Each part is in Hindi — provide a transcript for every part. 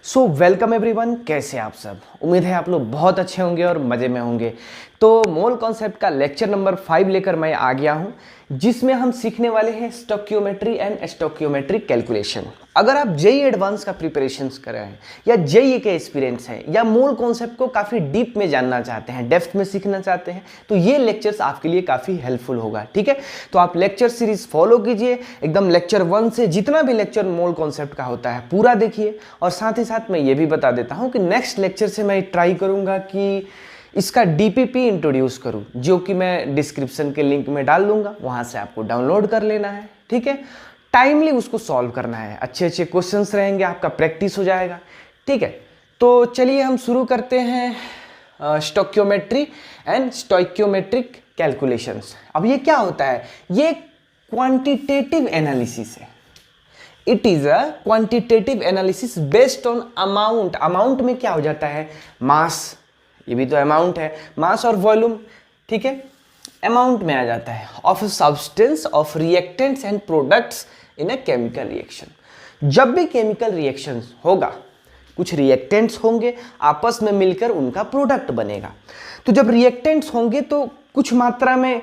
सो वेलकम एवरीवन, कैसे आप सब। उम्मीद है आप लोग बहुत अच्छे होंगे और मज़े में होंगे। तो मोल कॉन्सेप्ट का लेक्चर नंबर 5 लेकर मैं आ गया हूं, जिसमें हम सीखने वाले हैं स्टोक्योमेट्री एंड स्टोक्योमेट्रिक कैलकुलेशन। अगर आप जेई एडवांस का प्रिपरेशन कर रहे हैं या जेई के एक्सपीरियंस हैं या मोल कॉन्सेप्ट को काफ़ी डीप में जानना चाहते हैं, डेप्थ में सीखना चाहते हैं, तो ये लेक्चर्स आपके लिए काफ़ी हेल्पफुल होगा। ठीक है, तो आप लेक्चर सीरीज फॉलो कीजिए, एकदम लेक्चर 1 से जितना भी लेक्चर मोल कॉन्सेप्ट का होता है पूरा देखिए। और साथ ही साथ मैं ये भी बता देता हूँ कि नेक्स्ट लेक्चर से मैं ट्राई करूँगा कि इसका डीपीपी इंट्रोड्यूस करूं, जो कि मैं डिस्क्रिप्शन के लिंक में डाल दूंगा, वहां से आपको डाउनलोड कर लेना है। ठीक है, टाइमली उसको सॉल्व करना है, अच्छे अच्छे क्वेश्चंस रहेंगे, आपका प्रैक्टिस हो जाएगा। ठीक है, तो चलिए हम शुरू करते हैं स्टोक्योमेट्री एंड स्टोइक्योमेट्रिक कैलकुलेशंस। अब ये क्या होता है? ये क्वांटिटेटिव एनालिसिस है। It is a quantitative analysis based on amount. Amount में क्या हो जाता है? मास, ये भी तो अमाउंट है, मास और वॉल्यूम। ठीक है, अमाउंट में आ जाता है of substance of reactants and products in a chemical reaction. जब भी केमिकल रिएक्शन होगा, कुछ रिएक्टेंट्स होंगे, आपस में मिलकर उनका प्रोडक्ट बनेगा। तो जब रिएक्टेंट्स होंगे तो कुछ मात्रा में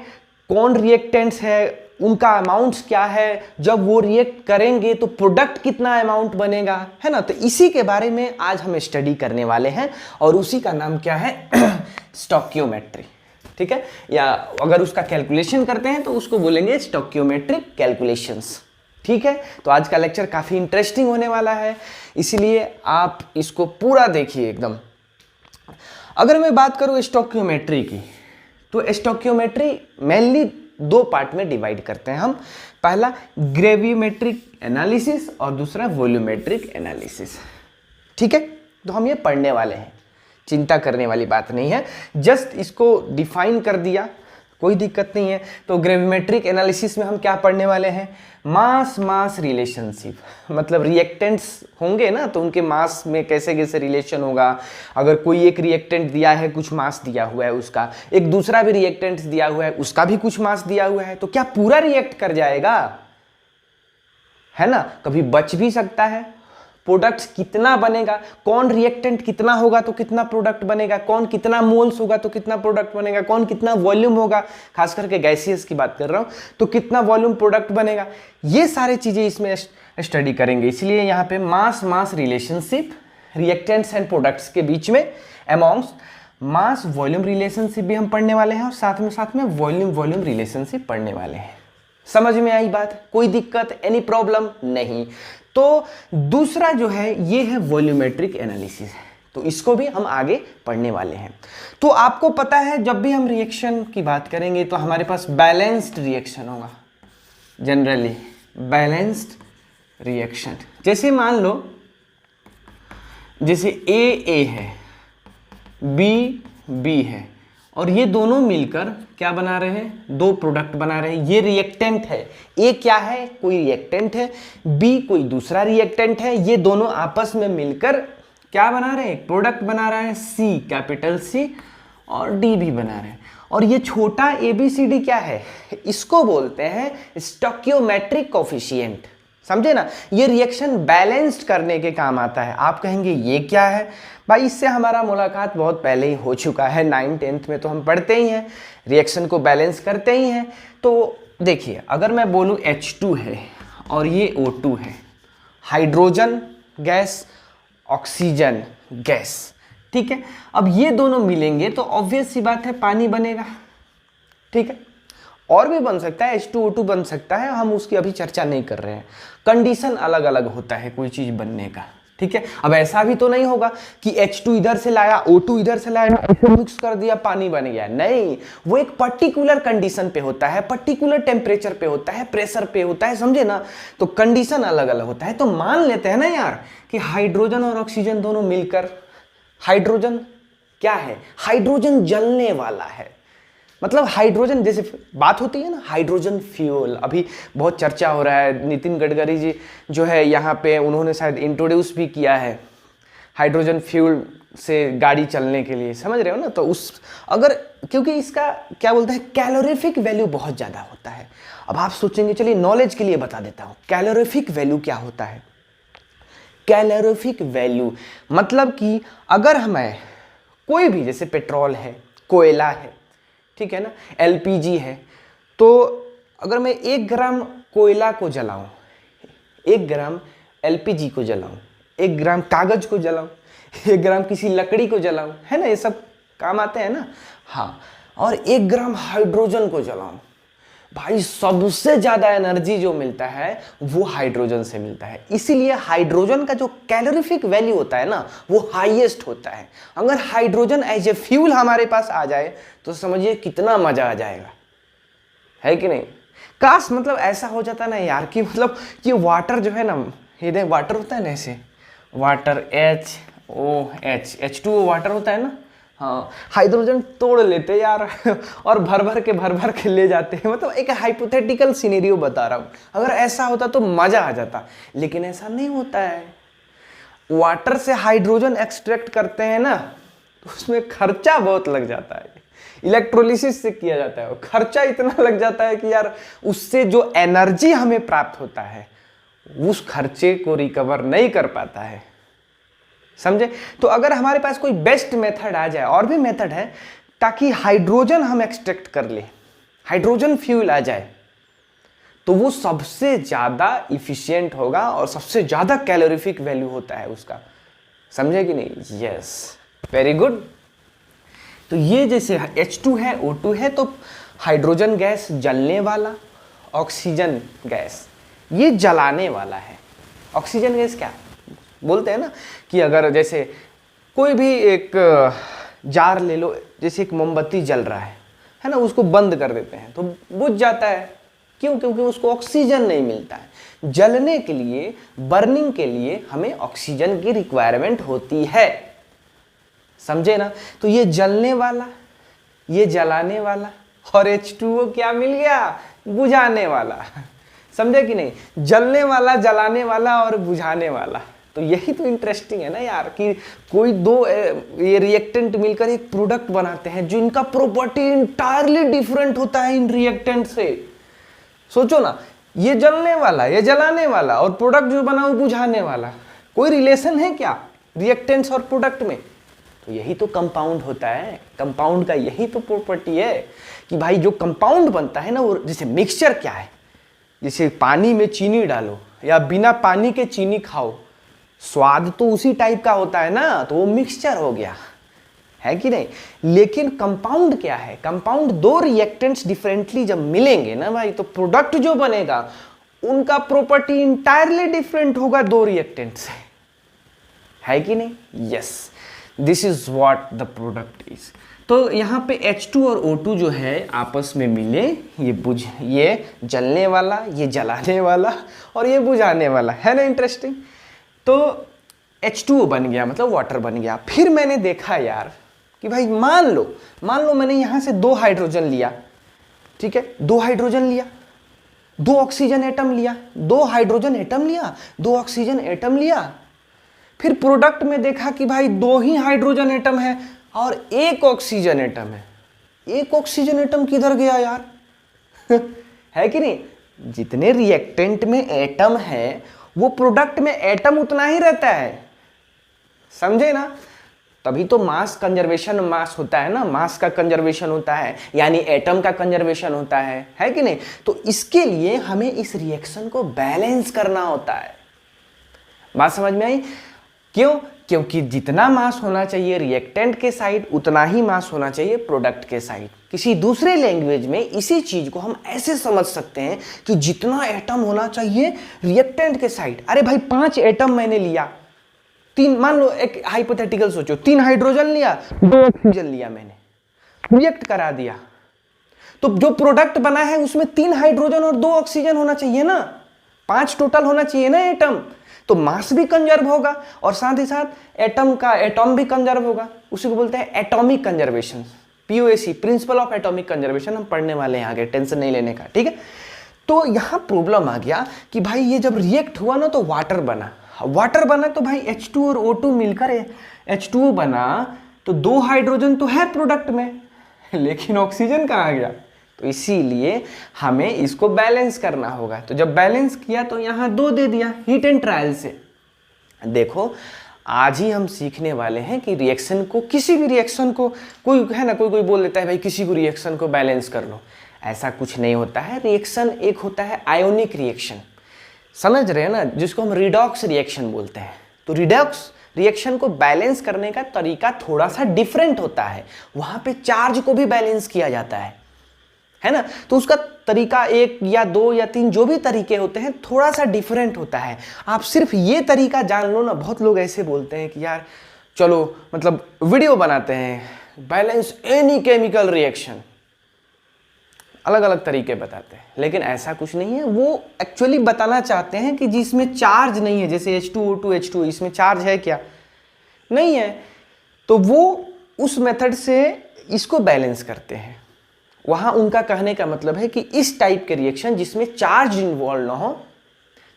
कौन रिएक्टेंट्स है, उनका अमाउंट्स क्या है, जब वो रिएक्ट करेंगे तो प्रोडक्ट कितना अमाउंट बनेगा, है ना। तो इसी के बारे में आज हम स्टडी करने वाले हैं और उसी का नाम क्या है? स्टोक्योमेट्री। ठीक है, या अगर उसका कैलकुलेशन करते हैं तो उसको बोलेंगे स्टोक्योमेट्रिक कैलकुलेशंस। ठीक है, तो आज का लेक्चर काफ़ी इंटरेस्टिंग होने वाला है, इसीलिए आप इसको पूरा देखिए एकदम। अगर मैं बात करूँ स्टोक्योमेट्री की, तो स्टोक्योमेट्री मेनली दो पार्ट में डिवाइड करते हैं हम। पहला ग्रेवियोमेट्रिक एनालिसिस और दूसरा वॉल्यूमेट्रिक एनालिसिस। ठीक है, तो हम ये पढ़ने वाले हैं, चिंता करने वाली बात नहीं है, जस्ट इसको डिफाइन कर दिया, कोई दिक्कत नहीं है। तो ग्रेवियोमेट्रिक एनालिसिस में हम क्या पढ़ने वाले हैं? मास मास रिलेशनशिप, मतलब रिएक्टेंट्स होंगे ना, तो उनके मास में कैसे कैसे रिलेशन होगा। अगर कोई एक रिएक्टेंट दिया है, कुछ मास दिया हुआ है उसका, एक दूसरा भी रिएक्टेंट दिया हुआ है, उसका भी कुछ मास दिया हुआ है, तो क्या पूरा रिएक्ट कर जाएगा? है ना, कभी बच भी सकता है। प्रोडक्ट्स कितना बनेगा, कौन रिएक्टेंट कितना होगा तो कितना प्रोडक्ट बनेगा, कौन कितना मोल्स होगा तो कितना प्रोडक्ट बनेगा, कौन कितना वॉल्यूम होगा, खास करके गैसियस की बात कर रहा हूं, तो कितना वॉल्यूम प्रोडक्ट बनेगा। ये सारी चीजें इसमें स्टडी करेंगे। इसलिए यहाँ पे मास mass relationship reactants and products के बीच में, अमॉन्ग्स मास वॉल्यूम रिलेशनशिप भी हम पढ़ने वाले हैं, और साथ में वॉल्यूम वॉल्यूम रिलेशनशिप पढ़ने वाले हैं। समझ में आई बात? कोई दिक्कत, एनी प्रॉब्लम नहीं। तो दूसरा जो है ये है वॉल्यूमेट्रिक एनालिसिस, तो इसको भी हम आगे पढ़ने वाले हैं। तो आपको पता है जब भी हम रिएक्शन की बात करेंगे तो हमारे पास बैलेंस्ड रिएक्शन होगा, जनरली बैलेंस्ड रिएक्शन। जैसे मान लो, जैसे ए है, बी है, और ये दोनों मिलकर क्या बना रहे हैं? दो प्रोडक्ट बना रहे हैं। ये रिएक्टेंट है, ए क्या है? कोई रिएक्टेंट है, बी कोई दूसरा रिएक्टेंट है। ये दोनों आपस में मिलकर क्या बना रहे हैं? प्रोडक्ट बना रहे हैं, सी, कैपिटल सी, और डी भी बना रहे हैं। और ये छोटा ए बी सी डी क्या है? इसको बोलते हैं स्टोक्योमेट्रिक कोफिशिएंट। समझे ना, ये रिएक्शन बैलेंस्ड करने के काम आता है। आप कहेंगे ये क्या है? भाई, इससे हमारा मुलाकात बहुत पहले ही हो चुका है, 9th 10th में तो हम पढ़ते ही हैं, रिएक्शन को बैलेंस करते ही हैं। तो देखिए, अगर मैं बोलूँ H2 है और ये O2 है, हाइड्रोजन गैस, ऑक्सीजन गैस। ठीक है, अब ये दोनों मिलेंगे तो ऑब्वियस सी बात है पानी बनेगा। ठीक है, और भी बन सकता है, H2O2 बन सकता है, हम उसकी अभी चर्चा नहीं कर रहे हैं। कंडीशन अलग अलग होता है कोई चीज बनने का। ठीक है, अब ऐसा भी तो नहीं होगा कि H2 इधर से लाया, O2 इधर से लाया, ऐसे मिक्स कर दिया, पानी बन गया। नहीं, वो एक पर्टिकुलर कंडीशन पे होता है, पर्टिकुलर टेम्परेचर पे होता है, प्रेशर पे होता है, समझे ना। तो कंडीशन अलग अलग होता है। तो मान लेते हैं ना यार कि हाइड्रोजन और ऑक्सीजन दोनों मिलकर, हाइड्रोजन क्या है? हाइड्रोजन जलने वाला है, मतलब हाइड्रोजन, जैसे बात होती है ना हाइड्रोजन फ्यूल, अभी बहुत चर्चा हो रहा है। नितिन गडकरी जी जो है यहाँ पे, उन्होंने शायद इंट्रोड्यूस भी किया है हाइड्रोजन फ्यूल से गाड़ी चलने के लिए, समझ रहे हो ना। तो उस अगर, क्योंकि इसका क्या बोलते हैं, कैलोरीफिक वैल्यू बहुत ज़्यादा होता है। अब आप सोचेंगे, चलिए नॉलेज के लिए बता देता हूँ कैलोरीफिक वैल्यू क्या होता है। कैलोरीफिक वैल्यू, मतलब कि अगर हमें कोई भी, जैसे पेट्रोल है, कोयला है, ठीक है ना, एलपीजी है, तो अगर मैं 1 ग्राम कोयला को जलाऊं, 1 ग्राम एलपीजी को जलाऊं, 1 ग्राम कागज को जलाऊं, 1 ग्राम किसी लकड़ी को जलाऊं, है ना, ये सब काम आते हैं ना, हाँ, और 1 ग्राम हाइड्रोजन को जलाऊं, भाई सबसे ज्यादा एनर्जी जो मिलता है वो हाइड्रोजन से मिलता है। इसीलिए हाइड्रोजन का जो कैलोरीफिक वैल्यू होता है ना वो हाईएस्ट होता है। अगर हाइड्रोजन एज ए फ्यूल हमारे पास आ जाए तो समझिए कितना मजा आ जाएगा, है कि नहीं। काश मतलब ऐसा हो जाता ना यार कि मतलब कि वाटर जो है ना, ये देख वाटर होता है ना, ऐसे वाटर H2O वाटर होता है ना, हाँ, हाइड्रोजन तोड़ लेते यार और भर भर के ले जाते हैं। मतलब एक हाइपोथेटिकल सिनेरियो बता रहा हूँ, अगर ऐसा होता तो मजा आ जाता, लेकिन ऐसा नहीं होता है। वाटर से हाइड्रोजन एक्सट्रैक्ट करते हैं ना तो उसमें खर्चा बहुत लग जाता है, इलेक्ट्रोलिसिस से किया जाता है, खर्चा इतना लग जाता है कि यार उससे जो एनर्जी हमें प्राप्त होता है उस खर्चे को रिकवर नहीं कर पाता है, समझे। तो अगर हमारे पास कोई बेस्ट मेथड आ जाए, और भी मेथड है, ताकि हाइड्रोजन हम एक्सट्रैक्ट कर ले, हाइड्रोजन फ्यूल आ जाए, तो वो सबसे ज्यादा इफिशिएंट होगा और सबसे ज्यादा कैलोरीफिक वैल्यू होता है उसका, समझे कि नहीं। Yes, very good. तो ये जैसे H2 है, O2 है, तो हाइड्रोजन गैस जलने वाला, ऑक्सीजन गैस ये जलाने वाला है। ऑक्सीजन गैस क्या बोलते हैं ना कि अगर जैसे कोई भी एक जार ले लो, जैसे एक मोमबत्ती जल रहा है ना, उसको बंद कर देते हैं तो बुझ जाता है, क्यों? क्योंकि उसको ऑक्सीजन नहीं मिलता है। जलने के लिए, बर्निंग के लिए हमें ऑक्सीजन की रिक्वायरमेंट होती है, समझे ना। तो ये जलने वाला, ये जलाने वाला, और H2O क्या मिल गया? बुझाने वाला, समझे कि नहीं। जलने वाला, जलाने वाला और बुझाने वाला, तो यही तो इंटरेस्टिंग है ना यार कि कोई दो ये रिएक्टेंट मिलकर एक प्रोडक्ट बनाते हैं जिनका प्रॉपर्टी इंटायरली डिफरेंट होता है इन रिएक्टेंट से। सोचो ना, ये जलने वाला, ये जलाने वाला, और प्रोडक्ट जो बना वो बुझाने वाला, कोई रिलेशन है क्या रिएक्टेंट्स और प्रोडक्ट में? तो यही तो कंपाउंड होता है। कंपाउंड का यही तो प्रॉपर्टी है कि भाई जो कंपाउंड बनता है ना, वो जैसे मिक्सचर क्या है, जैसे पानी में चीनी डालो या बिना पानी के चीनी खाओ, स्वाद तो उसी टाइप का होता है ना, तो वो मिक्सचर हो गया, है कि नहीं। लेकिन कंपाउंड क्या है? कंपाउंड दो रिएक्टेंट्स डिफरेंटली जब मिलेंगे ना भाई, तो प्रोडक्ट जो बनेगा उनका प्रॉपर्टी इंटायरली डिफरेंट होगा दो रिएक्टेंट से, है कि नहीं। Yes, this is what the product is. तो यहाँ पे H2 और O2 जो है आपस में मिले, ये जलने वाला, ये जलाने वाला और ये बुझाने वाला, है ना इंटरेस्टिंग। तो H2O बन गया, मतलब वाटर बन गया। फिर मैंने देखा यार कि भाई मान लो मैंने यहाँ से 2 हाइड्रोजन लिया, ठीक है, 2 हाइड्रोजन लिया, 2 ऑक्सीजन एटम लिया, 2 हाइड्रोजन एटम लिया, 2 ऑक्सीजन एटम लिया। फिर प्रोडक्ट में देखा कि भाई 2 ही हाइड्रोजन एटम है और 1 ऑक्सीजन एटम है। 1 ऑक्सीजन एटम किधर गया यार? है कि नहीं। जितने रिएक्टेंट में एटम है वो प्रोडक्ट में एटम उतना ही रहता है, समझे ना। तभी तो मास कंजर्वेशन मास होता है ना, मास का कंजर्वेशन होता है, यानी एटम का कंजर्वेशन होता है कि नहीं। तो इसके लिए हमें इस रिएक्शन को बैलेंस करना होता है। बात समझ में आई? क्यों? क्योंकि जितना मास होना चाहिए रिएक्टेंट के साइड, उतना ही मास होना चाहिए प्रोडक्ट के साइड। किसी दूसरे लैंग्वेज में इसी चीज को हम ऐसे समझ सकते हैं कि जितना एटम होना चाहिए रिएक्टेंट के साइड। अरे भाई 5 एटम मैंने लिया, 3, मान लो एक हाइपोथेटिकल सोचो, 3 हाइड्रोजन लिया, 2 ऑक्सीजन लिया, मैंने रिएक्ट करा दिया, तो जो प्रोडक्ट बना है उसमें 3 हाइड्रोजन और 2 ऑक्सीजन होना चाहिए ना, 5 टोटल होना चाहिए ना एटम। तो मास भी कंजर्व होगा और साथ ही साथ एटॉम भी कंजर्व होगा। उसी को बोलते हैं atomic conservation, POAC, principle of atomic conservation. हम पढ़ने वाले हैं आगे, टेंशन नहीं लेने का, ठीक है। तो यहां प्रॉब्लम आ गया कि भाई ये जब रिएक्ट हुआ ना तो वाटर बना तो भाई H2 और O2 मिलकर H2O बना, तो 2 हाइड्रोजन तो है प्रोडक्ट में, लेकिन ऑक्सीजन कहाँ गया? तो इसीलिए हमें इसको बैलेंस करना होगा। तो जब बैलेंस किया तो यहाँ 2 दे दिया हीट एंड ट्रायल से। देखो आज ही हम सीखने वाले हैं कि रिएक्शन को, किसी भी रिएक्शन को, कोई है ना, कोई बोल देता है भाई किसी को रिएक्शन को बैलेंस कर लो, ऐसा कुछ नहीं होता है। रिएक्शन एक होता है आयोनिक रिएक्शन, समझ रहे हैं ना, जिसको हम रिडॉक्स रिएक्शन बोलते हैं। तो रिडॉक्स रिएक्शन को बैलेंस करने का तरीका थोड़ा सा डिफरेंट होता है, वहां पे चार्ज को भी बैलेंस किया जाता है ना। तो उसका तरीका एक या दो या तीन जो भी तरीके होते हैं थोड़ा सा डिफरेंट होता है। आप सिर्फ ये तरीका जान लो ना, बहुत लोग ऐसे बोलते हैं कि यार चलो मतलब वीडियो बनाते हैं बैलेंस एनी केमिकल रिएक्शन, अलग अलग तरीके बताते हैं, लेकिन ऐसा कुछ नहीं है। वो एक्चुअली बताना चाहते हैं कि जिसमें चार्ज नहीं है, जैसे H2O2 H2, इसमें चार्ज है क्या? नहीं है, तो वो उस मेथड से इसको बैलेंस करते हैं। वहां उनका कहने का मतलब है कि इस टाइप के रिएक्शन जिसमें चार्ज इन्वॉल्व ना हो,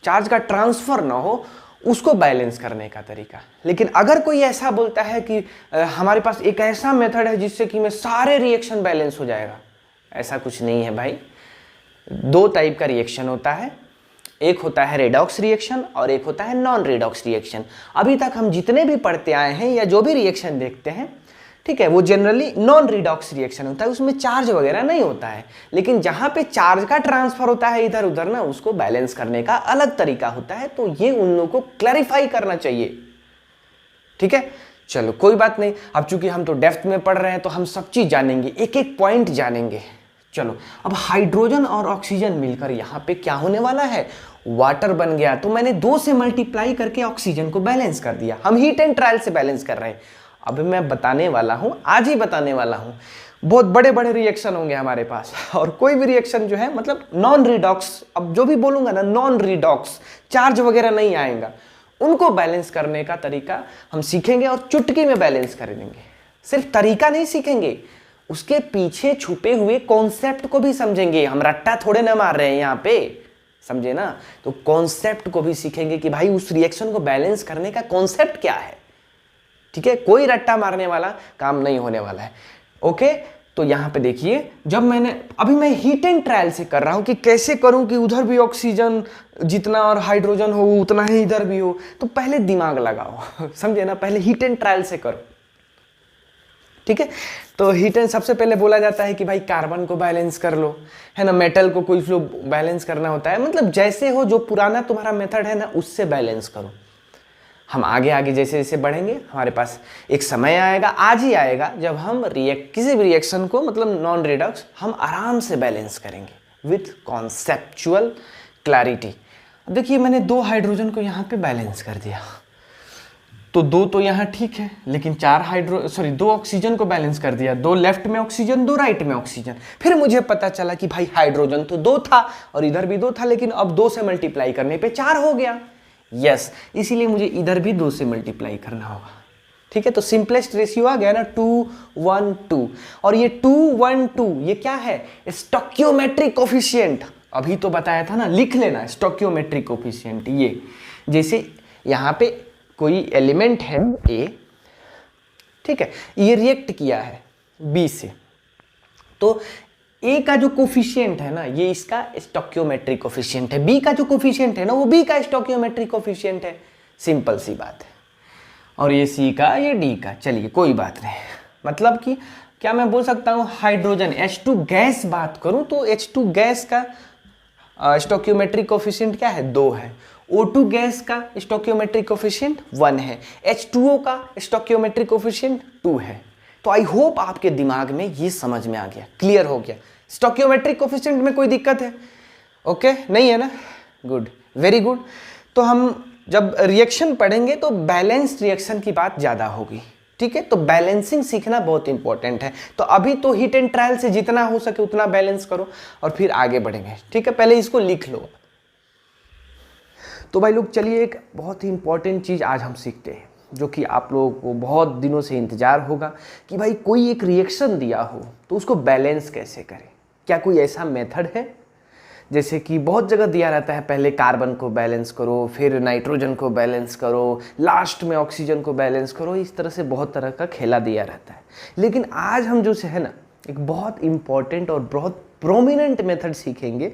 चार्ज का ट्रांसफर ना हो, उसको बैलेंस करने का तरीका। लेकिन अगर कोई ऐसा बोलता है कि हमारे पास एक ऐसा मेथड है जिससे कि में सारे रिएक्शन बैलेंस हो जाएगा, ऐसा कुछ नहीं है भाई। दो टाइप का रिएक्शन होता है, एक होता है रेडॉक्स रिएक्शन और एक होता है नॉन रेडॉक्स रिएक्शन। अभी तक हम जितने भी पढ़ते आए हैं या जो भी रिएक्शन देखते हैं, ठीक है, वो जनरली नॉन रिडॉक्स रिएक्शन होता है, उसमें चार्ज वगैरह नहीं होता है। लेकिन जहां पे चार्ज का ट्रांसफर होता है इधर उधर ना, उसको बैलेंस करने का अलग तरीका होता है। तो ये उन लोगों को क्लैरिफाई करना चाहिए, ठीक है। चलो कोई बात नहीं, अब चूंकि हम तो डेप्थ में पढ़ रहे हैं तो हम सब चीज जानेंगे, एक एक पॉइंट जानेंगे। चलो अब हाइड्रोजन और ऑक्सीजन मिलकर यहाँ पे क्या होने वाला है, वाटर बन गया। तो मैंने 2 से मल्टीप्लाई करके ऑक्सीजन को बैलेंस कर दिया। हम हीट एंड ट्रायल से बैलेंस कर रहे हैं। अब मैं बताने वाला हूं, आज ही बताने वाला हूं, बहुत बड़े बड़े रिएक्शन होंगे हमारे पास, और कोई भी रिएक्शन जो है मतलब नॉन रिडॉक्स, अब जो भी बोलूंगा ना नॉन रिडॉक्स, चार्ज वगैरह नहीं आएगा, उनको बैलेंस करने का तरीका हम सीखेंगे और चुटकी में बैलेंस कर देंगे। सिर्फ तरीका नहीं सीखेंगे, उसके पीछे छुपे हुए कॉन्सेप्ट को भी समझेंगे। हम रट्टा थोड़े ना मार रहे हैं यहाँ पे, समझे ना। तो कॉन्सेप्ट को भी सीखेंगे कि भाई उस रिएक्शन को बैलेंस करने का कॉन्सेप्ट क्या है, ठीक है। कोई रट्टा मारने वाला काम नहीं होने वाला है, ओके। तो यहाँ पे देखिए, जब अभी मैं हीट एंड ट्रायल से कर रहा हूँ कि कैसे करूँ कि उधर भी ऑक्सीजन जितना और हाइड्रोजन हो उतना ही इधर भी हो। तो पहले दिमाग लगाओ, समझे ना, पहले हीट एंड ट्रायल से करो, ठीक है। तो हीट एंड सबसे पहले बोला जाता है कि भाई कार्बन को बैलेंस कर लो, है ना, मेटल को कोई फ्लो बैलेंस करना होता है, मतलब जैसे हो, जो पुराना तुम्हारा मेथड है ना उससे बैलेंस करो। हम आगे आगे जैसे जैसे बढ़ेंगे, हमारे पास एक समय आएगा, आज ही आएगा, जब हम किसी भी रिएक्शन को मतलब नॉन रिडॉक्स हम आराम से बैलेंस करेंगे विथ कॉन्सेप्चुअल क्लैरिटी। देखिए मैंने 2 हाइड्रोजन को यहाँ पे बैलेंस कर दिया, तो 2 तो यहाँ ठीक है, लेकिन 2 ऑक्सीजन को बैलेंस कर दिया, 2 लेफ्ट में ऑक्सीजन 2 राइट में ऑक्सीजन। फिर मुझे पता चला कि भाई हाइड्रोजन तो 2 था और इधर भी 2 था, लेकिन अब 2 से मल्टीप्लाई करने पे 4 हो गया। यस, इसीलिए मुझे इधर भी 2 से मल्टीप्लाई करना होगा, ठीक है। तो सिंपलेस्ट रेशियो आ गया ना 2 1 2, और ये 2 1 2 ये क्या है, स्टोइकियोमेट्रिक कोफिशिएंट। अभी तो बताया था ना, लिख लेना स्टोइकियोमेट्रिक कोफिशिएंट। ये जैसे यहाँ पे कोई एलिमेंट है A, ठीक है, ये रिएक्ट किया है B से, तो A का जो कोफिशिएंट है ना, ये इसका स्टोइकियोमेट्रिक कोफिशिएंट है, B का जो कोफिशिएंट है ना वो B का स्टोइकियोमेट्रिक कोफिशिएंट है। सिंपल सी बात है। और ये C का, ये D का, चलिए कोई बात नहीं। मतलब कि क्या मैं बोल सकता हूँ, हाइड्रोजन H2 गैस बात करूँ तो H2 गैस का स्टोइकियोमेट्रिक कोफिशिएंट क्या है, 2 है। O2 गैस का स्टोइकियोमेट्रिक कोफिशिएंट 1 है। H2O का स्टोइकियोमेट्रिक कोफिशिएंट 2 है। तो आई होप आपके दिमाग में ये समझ में आ गया, क्लियर हो गया। स्टोइकियोमेट्रिक कोफिशिएंट में कोई दिक्कत है, ओके, नहीं है ना, गुड, वेरी गुड। तो हम जब रिएक्शन पढ़ेंगे तो बैलेंस्ड रिएक्शन की बात ज़्यादा होगी, ठीक है। तो बैलेंसिंग सीखना बहुत इंपॉर्टेंट है। तो अभी तो हीट एंड ट्रायल से जितना हो सके उतना बैलेंस करो और फिर आगे बढ़ेंगे, ठीक है। पहले इसको लिख लो। तो भाई लोग चलिए, एक बहुत ही इंपॉर्टेंट चीज़ आज हम सीखते हैं, जो कि आप लोगों को बहुत दिनों से इंतजार होगा कि भाई कोई एक रिएक्शन दिया हो तो उसको बैलेंस कैसे करें। क्या कोई ऐसा मेथड है, जैसे कि बहुत जगह दिया रहता है, पहले कार्बन को बैलेंस करो, फिर नाइट्रोजन को बैलेंस करो, लास्ट में ऑक्सीजन को बैलेंस करो, इस तरह से बहुत तरह का खेला दिया रहता है। लेकिन आज हम जो है ना, एक बहुत इंपॉर्टेंट और बहुत प्रोमिनेंट मेथड सीखेंगे,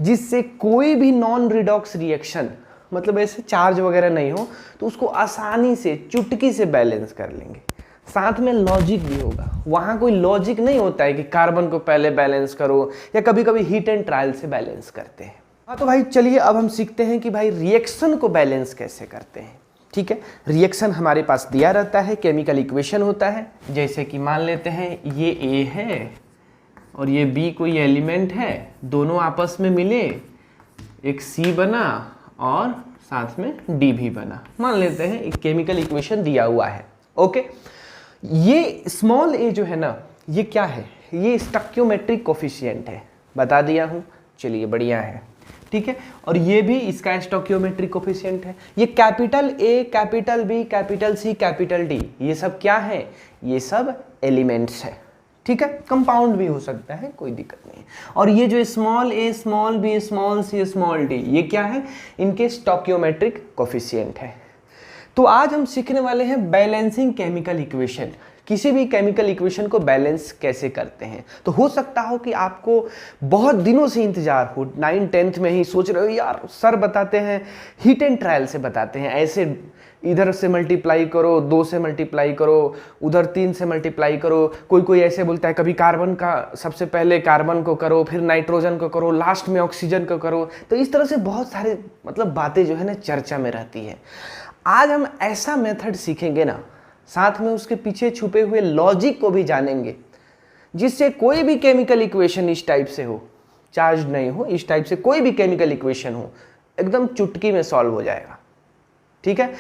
जिससे कोई भी नॉन रिडॉक्स रिएक्शन मतलब ऐसे चार्ज वगैरह नहीं हो, तो उसको आसानी से चुटकी से बैलेंस कर लेंगे। साथ में लॉजिक भी होगा, वहाँ कोई लॉजिक नहीं होता है कि कार्बन को पहले बैलेंस करो, या कभी कभी हीट एंड ट्रायल से बैलेंस करते हैं। हाँ तो भाई चलिए अब हम सीखते हैं कि भाई रिएक्शन को बैलेंस कैसे करते हैं। ठीक है, रिएक्शन हमारे पास दिया रहता है, केमिकल इक्वेशन होता है, जैसे कि मान लेते हैं ये ए है और ये बी कोई एलिमेंट है, दोनों आपस में मिले, एक सी बना और साथ में डी भी बना, मान लेते हैं एक केमिकल इक्वेशन दिया हुआ है। ओके, ये स्मॉल ए जो है ना, ये क्या है, ये स्टोइकियोमेट्रिक कोफिशिएंट है, बता दिया हूँ, चलिए बढ़िया है। ठीक है, और ये भी इसका स्टोइकियोमेट्रिक कोफिशिएंट है। ये capital A, capital B, capital C, capital D, ये सब क्या है, ये सब एलिमेंट्स है। ठीक है, कंपाउंड भी हो सकता है, कोई दिक्कत नहीं। और ये जो स्मॉल ए, small B, small C, small D, ये क्या है, इनके स्टोइकियोमेट्रिक कोफिशिएंट है। तो आज हम सीखने वाले हैं बैलेंसिंग केमिकल इक्वेशन, किसी भी केमिकल इक्वेशन को बैलेंस कैसे करते हैं। तो हो सकता हो कि आपको बहुत दिनों से इंतजार हो, 9th-10th में ही सोच रहे हो यार सर बताते हैं हीट एंड ट्रायल से बताते हैं, ऐसे इधर से मल्टीप्लाई करो, 2 से मल्टीप्लाई करो, उधर 3 से मल्टीप्लाई करो, कोई ऐसे बोलता है कभी कार्बन का सबसे पहले कार्बन को करो, फिर नाइट्रोजन को करो, लास्ट में ऑक्सीजन को करो। तो इस तरह से बहुत सारे मतलब बातें जो है ना चर्चा में रहती है। आज हम ऐसा मेथड सीखेंगे ना, साथ में उसके पीछे छुपे हुए लॉजिक को भी जानेंगे, जिससे कोई भी केमिकल इक्वेशन इस टाइप से हो, चार्ज नहीं हो, इस टाइप से कोई भी केमिकल इक्वेशन हो, एकदम चुटकी में सॉल्व हो जाएगा। ठीक है,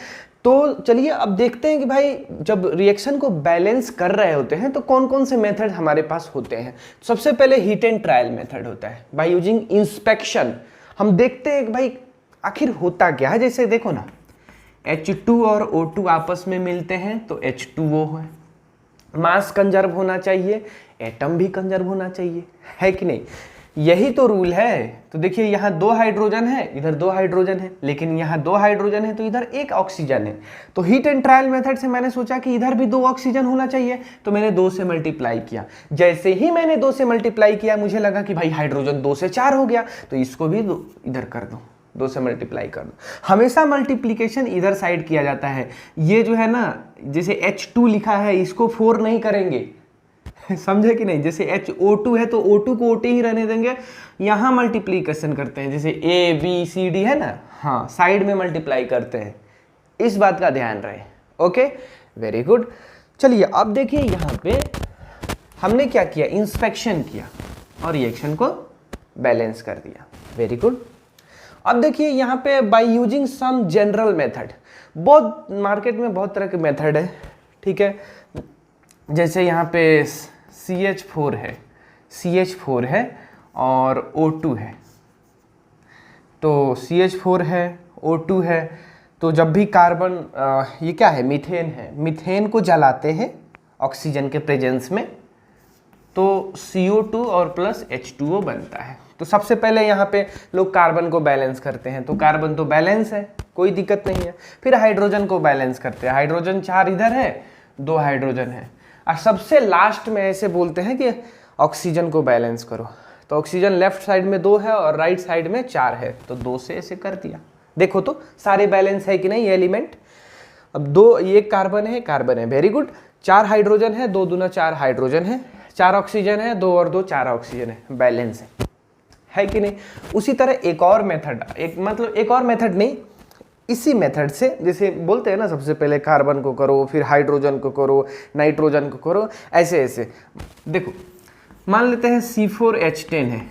तो चलिए अब देखते हैं कि भाई जब रिएक्शन को बैलेंस कर रहे होते हैं तो कौन कौन से मेथड हमारे पास होते हैं। सबसे पहले हीट एंड ट्रायल मेथड होता है, बाय यूजिंग इंस्पेक्शन। हम देखते हैं कि भाई आखिर होता क्या है। जैसे देखो ना, H2 और O2 आपस में मिलते हैं तो H2O है, मास कंजर्व होना चाहिए, एटम भी कंजर्व होना चाहिए, है कि नहीं, यही तो रूल है। तो देखिए यहाँ 2 हाइड्रोजन है, इधर 2 हाइड्रोजन है, लेकिन यहाँ 2 हाइड्रोजन है तो इधर 1 ऑक्सीजन है। तो हीट एंड ट्रायल मेथड से मैंने सोचा कि इधर भी 2 ऑक्सीजन होना चाहिए, तो मैंने 2 से मल्टीप्लाई किया। जैसे ही मैंने 2 से मल्टीप्लाई किया, मुझे लगा कि भाई हाइड्रोजन 2 से 4 हो गया, तो इसको भी इधर कर दो, 2 से मल्टीप्लाई कर दो। हमेशा मल्टीप्लीकेशन इधर साइड किया जाता है। ये जो है ना, जैसे H2 लिखा है, इसको 4 नहीं करेंगे, समझे कि नहीं। जैसे HO2 है तो O2 को OT ही रहने देंगे, यहाँ मल्टीप्लीकेशन करते हैं, जैसे A B C D है ना, हाँ साइड में मल्टीप्लाई करते हैं, इस बात का ध्यान रहे। Okay, very good. चलिए अब देखिए यहाँ पे हमने क्या किया, इंस्पेक्शन किया और रिएक्शन को बैलेंस कर दिया, वेरी गुड। अब देखिए यहाँ पे by using some general method, बहुत मार्केट में बहुत तरह के मेथड है। ठीक है, जैसे यहाँ पे CH4 है और O2 है, तो CH4 है, O2 है, तो जब भी कार्बन ये क्या है, मीथेन है, मीथेन को जलाते हैं ऑक्सीजन के प्रेजेंस में, तो CO2 और प्लस H2O बनता है। तो सबसे पहले यहाँ पे लोग कार्बन को बैलेंस करते हैं, तो कार्बन तो बैलेंस है, कोई दिक्कत नहीं है। फिर हाइड्रोजन को बैलेंस करते हैं, हाइड्रोजन 4 इधर है, 2 हाइड्रोजन है, और सबसे लास्ट में ऐसे बोलते हैं कि ऑक्सीजन को बैलेंस करो, तो ऑक्सीजन लेफ्ट साइड में 2 है और राइट साइड में 4 है, तो 2 से ऐसे कर दिया। देखो तो सारे बैलेंस है कि नहीं ये एलिमेंट। अब 2, ये कार्बन है, वेरी गुड। 4 हाइड्रोजन है, 2 दूना 4 हाइड्रोजन है, 4 ऑक्सीजन है, 2 और 2 4 ऑक्सीजन है, बैलेंस है कि नहीं। उसी तरह एक और मेथड, एक और मेथड नहीं, इसी मेथड से जैसे बोलते हैं ना, सबसे पहले कार्बन को करो, फिर हाइड्रोजन को करो, नाइट्रोजन को करो, ऐसे ऐसे। देखो मान लेते हैं C4H10 है,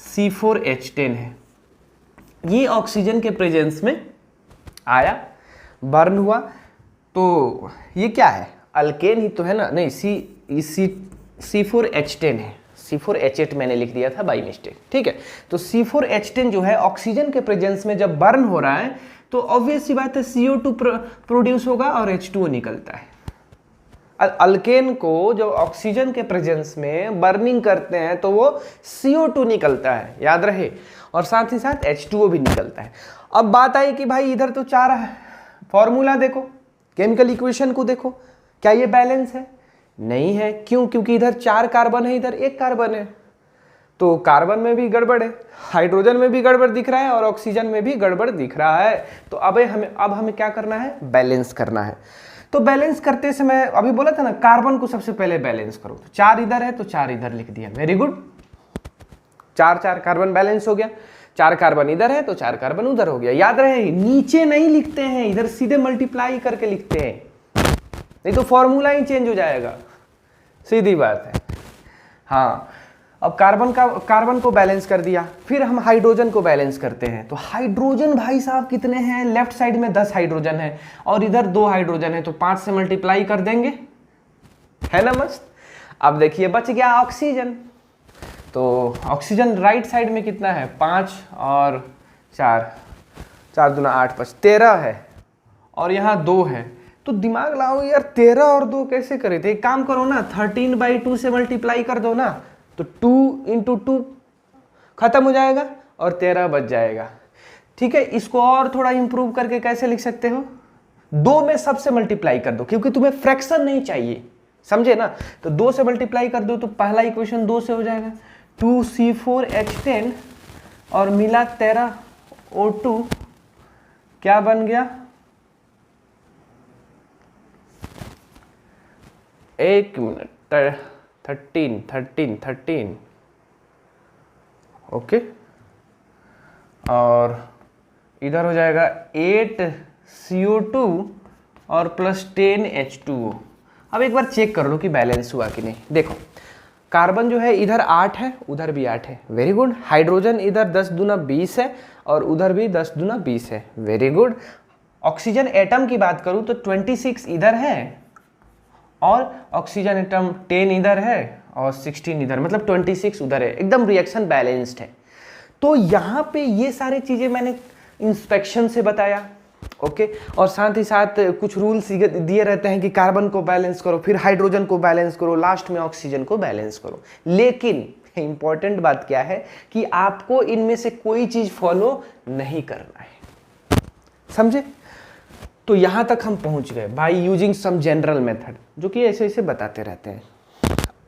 C4H10 है, ये ऑक्सीजन के प्रेजेंस में आया, बर्न हुआ, तो ये क्या है, अल्केन ही तो है ना, नहीं C4H10 है, C4H8 मैंने लिख दिया था बाई मिस्टेक। ठीक है, तो C4H10 जो है ऑक्सीजन के प्रेजेंस में जब बर्न हो रहा है तो ऑब्वियस सी बात है CO2 प्रोड्यूस होगा और H2O निकलता है। अल्केन को जब ऑक्सीजन के प्रेजेंस में बर्निंग करते हैं तो वो CO2 निकलता है, याद रहे, और साथ ही साथ H2O भी निकलता है। अब बात आई कि भाई इधर तो 4 है, फॉर्मूला देखो, केमिकल इक्वेशन को देखो, क्या ये बैलेंस है? नहीं है। क्यों? क्योंकि इधर 4 कार्बन है, इधर 1 कार्बन है। तो कार्बन में भी गड़बड़ है, हाइड्रोजन में भी गड़बड़ दिख रहा है और ऑक्सीजन में भी गड़बड़ दिख रहा है। तो अब हमें क्या करना है, बैलेंस करना है। तो बैलेंस करते समय अभी बोला था ना, कार्बन को सबसे पहले बैलेंस करो। तो 4 इधर है तो 4 इधर लिख दिया, वेरी गुड। 4 कार्बन बैलेंस हो गया। 4 कार्बन इधर है तो 4 कार्बन उधर हो गया। याद रहे, नीचे नहीं लिखते हैं, इधर सीधे मल्टीप्लाई करके लिखते हैं, नहीं तो फॉर्मूला ही चेंज हो जाएगा, सीधी बात है। हाँ, अब कार्बन को बैलेंस कर दिया, फिर हम हाइड्रोजन को बैलेंस करते हैं। तो हाइड्रोजन भाई साहब कितने हैं, लेफ्ट साइड में 10 हाइड्रोजन है और इधर 2 हाइड्रोजन है, तो 5 से मल्टीप्लाई कर देंगे, है ना मस्त। अब देखिए बच गया ऑक्सीजन। तो ऑक्सीजन राइट साइड में कितना है, 5 और 4, 4 दूना 8, 5, 13 है और यहाँ 2 है। तो दिमाग लाओ यार, 13 और 2 कैसे करे थे। एक काम करो ना, 13/2 से मल्टीप्लाई कर दो ना, तो 2 × 2 खत्म हो जाएगा और 13 बच जाएगा। ठीक है, इसको और थोड़ा इंप्रूव करके कैसे लिख सकते हो, 2 में सबसे मल्टीप्लाई कर दो, क्योंकि तुम्हें फ्रैक्शन नहीं चाहिए, समझे ना। तो 2 से मल्टीप्लाई कर दो तो पहला इक्वेशन 2 से हो जाएगा, 2C4H10 और मिला 13O2, क्या बन गया, एक मिनट, 13 ओके। और इधर हो जाएगा 8CO2 और प्लस 10H2O। अब एक बार चेक कर लो कि बैलेंस हुआ कि नहीं। देखो, कार्बन जो है इधर 8 है, उधर भी 8 है, वेरी गुड। हाइड्रोजन इधर 10 दूना 20 है और उधर भी 10 दूना 20 है, वेरी गुड। ऑक्सीजन एटम की बात करूं तो 26 इधर है और ऑक्सीजन एटम 10 इधर है और 16 इधर, मतलब 26 उधर है, एकदम रिएक्शन बैलेंस्ड है। तो यहाँ पे ये सारी चीज़ें मैंने इंस्पेक्शन से बताया, ओके। और साथ ही साथ कुछ रूल्स दिए रहते हैं कि कार्बन को बैलेंस करो, फिर हाइड्रोजन को बैलेंस करो, लास्ट में ऑक्सीजन को बैलेंस करो। लेकिन इंपॉर्टेंट बात क्या है कि आपको इनमें से कोई चीज़ फॉलो नहीं करना है, समझे। तो यहां तक हम पहुंच गए by using some general method, जो कि ऐसे ऐसे बताते रहते हैं।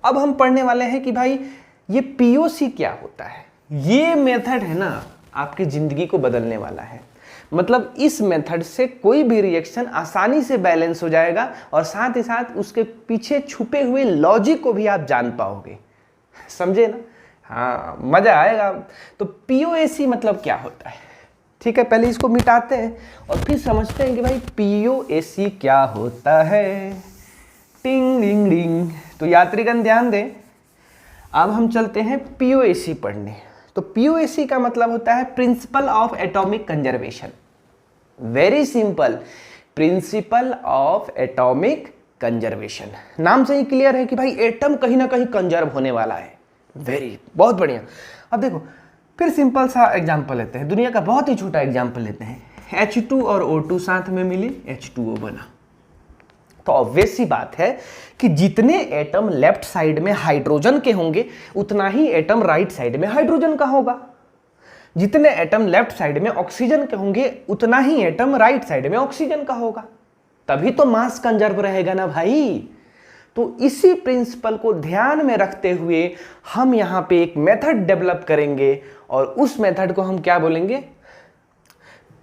अब हम पढ़ने वाले हैं कि भाई ये पीओसी क्या होता है। ये मेथड है ना, आपकी जिंदगी को बदलने वाला है। मतलब इस मेथड से कोई भी रिएक्शन आसानी से बैलेंस हो जाएगा और साथ ही साथ उसके पीछे छुपे हुए लॉजिक को भी आप जान पाओगे, समझे ना। हाँ, मजा आएगा। तो पीओएसी मतलब क्या होता है, ठीक है। पहले इसको मिटाते हैं और फिर समझते हैं कि भाई पीओएसी क्या होता है। टिंग डिंग डिंग। तो यात्रीगण ध्यान दें, अब हम चलते हैं पीओएसी पढ़ने। तो पीओएसी का मतलब होता है principle of atomic conservation. Very simple, principle of atomic conservation. नाम से ही क्लियर है कि भाई एटम कहीं ना कहीं कंजर्व होने वाला है। बहुत बढ़िया। अब देखो, फिर सिंपल सा एग्जाम्पल लेते हैं, दुनिया का बहुत ही छोटा एग्जाम्पल लेते हैं। H2 और O2 साथ में मिले, H2O बना। तो ऑब्वियस सी बात है कि जितने एटम लेफ्ट साइड में हाइड्रोजन के होंगे उतना ही एटम राइट साइड में हाइड्रोजन का होगा। जितने एटम लेफ्ट साइड में ऑक्सीजन के होंगे उतना ही एटम राइट साइड में ऑक्सीजन का होगा, तभी तो मास कंजर्व रहेगा ना भाई। तो इसी प्रिंसिपल को ध्यान में रखते हुए हम यहाँ पे एक मेथड डेवलप करेंगे और उस मेथड को हम क्या बोलेंगे,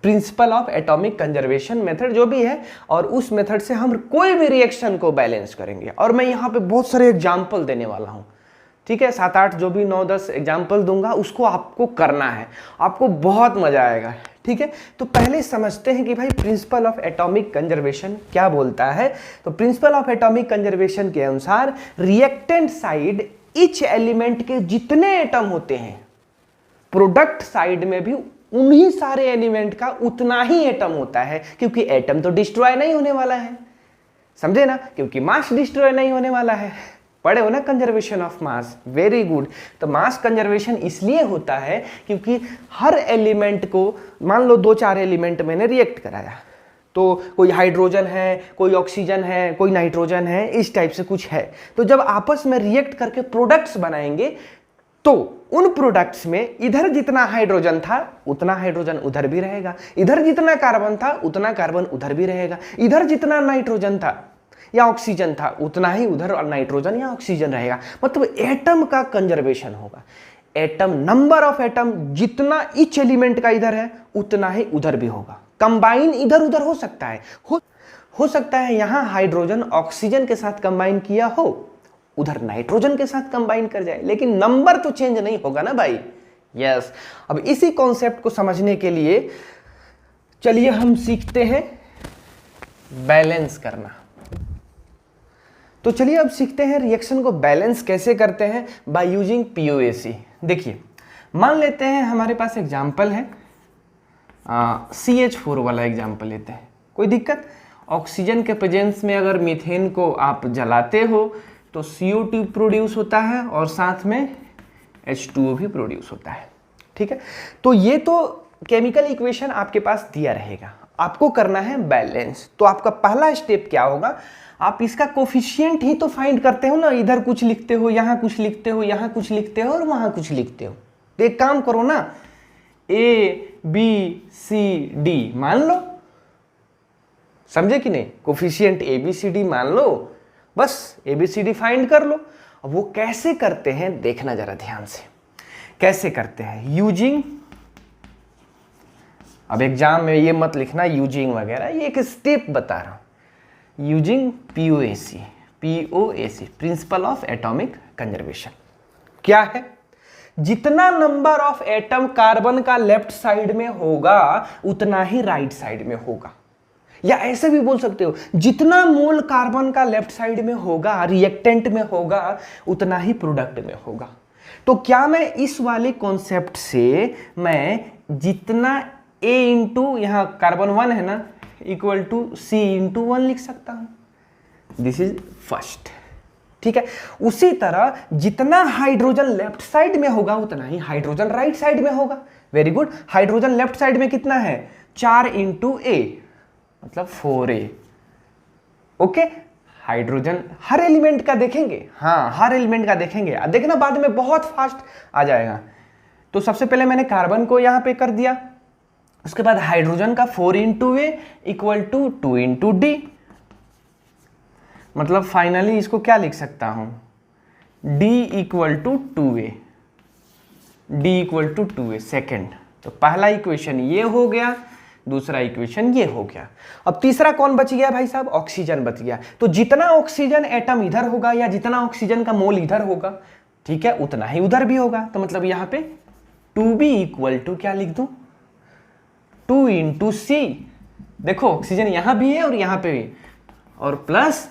principle of atomic conservation method जो भी है। और उस मेथड से हम कोई भी रिएक्शन को बैलेंस करेंगे। और मैं यहाँ पे बहुत सारे एग्जाम्पल देने वाला हूँ, ठीक है। 7-8 जो भी 9-10 एग्जाम्पल दूंगा उसको आपको करना है, आपको बहुत मजा आएगा, ठीक है। तो पहले समझते हैं कि भाई प्रिंसिपल ऑफ एटॉमिक कंजर्वेशन क्या बोलता है। तो प्रिंसिपल ऑफ एटॉमिक कंजर्वेशन के अनुसार रिएक्टेंट साइड ईच एलिमेंट के जितने एटम होते हैं, प्रोडक्ट साइड में भी उन्हीं सारे एलिमेंट का उतना ही एटम होता है, क्योंकि एटम तो डिस्ट्रॉय नहीं होने वाला है, समझे ना, क्योंकि मास डिस्ट्रॉय नहीं होने वाला है। पढ़े हो ना conservation of mass, very good. तो मास कंजर्वेशन इसलिए होता है क्योंकि हर एलिमेंट को, मान लो 2-4 एलिमेंट मैंने रिएक्ट कराया, तो कोई हाइड्रोजन है, कोई ऑक्सीजन है, कोई नाइट्रोजन है, इस टाइप से कुछ है। तो जब आपस में रिएक्ट करके प्रोडक्ट्स बनाएंगे तो उन प्रोडक्ट्स में इधर जितना हाइड्रोजन था उतना हाइड्रोजन उधर भी रहेगा, इधर जितना कार्बन था उतना कार्बन उधर भी रहेगा, इधर जितना नाइट्रोजन था या ऑक्सीजन था उतना ही उधर नाइट्रोजन या ऑक्सीजन रहेगा। मतलब एटम का कंजर्वेशन होगा। एटम, नंबर ऑफ एटम जितना ईच एलिमेंट का इधर है उतना ही उधर भी होगा। कंबाइन इधर उधर हो सकता है, हो सकता है यहां हाइड्रोजन ऑक्सीजन के साथ कंबाइन किया हो, उधर नाइट्रोजन के साथ कंबाइन कर जाए, लेकिन नंबर तो चेंज नहीं होगा ना भाई। यस, अब इसी कॉन्सेप्ट को समझने के लिए चलिए हम सीखते हैं बैलेंस करना। तो चलिए अब सीखते हैं रिएक्शन को बैलेंस कैसे करते हैं बाय यूजिंग POAC। देखिए मान लेते हैं हमारे पास एग्जाम्पल है CH4 वाला एग्जाम्पल लेते हैं, कोई दिक्कत। ऑक्सीजन के प्रेजेंस में अगर मीथेन को आप जलाते हो तो CO2 प्रोड्यूस होता है और साथ में H2O भी प्रोड्यूस होता है, ठीक है। तो ये तो केमिकल इक्वेशन आपके पास दिया रहेगा, आपको करना है बैलेंस। तो आपका पहला स्टेप क्या होगा, आप इसका कोफिशिएंट ही तो फाइंड करते हो ना, इधर कुछ लिखते हो, यहाँ कुछ लिखते हो, यहाँ कुछ लिखते हो और वहाँ कुछ लिखते हो। तो एक काम करो ना, ABCD मान लो, समझे कि नहीं, कोफिशिएंट ABCD मान लो, बस ABCD फाइंड कर लो। अब वो कैसे करते हैं देखना जरा ध्यान से, कैसे करते हैं यूजिंग, अब एग्जाम में ये मत लिखना यूजिंग वगैरह, ये एक स्टेप बता रहा हूं, using POAC, principle of atomic conservation. क्या है, जितना नंबर ऑफ एटम कार्बन का लेफ्ट साइड में होगा उतना ही राइट साइड में होगा, या ऐसे भी बोल सकते हो जितना मोल कार्बन का लेफ्ट साइड में होगा रिएक्टेंट में होगा उतना ही प्रोडक्ट में होगा। तो क्या मैं इस वाले कॉन्सेप्ट से मैं जितना A इंटू यहाँ कार्बन 1 है ना इक्वल टू C इंटू 1 लिख सकता हूं, दिस इज फर्स्ट, ठीक है। उसी तरह जितना हाइड्रोजन लेफ्ट साइड में होगा उतना ही हाइड्रोजन राइट साइड में होगा। Very good, hydrogen left side में कितना है 4 इंटू A मतलब 4A, ओके। हाइड्रोजन हर एलिमेंट का देखेंगे, हाँ हर एलिमेंट का देखेंगे, देखना बाद में बहुत फास्ट आ जाएगा। तो सबसे पहले मैंने कार्बन को यहां पे कर दिया, उसके बाद हाइड्रोजन का 4 into A equal to 2 into D, मतलब फाइनली इसको क्या लिख सकता हूं D equal to 2A, D equal to 2A second. तो पहला इक्वेशन ये हो गया, दूसरा इक्वेशन ये हो गया। अब तीसरा कौन बच गया भाई साहब, ऑक्सीजन बच गया। तो जितना ऑक्सीजन एटम इधर होगा या जितना ऑक्सीजन का मोल इधर होगा, ठीक है, उतना ही उधर भी होगा। तो मतलब यहां पे 2B इक्वल टू क्या लिख दूं 2 इंटू C, देखो ऑक्सीजन यहां भी है और यहां पे भी, और प्लस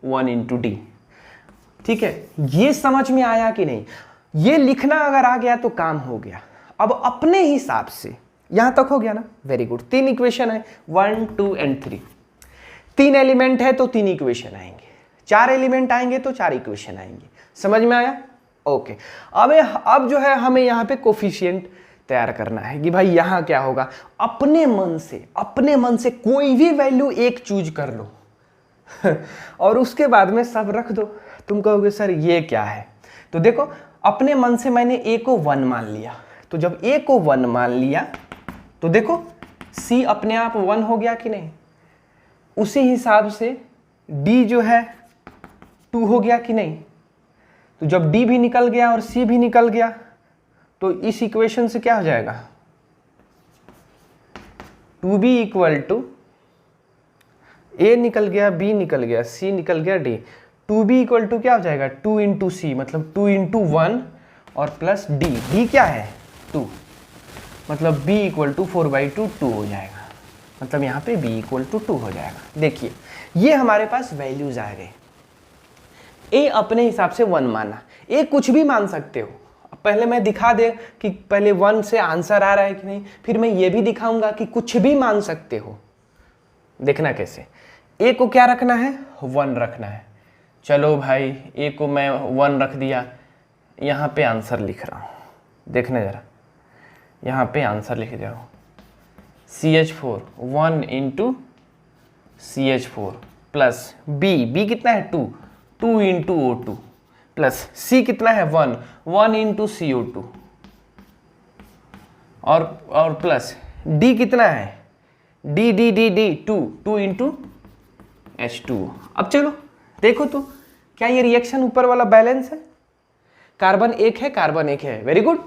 1 इंटू D, ठीक है। ये समझ में आया कि नहीं, ये लिखना अगर आ गया तो काम हो गया। अब अपने हिसाब से यहां तक हो गया ना, वेरी गुड। 3 इक्वेशन है 1 2 एंड 3, 3 एलिमेंट है तो 3 इक्वेशन आएंगे, 4 एलिमेंट आएंगे तो 4 इक्वेशन आएंगे, समझ में आया, ओके। अब जो है हमें यहाँ पे कोफिशिएंट तैयार करना है कि भाई यहाँ क्या होगा। अपने मन से कोई भी वैल्यू एक चूज कर लो और उसके बाद में सब रख दो। तुम कहोगे सर ये क्या है, तो देखो अपने मन से मैंने A को 1 मान लिया, तो जब A को 1 मान लिया तो देखो C अपने आप 1 हो गया कि नहीं, उसी हिसाब से D जो है 2 हो गया कि नहीं। तो जब D भी निकल गया और C भी निकल गया तो इस इक्वेशन से क्या हो जाएगा 2B इक्वल टू A निकल गया, B निकल गया, C निकल गया, D, 2B इक्वल टू क्या हो जाएगा 2 इंटू C, मतलब 2 इंटू 1 और प्लस D क्या है 2, मतलब B इक्वल टू 4/2 2 हो जाएगा, मतलब यहाँ पे B इक्वल टू 2 हो जाएगा। देखिए ये हमारे पास वैल्यूज आ गए। A अपने हिसाब से 1 माना, A कुछ भी मान सकते हो। पहले मैं दिखा दे कि पहले 1 से आंसर आ रहा है कि नहीं, फिर मैं ये भी दिखाऊंगा कि कुछ भी मान सकते हो। देखना कैसे, A को क्या रखना है 1 रखना है। चलो भाई A को मैं 1 रख दिया, यहाँ पे आंसर लिख रहा हूँ, देखना ज़रा, यहाँ पे आंसर लिख जाओ CH4 1 into CH4 plus B कितना है 2 इंटू O2 प्लस C कितना है 1 इंटू CO2 और प्लस D कितना है D 2 इंटू H2O। अब चलो देखो तो क्या ये रिएक्शन ऊपर वाला बैलेंस है, कार्बन 1 है, कार्बन 1 है, वेरी गुड।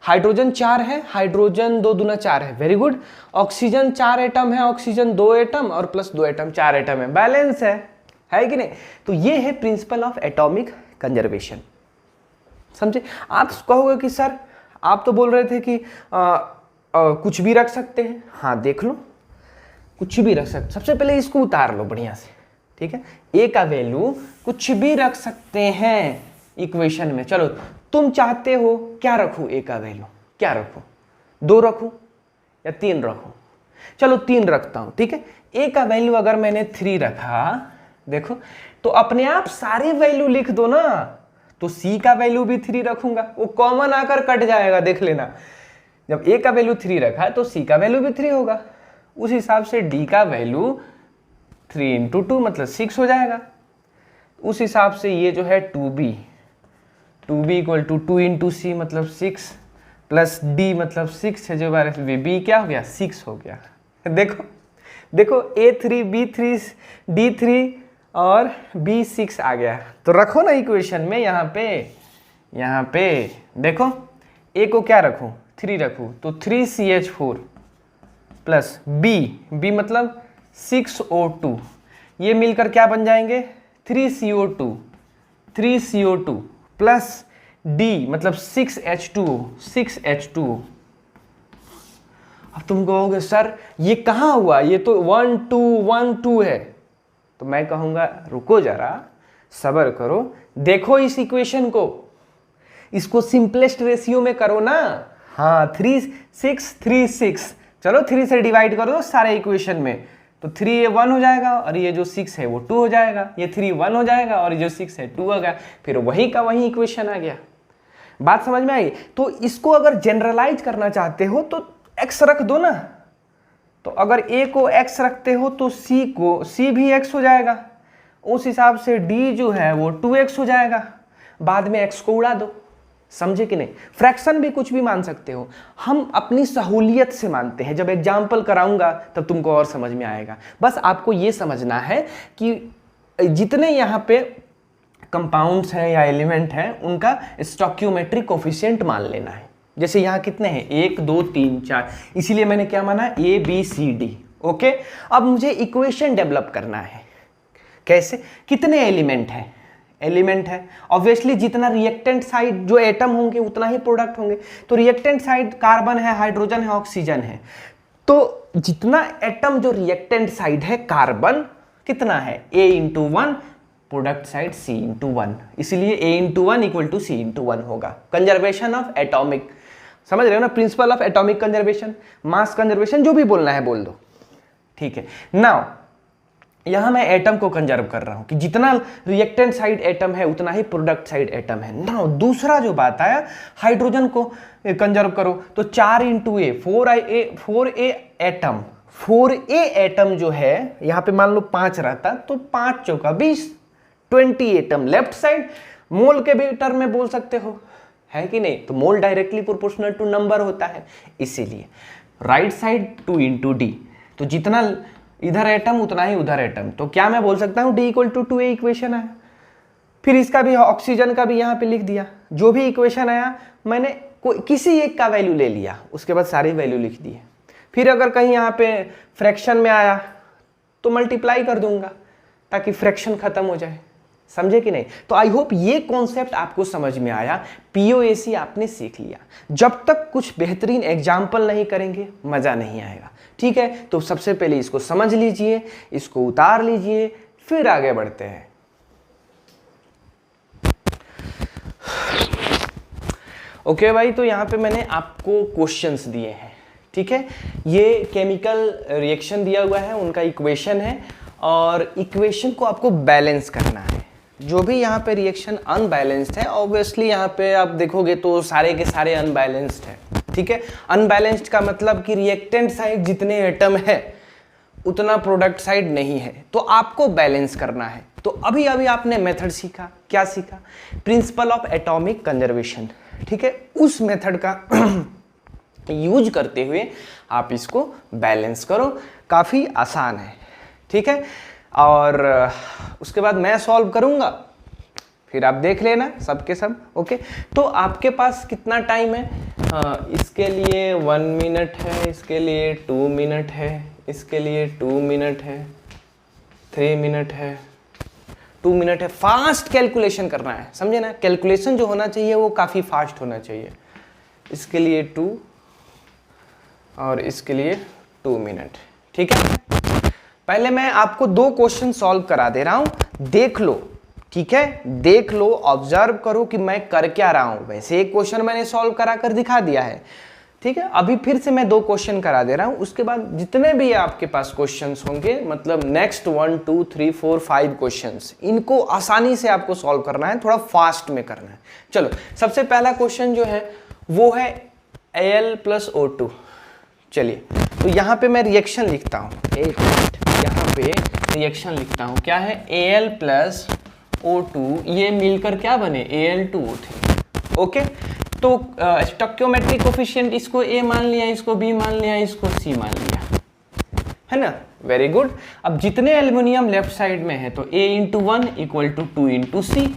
हाइड्रोजन 4 है, हाइड्रोजन 2 दूना 4 है, वेरी गुड। ऑक्सीजन 4 एटम है, ऑक्सीजन 2 एटम और प्लस 2 एटम 4 एटम है, बैलेंस है कि नहीं। तो ये है प्रिंसिपल ऑफ एटॉमिक कंजर्वेशन, समझे। आप कहोगे कि सर आप तो बोल रहे थे कि कुछ भी रख सकते हैं। हाँ देख लो, कुछ भी रख सकते। सबसे पहले इसको उतार लो बढ़िया से, ठीक है। ए का वैल्यू कुछ भी रख सकते हैं इक्वेशन में। चलो तुम चाहते हो क्या रखूं, ए का वैल्यू क्या रखूं, 2 रखूं या 3 रखूं। चलो 3 रखता हूं, ठीक है। ए का वैल्यू अगर मैंने 3 रखा, देखो तो अपने आप सारे वैल्यू लिख दो ना। तो सी का वैल्यू भी 3 रखूंगा, वो कॉमन आकर कट जाएगा, देख लेना। जब ए का वैल्यू 3 रखा है तो सी का वैल्यू भी 3 होगा। उस हिसाब से डी का वैल्यू 3 × 2 मतलब 6 हो जाएगा। उस हिसाब से ये जो है 2b इक्वल टू 2 × c मतलब 6 प्लस d मतलब 6 है, जो बार b क्या हो गया 6 हो गया। देखो a3 b3 d3 और b6 आ गया। तो रखो ना इक्वेशन में, यहाँ पे देखो a को क्या रखूं 3 रखूं, तो 3CH4 प्लस b मतलब 6O2, ये मिलकर क्या बन जाएंगे 3CO2 प्लस d मतलब 6H2O। अब तुम कहोगे सर ये कहाँ हुआ, ये तो 1 2 1 2 है। तो मैं कहूँगा रुको जरा, सब्र करो, देखो इस इक्वेशन को, इसको सिंपलेस्ट रेशियो में करो ना। हाँ 3 6 3 6, चलो 3 से डिवाइड कर दो सारे इक्वेशन में, तो 3 ये 1 हो जाएगा और ये जो 6 है वो 2 हो जाएगा। ये 3 1 हो जाएगा और ये जो 6 है 2 हो गया। फिर वही का वही इक्वेशन आ गया। बात समझ में आई। तो इसको अगर जनरलाइज करना चाहते हो तो x रख दो ना। तो अगर a को x रखते हो तो c भी x हो जाएगा। उस हिसाब से d जो है वो 2x हो जाएगा। बाद में x को उड़ा दो, समझे कि नहीं। फ्रैक्शन भी कुछ भी मान सकते हो, हम अपनी सहूलियत से मानते हैं। जब एग्जाम्पल कराऊंगा तब तुमको और समझ में आएगा। बस आपको ये समझना है कि जितने यहाँ पे कंपाउंड्स हैं या एलिमेंट हैं उनका स्टोइकियोमेट्रिक कोफिशिएंट मान लेना है। जैसे यहाँ कितने हैं 1 2 3 4, इसीलिए मैंने क्या माना ABCD। ओके, अब मुझे इक्वेशन डेवलप करना है। कैसे, कितने एलिमेंट है ऑब्वियसली जितना रिएक्टेंट साइड जो एटम होंगे उतना ही प्रोडक्ट होंगे। तो रिएक्टेंट साइड कार्बन है, हाइड्रोजन है, ऑक्सीजन है। तो जितना एटम जो रिएक्टेंट साइड है कार्बन कितना है A × 1, प्रोडक्ट साइड C × 1, इसलिए A × 1 = C × 1 होगा। कंजर्वेशन ऑफ एटॉमिक, समझ रहे हो ना, principle of atomic conservation, mass conservation, जो भी बोलना है बोल दो, ठीक है। नाउ यहां मैं एटम को कंजर्व कर रहा हूं कि जितना रिएक्टेंट साइड एटम है उतना ही प्रोडक्ट साइड एटम है। नाउ दूसरा जो बात आया, हाइड्रोजन को कंजर्व करो तो 4 × A 4A atom, 4A atom जो है यहां पे मान लो 5 रहता तो 5 × 4 = 20, 20 एटम लेफ्ट साइड। मोल के भी टर्म में बोल सकते हो, है कि नहीं। तो मोल डायरेक्टली प्रोपोर्शनल टू नंबर होता है, इसीलिए राइट साइड 2 × D। तो जितना इधर एटम उतना ही उधर एटम। तो क्या मैं बोल सकता हूं D = 2A इक्वेशन है। फिर इसका भी ऑक्सीजन का भी यहां पे लिख दिया। जो भी इक्वेशन आया मैंने किसी एक का वैल्यू ले लिया, उसके बाद सारी वैल्यू लिख दिए। फिर अगर कहीं यहाँ पे फ्रैक्शन में आया तो मल्टीप्लाई कर दूंगा ताकि फ्रैक्शन खत्म हो जाए, समझे कि नहीं। तो आई होप ये कॉन्सेप्ट आपको समझ में आया, POAC आपने सीख लिया। जब तक कुछ बेहतरीन एग्जाम्पल नहीं करेंगे मजा नहीं आएगा, ठीक है। तो सबसे पहले इसको समझ लीजिए, इसको उतार लीजिए, फिर आगे बढ़ते हैं। ओके भाई, तो यहाँ पे मैंने आपको क्वेश्चंस दिए हैं, ठीक है। ये केमिकल रिएक्शन दिया हुआ है, उनका इक्वेशन है और इक्वेशन को आपको बैलेंस करना है। जो भी यहाँ पे रिएक्शन अनबैलेंस्ड है, ऑब्वियसली यहाँ पे आप देखोगे तो सारे के सारे अनबैलेंस्ड है, ठीक है। अनबैलेंस्ड का मतलब कि रिएक्टेंट साइड जितने एटम है उतना प्रोडक्ट साइड नहीं है, तो आपको बैलेंस करना है। तो अभी आपने मेथड सीखा, क्या सीखा, प्रिंसिपल ऑफ एटॉमिक कंजर्वेशन, ठीक है। उस मेथड का यूज करते हुए आप इसको बैलेंस करो, काफ़ी आसान है, ठीक है। और उसके बाद मैं सॉल्व करूंगा, फिर आप देख लेना सब के सब। ओके, तो आपके पास कितना टाइम है? इसके लिए 1 मिनट है, इसके लिए 2 मिनट है, इसके लिए 2 मिनट है, 3 मिनट है, 2 मिनट है। फास्ट कैलकुलेशन करना है, समझे ना? कैलकुलेशन जो होना चाहिए वो काफ़ी फास्ट होना चाहिए। इसके लिए 2 और इसके लिए 2 मिनट, ठीक है। पहले मैं आपको 2 क्वेश्चन सॉल्व करा दे रहा हूं, देख लो, ठीक है? देख लो, ऑब्जर्व करो कि मैं कर क्या रहा हूं। वैसे एक क्वेश्चन मैंने सॉल्व करा कर दिखा दिया है, ठीक है। अभी फिर से मैं 2 क्वेश्चन करा दे रहा हूं, उसके बाद जितने भी आपके पास क्वेश्चंस होंगे, मतलब नेक्स्ट 1 2 3 4 5 क्वेश्चंस, इनको आसानी से आपको सॉल्व करना है, थोड़ा फास्ट में करना है। चलो, सबसे पहला क्वेश्चन जो है वो है Al + O2। चलिए, तो यहाँ पे मैं रिएक्शन लिखता हूँ, एक मिनट, यहाँ पे रिएक्शन लिखता हूँ। क्या है? Al + O2, ये मिलकर क्या बने? Al2O3। ओके, तो स्टोइकियोमेट्रिक कोफिशिएंट इसको A मान लिया, इसको B मान लिया, इसको C मान लिया, है ना? Very good. अब जितने एल्युमिनियम लेफ्ट साइड में है तो A × 1 = 2 × C,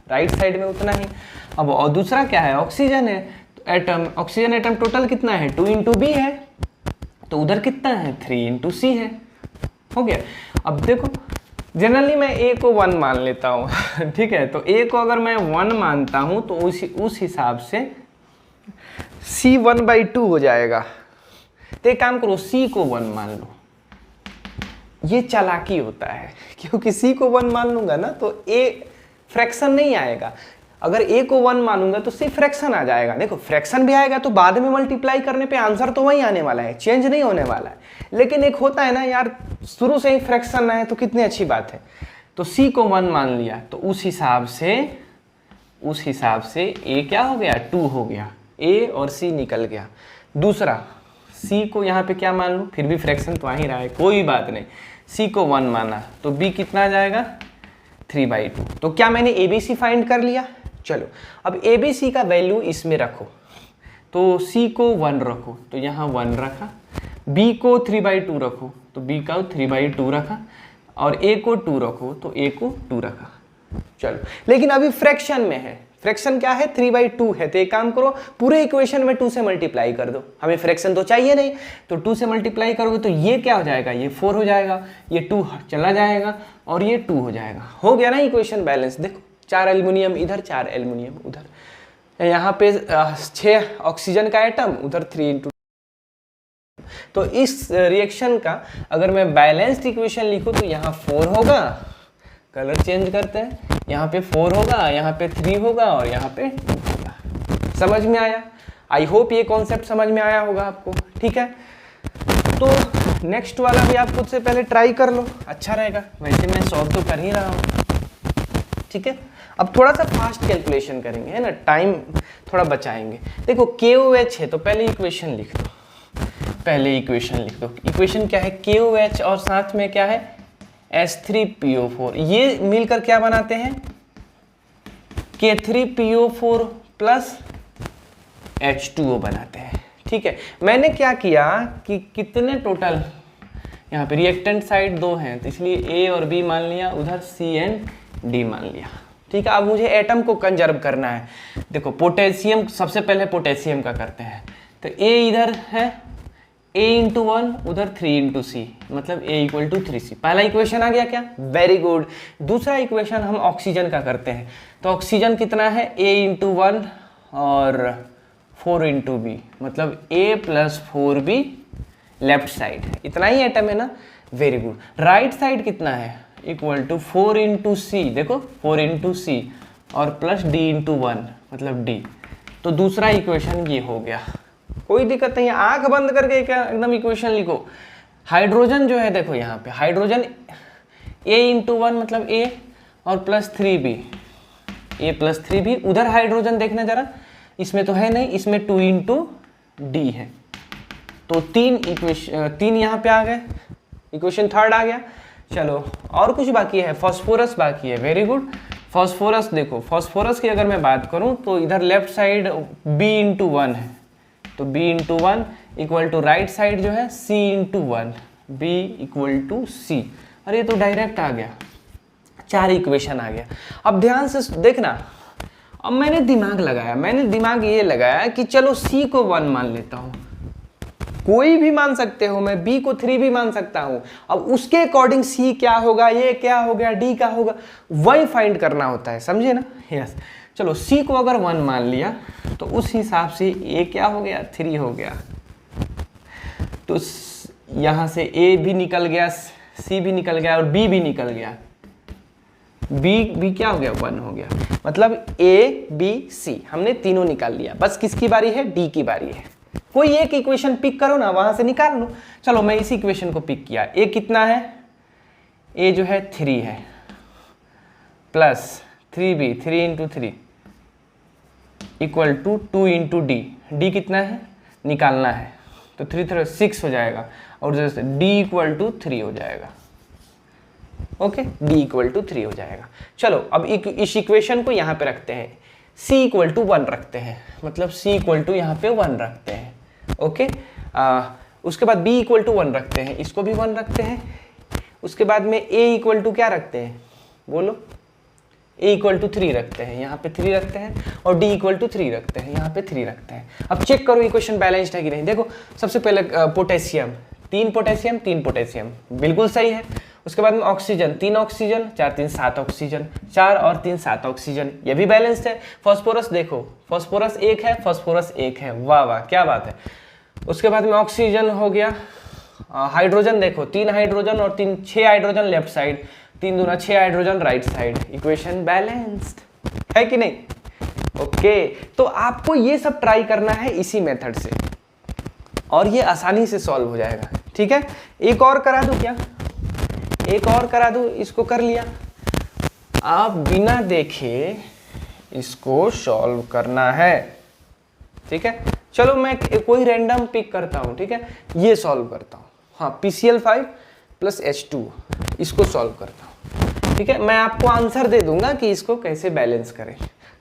राइट साइड में उतना ही। अब और दूसरा क्या है? ऑक्सीजन है, तो एटम, ऑक्सीजन एटम टोटल कितना है? 2 × B है, तो उधर कितना है? 3 × C है। हो गया। अब देखो, जनरली मैं A को 1 मान लेता हूँ ठीक है, तो A को अगर मैं 1 मानता हूँ तो उस हिसाब से C 1/2 हो जाएगा। तो एक काम करो, C को 1 मान लो। ये चालाकी होता है, क्योंकि C को 1 मान लूंगा ना तो A फ्रैक्शन नहीं आएगा। अगर A को 1 मानूंगा तो C फ्रैक्शन आ जाएगा। देखो, फ्रैक्शन भी आएगा तो बाद में मल्टीप्लाई करने पे आंसर तो वही आने वाला है, चेंज नहीं होने वाला है। लेकिन एक होता है ना यार, शुरू से ही फ्रैक्शन आए तो कितनी अच्छी बात है। तो C को 1 मान लिया, तो उस हिसाब से A क्या हो गया? 2 हो गया। A और C निकल गया। दूसरा, C को यहाँ पे क्या मान लूँ? फिर भी फ्रैक्शन तो आ ही रहा है, कोई बात नहीं। C को 1 माना तो B कितना आ जाएगा? 3/2। तो क्या मैंने ABC फाइंड कर लिया? चलो, अब ABC का वैल्यू इसमें रखो, तो C को 1 रखो, तो यहाँ 1 रखा। B को 3/2 रखो, तो B का 3/2 रखा। और A को 2 रखो, तो A को 2 रखा। चलो, लेकिन अभी फ्रैक्शन में है। फ्रैक्शन क्या है? 3/2 है। तो एक काम करो, पूरे इक्वेशन में 2 से मल्टीप्लाई कर दो, हमें फ्रैक्शन तो चाहिए नहीं। तो 2 से मल्टीप्लाई करोगे तो ये क्या हो जाएगा? ये 4 हो जाएगा, ये 2 चला जाएगा और ये 2 हो जाएगा। हो गया ना इक्वेशन बैलेंस? देखो, 4 एल्युमिनियम इधर, 4 एल्युमिनियम उधर, यहाँ पे 6 ऑक्सीजन का एटम, उधर 3 × तो इस रिएक्शन का अगर मैं बैलेंस्ड इक्वेशन लिखूं तो यहाँ 4 होगा, कलर चेंज करते हैं, यहाँ पे 4 होगा, यहाँ पे 3 होगा और यहाँ पे 2 होगा। समझ में आया? आई होप ये कॉन्सेप्ट समझ में आया होगा आपको, ठीक है। तो नेक्स्ट वाला भी आप खुद से पहले ट्राई कर लो, अच्छा रहेगा। वैसे मैं सॉल्व तो कर ही रहा हूँ, ठीक है। अब थोड़ा सा फास्ट कैलकुलेशन करेंगे, है ना, टाइम थोड़ा बचाएंगे। देखो, KOH है तो पहले इक्वेशन लिख दो, इक्वेशन क्या है? KOH और साथ में क्या है? H3PO4। ये मिलकर क्या बनाते हैं? K3PO4 + H2O बनाते हैं, ठीक है। मैंने क्या किया कि कितने टोटल, यहाँ पे रिएक्टेंट साइड 2 हैं, तो इसलिए A और B मान लिया, उधर C and D मान लिया, ठीक है। अब मुझे एटम को कंजर्व करना है। देखो, पोटेशियम, सबसे पहले पोटेशियम का करते हैं। तो A इधर है, A × 1, उधर 3 × C, मतलब A = 3C। पहला इक्वेशन आ गया क्या? Very good. दूसरा इक्वेशन हम ऑक्सीजन का करते हैं। तो ऑक्सीजन कितना है? A × 1 और 4 × B, मतलब A + 4B लेफ्ट साइड। इतना ही एटम है ना? Very good. राइट साइड कितना है? = 4 × C, देखो 4 × C और प्लस D × 1, मतलब D। तो दूसरा इक्वेशन ये हो गया, कोई दिक्कत नहीं है। आंख बंद करके क्या एकदम इक्वेशन लिखो। हाइड्रोजन जो है, देखो यहाँ पे हाइड्रोजन A × 1 मतलब A और प्लस 3B, A + 3B। उधर हाइड्रोजन देखना जरा, इसमें तो है नहीं, इसमें 2 × D है। तो 3 यहाँ पे आ गए, इक्वेशन थर्ड आ गया। चलो, और कुछ बाकी है? फॉस्फोरस बाकी है। Very good. फॉस्फोरस देखो, फॉस्फोरस की अगर मैं बात करूं तो इधर लेफ्ट साइड B × 1 है, तो B × 1 = राइट साइड जो है C × 1, B = C। अरे ये तो डायरेक्ट आ गया। 4 इक्वेशन आ गया। अब ध्यान से देखना, अब मैंने दिमाग ये लगाया कि चलो C को 1 मान लेता हूँ, कोई भी मान सकते हो, मैं B को 3 भी मान सकता हूँ। अब उसके अकॉर्डिंग C क्या होगा, ये क्या हो गया, D क्या होगा, वही फाइंड करना होता है, समझे ना। यस, चलो C को अगर 1 मान लिया तो उस हिसाब से A क्या हो गया, 3 हो गया। तो यहाँ से A भी निकल गया, C भी निकल गया और B भी निकल गया। B क्या हो गया, 1 हो गया। मतलब A B C हमने तीनों निकाल लिया। बस किसकी बारी है, D की बारी है। कोई एक इक्वेशन पिक करो ना, वहां से निकाल लो। चलो मैं इसी इक्वेशन को पिक किया। A कितना है, A जो है 3 है, plus 3B 3 into 3 equal to 2 into D। D कितना है, निकालना है, तो 3 3 6 हो जाएगा, और जैसे D इक्वल टू 3 हो जाएगा। ओके, D इक्वल टू 3 हो जाएगा। चलो अब इस इक्वेशन को यहाँ पे रखते हैं, C इक्वल टू 1 रखते हैं, मतलब C इक्वल टू यहाँ पे 1 रखते हैं। ओके, उसके बाद B इक्वल टू 1 रखते हैं, इसको भी 1 रखते हैं। उसके बाद में A इक्वल टू क्या रखते हैं, बोलो, A इक्वल टू 3 रखते हैं, यहाँ पे 3 रखते हैं, और D इक्वल टू 3 रखते हैं, यहाँ पे 3 रखते हैं। अब चेक करो इक्वेशन बैलेंस्ड है कि नहीं। देखो सबसे पहले पोटेशियम, 3 पोटेशियम 3 पोटेशियम, बिल्कुल सही है। उसके बाद में ऑक्सीजन, 3 ऑक्सीजन 4 3 7 ऑक्सीजन, 4 और 3 7 ऑक्सीजन, ये भी बैलेंस्ड है। फास्फोरस देखो, फास्फोरस 1 है, फास्फोरस 1 है, वाह वाह क्या बात है। उसके बाद में ऑक्सीजन हो गया। हाइड्रोजन देखो, 3 हाइड्रोजन और 6 हाइड्रोजन लेफ्ट साइड, 3 दूना 6 hydrogen right side, equation balanced है कि नहीं। ओके, तो आपको ये सब ट्राई करना है इसी मेथड से, और ये आसानी से सॉल्व हो जाएगा। ठीक है, एक और करा दूं क्या, एक और करा दूं, इसको कर लिया। आप बिना देखे इसको सॉल्व करना है। ठीक है, चलो मैं कोई रैंडम पिक करता हूं, ठीक है, ये सॉल्व करता हूं। हाँ, PCl5 प्लस H2, इसको सॉल्व करता हूं। ठीक है, मैं आपको आंसर दे दूंगा कि इसको कैसे बैलेंस करें,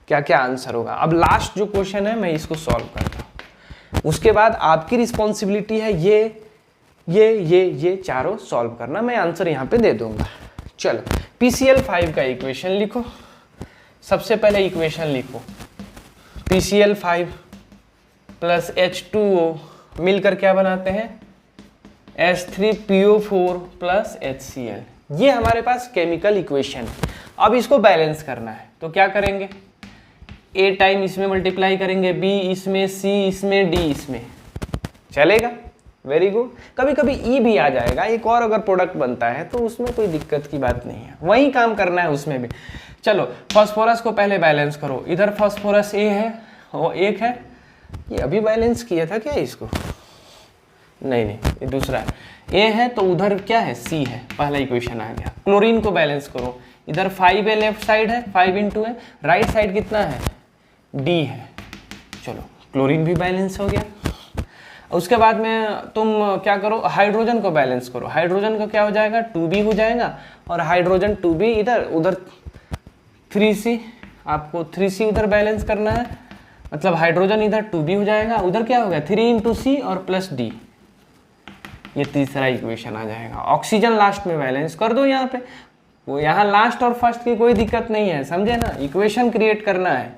क्या क्या आंसर होगा। अब लास्ट जो क्वेश्चन है मैं इसको सॉल्व करता हूं, उसके बाद आपकी रिस्पॉन्सिबिलिटी है ये चारों सॉल्व करना। मैं आंसर यहाँ पे दे दूंगा। चलो PCl5 का इक्वेशन लिखो। सबसे पहले इक्वेशन लिखो, PCl5 प्लस H2O मिलकर क्या बनाते हैं, H3PO4 प्लस HCl। ये हमारे पास केमिकल इक्वेशन। अब इसको बैलेंस करना है, तो क्या करेंगे, A टाइम इसमें मल्टीप्लाई करेंगे, B इसमें, C इसमें, D इसमें, चलेगा। Very good. कभी कभी E भी आ जाएगा, एक और अगर प्रोडक्ट बनता है तो उसमें कोई दिक्कत की बात नहीं है, वही काम करना है उसमें भी। चलो फास्फोरस को पहले बैलेंस करो। इधर फास्फोरस A है और 1 है, ये अभी बैलेंस किया था क्या इसको, नहीं ये दूसरा है। A है तो उधर क्या है, C है, पहला इक्वेशन आ गया। क्लोरीन को बैलेंस करो, इधर 5 है, लेफ्ट साइड है, 5 इंटू है, राइट साइड कितना है, D है। चलो क्लोरीन भी बैलेंस हो गया। उसके बाद में तुम क्या करो, हाइड्रोजन को बैलेंस करो। हाइड्रोजन का क्या हो जाएगा, 2B हो जाएगा, और हाइड्रोजन 2B इधर, उधर 3C, आपको 3C उधर बैलेंस करना है, मतलब हाइड्रोजन इधर 2B हो जाएगा, उधर क्या हो गया 3 इंटू C और प्लस D, ये तीसरा इक्वेशन आ जाएगा। ऑक्सीजन लास्ट में बैलेंस कर दो यहाँ पे, वो यहाँ लास्ट और फर्स्ट की कोई दिक्कत नहीं है, समझे ना। इक्वेशन क्रिएट करना है,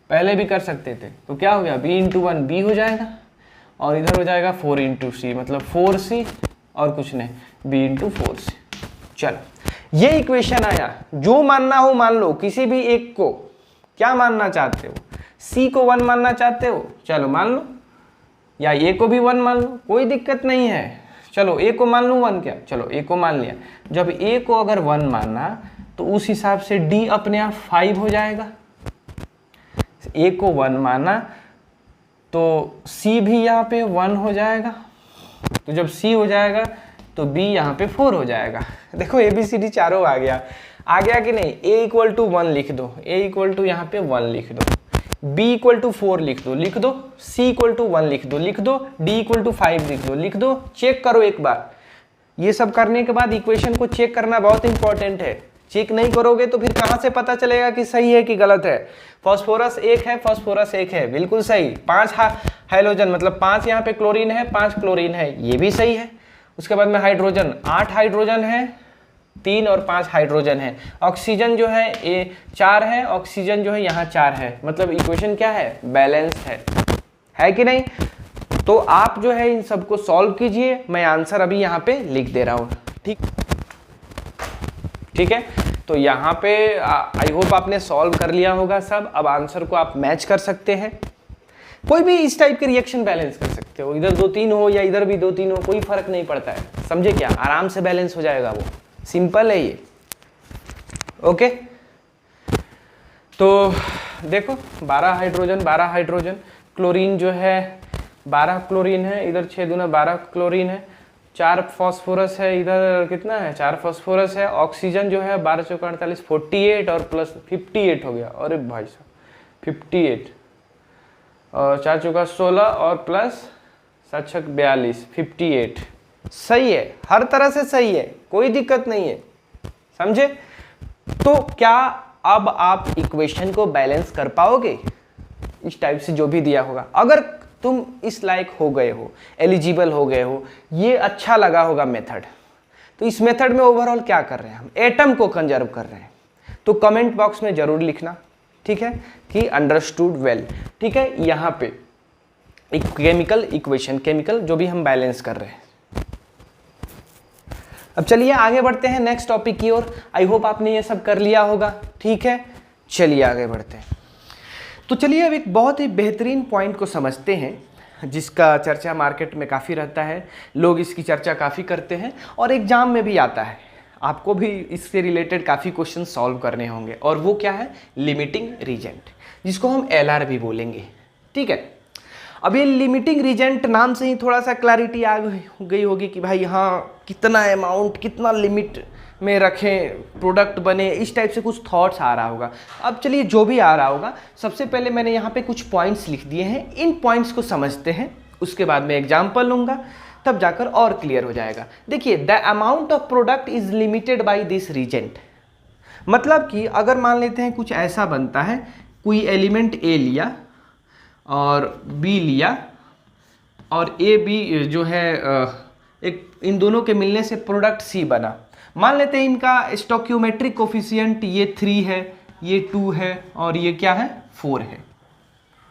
पहले भी कर सकते थे। तो क्या हो गया, B इंटू 1 B हो जाएगा, और इधर हो जाएगा 4 इंटू C, मतलब 4C और कुछ नहीं, B इंटू 4C। चलो ये इक्वेशन आया, जो मानना हो मान लो, किसी भी एक को। क्या मानना चाहते हो, C को 1 मानना चाहते हो, चलो मान लो, या A को भी 1 मान लो, कोई दिक्कत नहीं है। चलो A को मान लो 1, क्या, चलो A को मान लिया। जब A को अगर 1 माना तो उस हिसाब से D अपने आप 5 हो जाएगा। A को 1 माना तो C भी यहाँ पे 1 हो जाएगा, तो जब C हो जाएगा तो B यहाँ पे 4 हो जाएगा। देखो ABCD चारों आ गया कि नहीं। A इक्वल टू 1 लिख दो, A इक्वल टू यहाँ पे 1 लिख दो, B इक्वल टू 4 लिख दो, C इक्वल टू 1 लिख दो, D इक्वल टू 5 लिख दो। चेक करो एक बार। ये सब करने के बाद इक्वेशन को चेक करना बहुत इंपॉर्टेंट है। चेक नहीं करोगे तो फिर कहाँ से पता चलेगा कि सही है कि गलत है। फास्फोरस 1 है, फास्फोरस 1 है, बिल्कुल सही। 5 हाइड्रोजन, मतलब 5 यहाँ पे क्लोरीन है, 5 क्लोरीन है, ये भी सही है। उसके बाद में हाइड्रोजन 8 हाइड्रोजन है, 3 और 5 हाइड्रोजन है। ऑक्सीजन जो है ये 4 है, ऑक्सीजन जो है यहाँ 4 है, मतलब इक्वेशन क्या है, बैलेंस्ड है कि नहीं। तो आप जो है इन सबको सॉल्व कीजिए, मैं आंसर अभी यहाँ पे लिख दे रहा हूँ। ठीक है, तो यहाँ पे आई होप आपने सॉल्व कर लिया होगा सब। अब आंसर को आप मैच कर सकते हैं, कोई भी इस टाइप के रिएक्शन बैलेंस कर सकते हो, इधर 2-3 हो या इधर भी 2-3 हो, कोई फर्क नहीं पड़ता है, समझे क्या, आराम से बैलेंस हो जाएगा, वो सिंपल है ये। ओके, तो देखो 12 हाइड्रोजन, क्लोरीन जो है 12 क्लोरीन है, इधर 6 दूना 12 क्लोरीन है, 4 फॉस्फोरस है, इधर कितना है 4 फॉस्फोरस है। ऑक्सीजन जो है 12 चौका 48 48 और प्लस 58 हो गया, अरे भाई साहब 58 और 4 चौका 16 और प्लस 7 छक 42 58। सही है, हर तरह से सही है, कोई दिक्कत नहीं है, समझे। तो क्या अब आप इक्वेशन को बैलेंस कर पाओगे इस टाइप से जो भी दिया होगा। अगर तुम इस लायक हो गए हो, एलिजिबल हो गए हो, ये अच्छा लगा होगा मेथड, तो इस मेथड में ओवरऑल क्या कर रहे हैं हम, एटम को कंजर्व कर रहे हैं। तो कमेंट बॉक्स में जरूर लिखना, ठीक है, कि अंडरस्टूड वेल। ठीक है, यहाँ पे एक केमिकल इक्वेशन, केमिकल जो भी हम बैलेंस कर रहे हैं। अब चलिए आगे बढ़ते हैं नेक्स्ट टॉपिक की ओर। आई होप आपने ये सब कर लिया होगा, ठीक है, चलिए आगे बढ़ते हैं। तो चलिए अब एक बहुत ही बेहतरीन पॉइंट को समझते हैं, जिसका चर्चा मार्केट में काफ़ी रहता है, लोग इसकी चर्चा काफ़ी करते हैं और एग्जाम में भी आता है, आपको भी इससे रिलेटेड काफ़ी क्वेश्चन सॉल्व करने होंगे। और वो क्या है, लिमिटिंग रीजेंट, जिसको हम LR भी बोलेंगे। ठीक है, अब ये लिमिटिंग रीजेंट नाम से ही थोड़ा सा क्लैरिटी आ गई होगी कि भाई हाँ कितना अमाउंट, कितना लिमिट में रखें प्रोडक्ट बने, इस टाइप से कुछ थॉट्स आ रहा होगा। अब चलिए जो भी आ रहा होगा, सबसे पहले मैंने यहाँ पे कुछ पॉइंट्स लिख दिए हैं, इन पॉइंट्स को समझते हैं, उसके बाद मैं एग्जाम्पल लूँगा, तब जाकर और क्लियर हो जाएगा। देखिए, the amount of product is limited by this reagent, मतलब कि अगर मान लेते हैं कुछ ऐसा बनता है, कोई एलिमेंट A लिया और B लिया और A B जो है एक, इन दोनों के मिलने से प्रोडक्ट C बना। मान लेते हैं इनका स्टोक्योमेट्रिक कोफिशिएंट ये 3 है, ये 2 है और ये क्या है 4 है,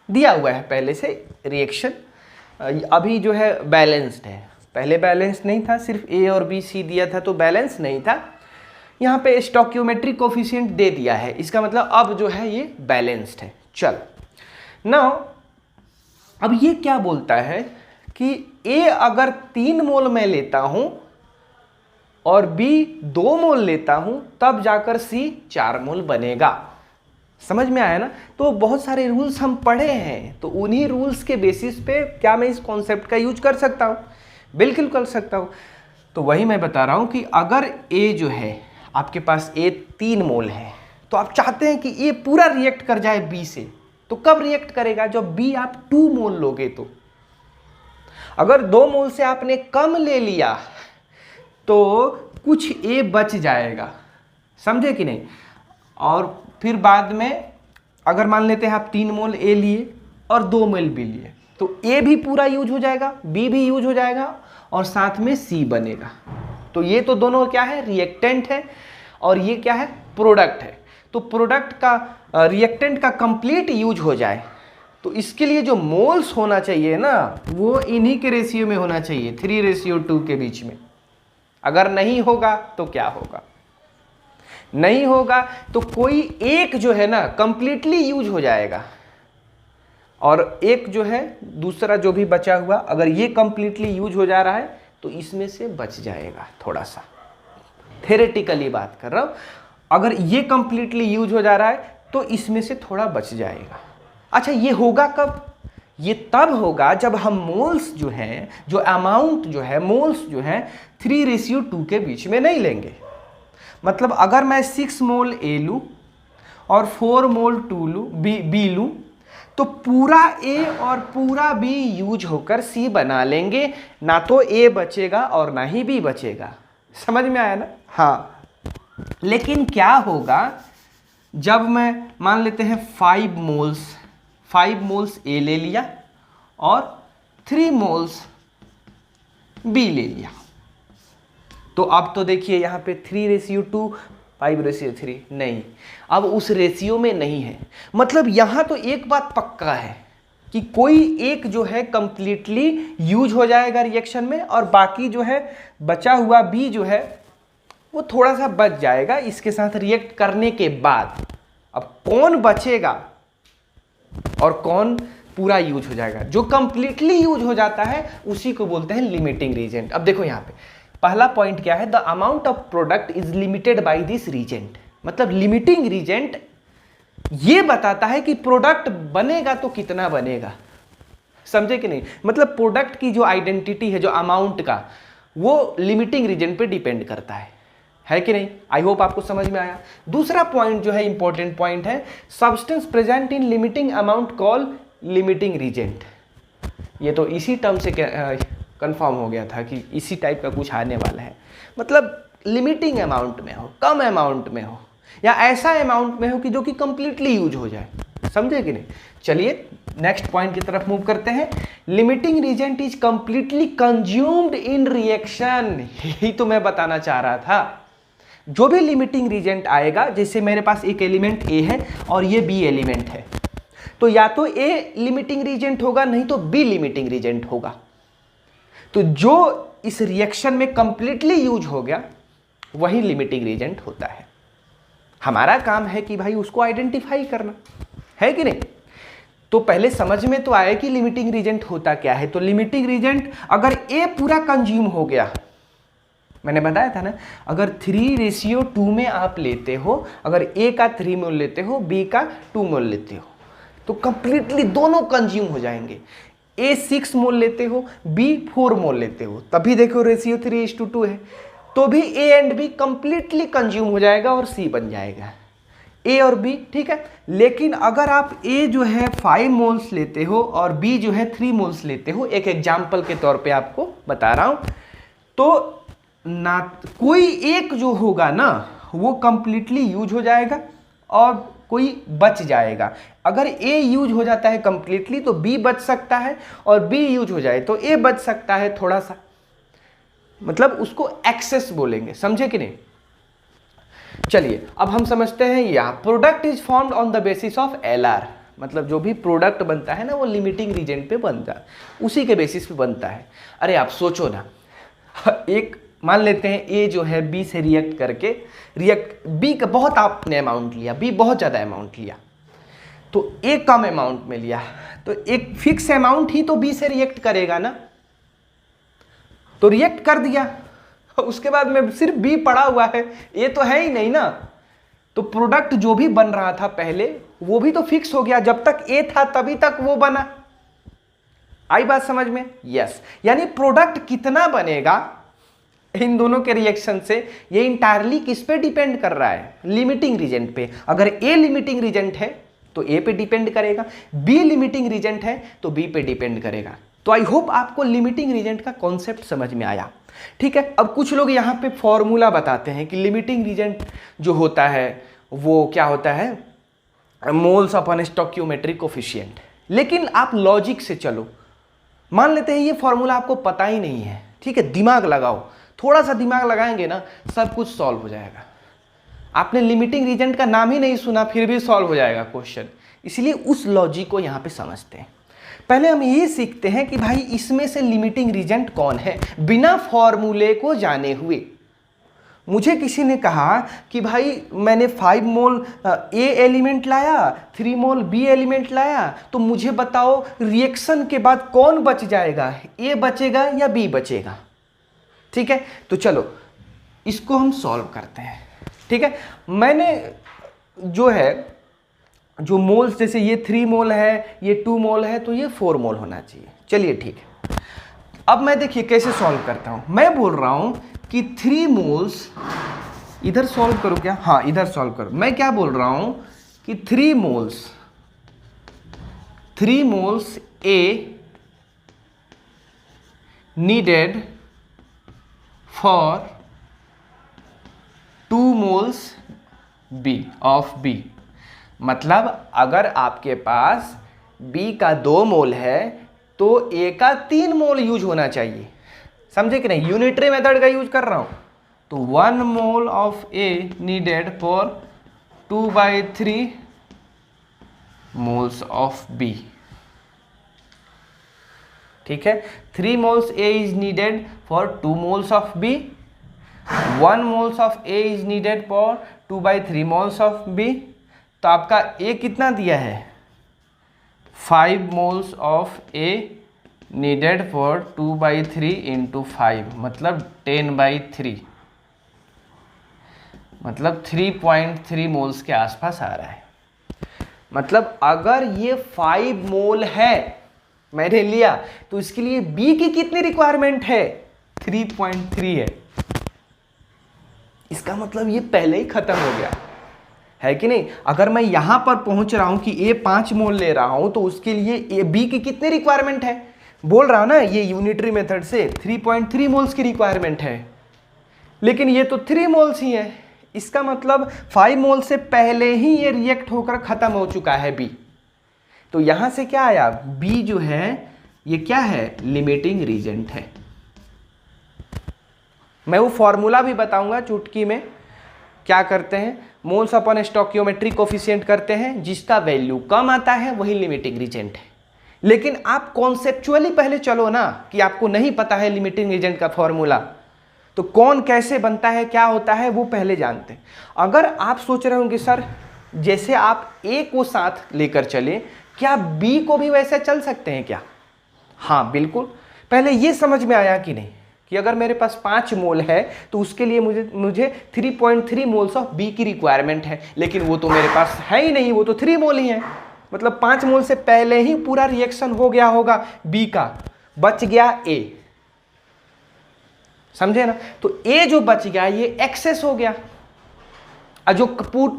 दिया हुआ है पहले से रिएक्शन। अभी जो है बैलेंस्ड है, पहले बैलेंस नहीं था, सिर्फ A और B C दिया था तो बैलेंस नहीं था। यहाँ पे स्टोक्योमेट्रिक कोफिशिएंट दे दिया है, इसका मतलब अब जो है ये बैलेंस्ड है। चल नाउ अब ये क्या बोलता है कि A अगर 3 मोल में लेता हूं और B 2 मोल लेता हूं, तब जाकर C 4 मोल बनेगा। समझ में आया ना। तो बहुत सारे रूल्स हम पढ़े हैं, तो उन्हीं रूल्स के बेसिस पे क्या मैं इस कॉन्सेप्ट का यूज कर सकता हूं, बिल्कुल कर सकता हूं। तो वही मैं बता रहा हूं कि अगर A जो है आपके पास A 3 मोल है, तो आप चाहते हैं कि A पूरा रिएक्ट कर जाए B से, तो कब रिएक्ट करेगा, जब B आप 2 मोल लोगे। तो अगर 2 मोल से आपने कम ले लिया तो कुछ A बच जाएगा, समझे कि नहीं। और फिर बाद में अगर मान लेते हैं आप 3 मोल A लिए और 2 मोल B लिए, तो A भी पूरा यूज हो जाएगा, B भी यूज हो जाएगा और साथ में C बनेगा। तो ये तो दोनों क्या है, रिएक्टेंट है और ये क्या है, प्रोडक्ट है। तो प्रोडक्ट का रिएक्टेंट का कंप्लीट यूज हो जाए, तो इसके लिए जो मोल्स होना चाहिए ना, वो इन्हीं के रेशियो में होना चाहिए, 3:2 के बीच में। अगर नहीं होगा तो क्या होगा, नहीं होगा तो कोई एक जो है ना कंप्लीटली यूज हो जाएगा और एक जो है दूसरा जो भी बचा हुआ, अगर ये कंप्लीटली यूज हो जा रहा है तो इसमें से बच जाएगा थोड़ा सा। थ्योरेटिकली बात कर रहा हूं, अगर ये कंप्लीटली यूज हो जा रहा है तो इसमें से थोड़ा बच जाएगा। अच्छा, ये होगा कब, ये तब होगा जब हम मोल्स जो हैं, जो अमाउंट जो है, मोल्स जो है 3:2 के बीच में नहीं लेंगे। मतलब अगर मैं 6 मोल A लूं और 4 मोल 2 लूं, B लूं, तो पूरा A और पूरा B यूज होकर C बना लेंगे, ना तो A बचेगा और ना ही B बचेगा। समझ में आया ना। हाँ, लेकिन क्या होगा जब मैं मान लेते हैं 5 मोल्स A ले लिया और 3 मोल्स B ले लिया, तो तो अब तो देखिए यहाँ पे 3:2, 5:3 नहीं, अब उस रेशियो में नहीं है। मतलब यहाँ तो एक बात पक्का है कि कोई एक जो है कंप्लीटली यूज हो जाएगा रिएक्शन में, और बाकी जो है बचा हुआ बी जो है वो थोड़ा सा बच जाएगा इसके साथ रिएक्ट करने के बाद। अब कौन बचेगा और कौन पूरा यूज हो जाएगा, जो कंप्लीटली यूज हो जाता है उसी को बोलते हैं लिमिटिंग रीजेंट। अब देखो यहाँ पे पहला पॉइंट क्या है, the amount of product is limited by this reagent. मतलब लिमिटिंग रीजेंट ये बताता है कि प्रोडक्ट बनेगा तो कितना बनेगा, समझे कि नहीं। मतलब प्रोडक्ट की जो आइडेंटिटी है, जो अमाउंट का, वो लिमिटिंग रीजेंट पे डिपेंड करता है कि नहीं। आई होप आपको समझ में आया। दूसरा पॉइंट जो है इंपॉर्टेंट पॉइंट है, substance present in limiting amount call limiting reagent. ये तो इसी टर्म से कंफर्म हो गया था कि इसी टाइप का कुछ आने वाला है। मतलब लिमिटिंग अमाउंट में हो, कम अमाउंट में हो, या ऐसा अमाउंट में हो कि जो कि कंप्लीटली यूज हो जाए, समझे कि नहीं। चलिए नेक्स्ट पॉइंट की तरफ मूव करते हैं। Limiting reagent is completely consumed in reaction. यही तो मैं बताना चाह रहा था। जो भी लिमिटिंग रीजेंट आएगा, जैसे मेरे पास एक एलिमेंट ए है और ये बी एलिमेंट है, तो या तो ए लिमिटिंग रीजेंट होगा, नहीं तो बी लिमिटिंग रीजेंट होगा। तो जो इस रिएक्शन में कंप्लीटली यूज हो गया वही लिमिटिंग रीजेंट होता है। हमारा काम है कि भाई उसको आइडेंटिफाई करना, है कि नहीं। तो पहले समझ में तो आया कि लिमिटिंग रीजेंट होता क्या है। तो लिमिटिंग रीजेंट, अगर ए पूरा कंज्यूम हो गया, मैंने बताया था ना, अगर 3:2 में आप लेते हो, अगर ए का 3 मोल लेते हो, बी का 2 मोल लेते हो, तो कंप्लीटली दोनों कंज्यूम हो जाएंगे। ए 6 मोल लेते हो, बी 4 मोल लेते हो, तभी देखो रेशियो 3:2 है, तो भी A and be completely consume हो जाएगा और सी बन जाएगा, ए और बी, ठीक है। लेकिन अगर आप ए जो है 5 मोल्स लेते हो और बी जो है 3 मोल्स लेते हो, एक एग्जाम्पल के तौर पे आपको बता रहा हूं, तो ना कोई एक जो होगा ना वो कंप्लीटली यूज हो जाएगा और कोई बच जाएगा। अगर ए यूज हो जाता है कंप्लीटली तो बी बच सकता है, और बी यूज हो जाए तो ए बच सकता है थोड़ा सा। मतलब उसको एक्सेस बोलेंगे, समझे कि नहीं। चलिए अब हम समझते हैं, या product is formed on the basis of LR. मतलब जो भी प्रोडक्ट बनता है ना वो लिमिटिंग रीजेंट पे बनता है, उसी के बेसिस पे बनता है। अरे आप सोचो ना, एक मान लेते हैं ए जो है बी से रिएक्ट करके, बी का बहुत आपने अमाउंट लिया, बी बहुत ज़्यादा अमाउंट लिया, तो ए कम अमाउंट में लिया, तो एक फिक्स अमाउंट ही तो बी से रिएक्ट करेगा ना। तो रिएक्ट कर दिया, उसके बाद में सिर्फ बी पड़ा हुआ है, ए तो है ही नहीं ना। तो प्रोडक्ट जो भी बन रहा था पहले वो भी तो फिक्स हो गया, जब तक ए था तभी तक वो बना। आई बात समझ में। यस, यानी प्रोडक्ट कितना बनेगा इन दोनों के रिएक्शन से, ये इंटायरली किस पे डिपेंड कर रहा है, लिमिटिंग रीजेंट पे। अगर ए लिमिटिंग रीजेंट है तो ए पे डिपेंड करेगा, बी लिमिटिंग रीजेंट है तो बी पे डिपेंड करेगा। तो आई होप आपको लिमिटिंग रीजेंट का कॉन्सेप्ट समझ में आया, ठीक है। अब कुछ लोग यहाँ पे फॉर्मूला बताते हैं कि लिमिटिंग रीजेंट जो होता है वो क्या होता है, मोल्स अपॉन स्टोइकियोमेट्रिक कोफिशिएंट। लेकिन आप लॉजिक से चलो, मान लेते हैं ये फॉर्मूला आपको पता ही नहीं है, ठीक है। दिमाग लगाओ, थोड़ा सा दिमाग लगाएंगे ना सब कुछ सॉल्व हो जाएगा। आपने लिमिटिंग रीजेंट का नाम ही नहीं सुना फिर भी सॉल्व हो जाएगा क्वेश्चन। इसलिए उस लॉजिक को यहाँ पे समझते हैं। पहले हम ये सीखते हैं कि भाई इसमें से लिमिटिंग रीजेंट कौन है, बिना फॉर्मूले को जाने हुए। मुझे किसी ने कहा कि भाई मैंने 5 मोल ए एलिमेंट लाया, 3 मोल बी एलिमेंट लाया, तो मुझे बताओ रिएक्शन के बाद कौन बच जाएगा, ए बचेगा या बी बचेगा, ठीक है। तो चलो इसको हम सॉल्व करते हैं, ठीक है। मैंने जो है जो मोल्स, जैसे ये 3 मोल है, ये 2 मोल है, तो ये 4 मोल होना चाहिए। चलिए ठीक है, अब मैं देखिए कैसे सॉल्व करता हूं। मैं बोल रहा हूं कि 3 मोल्स, इधर सॉल्व करो क्या, हाँ इधर सॉल्व करो। मैं क्या बोल रहा हूं कि 3 moles A needed for 2 moles B of B. मतलब अगर आपके पास बी का 2 मोल है तो ए का 3 मोल यूज होना चाहिए, समझे कि नहीं। यूनिटरी मेथड का यूज कर रहा हूं, तो 1 mole of A needed for 2/3 moles of B। ठीक है, 3 moles A is needed for 2 moles of B, 1 moles of A is needed for 2/3 moles of B। तो आपका A कितना दिया है, 5 moles of A needed for 2/3 into 5, मतलब 10/3, मतलब 3.3 मोल्स के आसपास आ रहा है। मतलब अगर ये 5 मोल है मैंने लिया, तो इसके लिए B की कितनी रिक्वायरमेंट है, 3.3 है। इसका मतलब ये पहले ही खत्म हो गया है कि नहीं। अगर मैं यहां पर पहुंच रहा हूं कि A 5 मोल ले रहा हूं, तो उसके लिए B की कितनी रिक्वायरमेंट है, बोल रहा हूं ना, ये यूनिटरी मेथड से 3.3 मोल्स की रिक्वायरमेंट है, लेकिन ये तो 3 मोल्स ही है। इसका मतलब 5 मोल से पहले ही ये रिएक्ट होकर खत्म हो चुका है B। तो यहां से क्या आया, B जो है ये क्या है, लिमिटिंग रीजेंट है। मैं वो फॉर्मूला भी बताऊंगा चुटकी में। क्या करते हैं, मोल्स अपॉन स्टोइकियोमेट्रिक कोफिशिएंट करते हैं, जिसका वैल्यू कम आता है वही लिमिटिंग रीजेंट है। लेकिन आप कॉन्सेप्चुअली पहले चलो ना, कि आपको नहीं पता है लिमिटिंग रीजेंट का फॉर्मूला, तो कौन कैसे बनता है, क्या होता है, वो पहले जानते हैं। अगर आप सोच रहे होंगे सर जैसे आप A को साथ लेकर चले, क्या B को भी वैसे चल सकते हैं क्या? हाँ बिल्कुल। पहले ये समझ में आया कि नहीं, कि अगर मेरे पास 5 मोल है तो उसके लिए मुझे 3.3 मोल्स ऑफ B की रिक्वायरमेंट है, लेकिन वो तो मेरे पास है ही नहीं, वो तो 3 मोल ही है। मतलब 5 मोल से पहले ही पूरा रिएक्शन हो गया होगा B का, बच गया A, समझे ना। तो A जो बच गया ये एक्सेस हो गया, और जो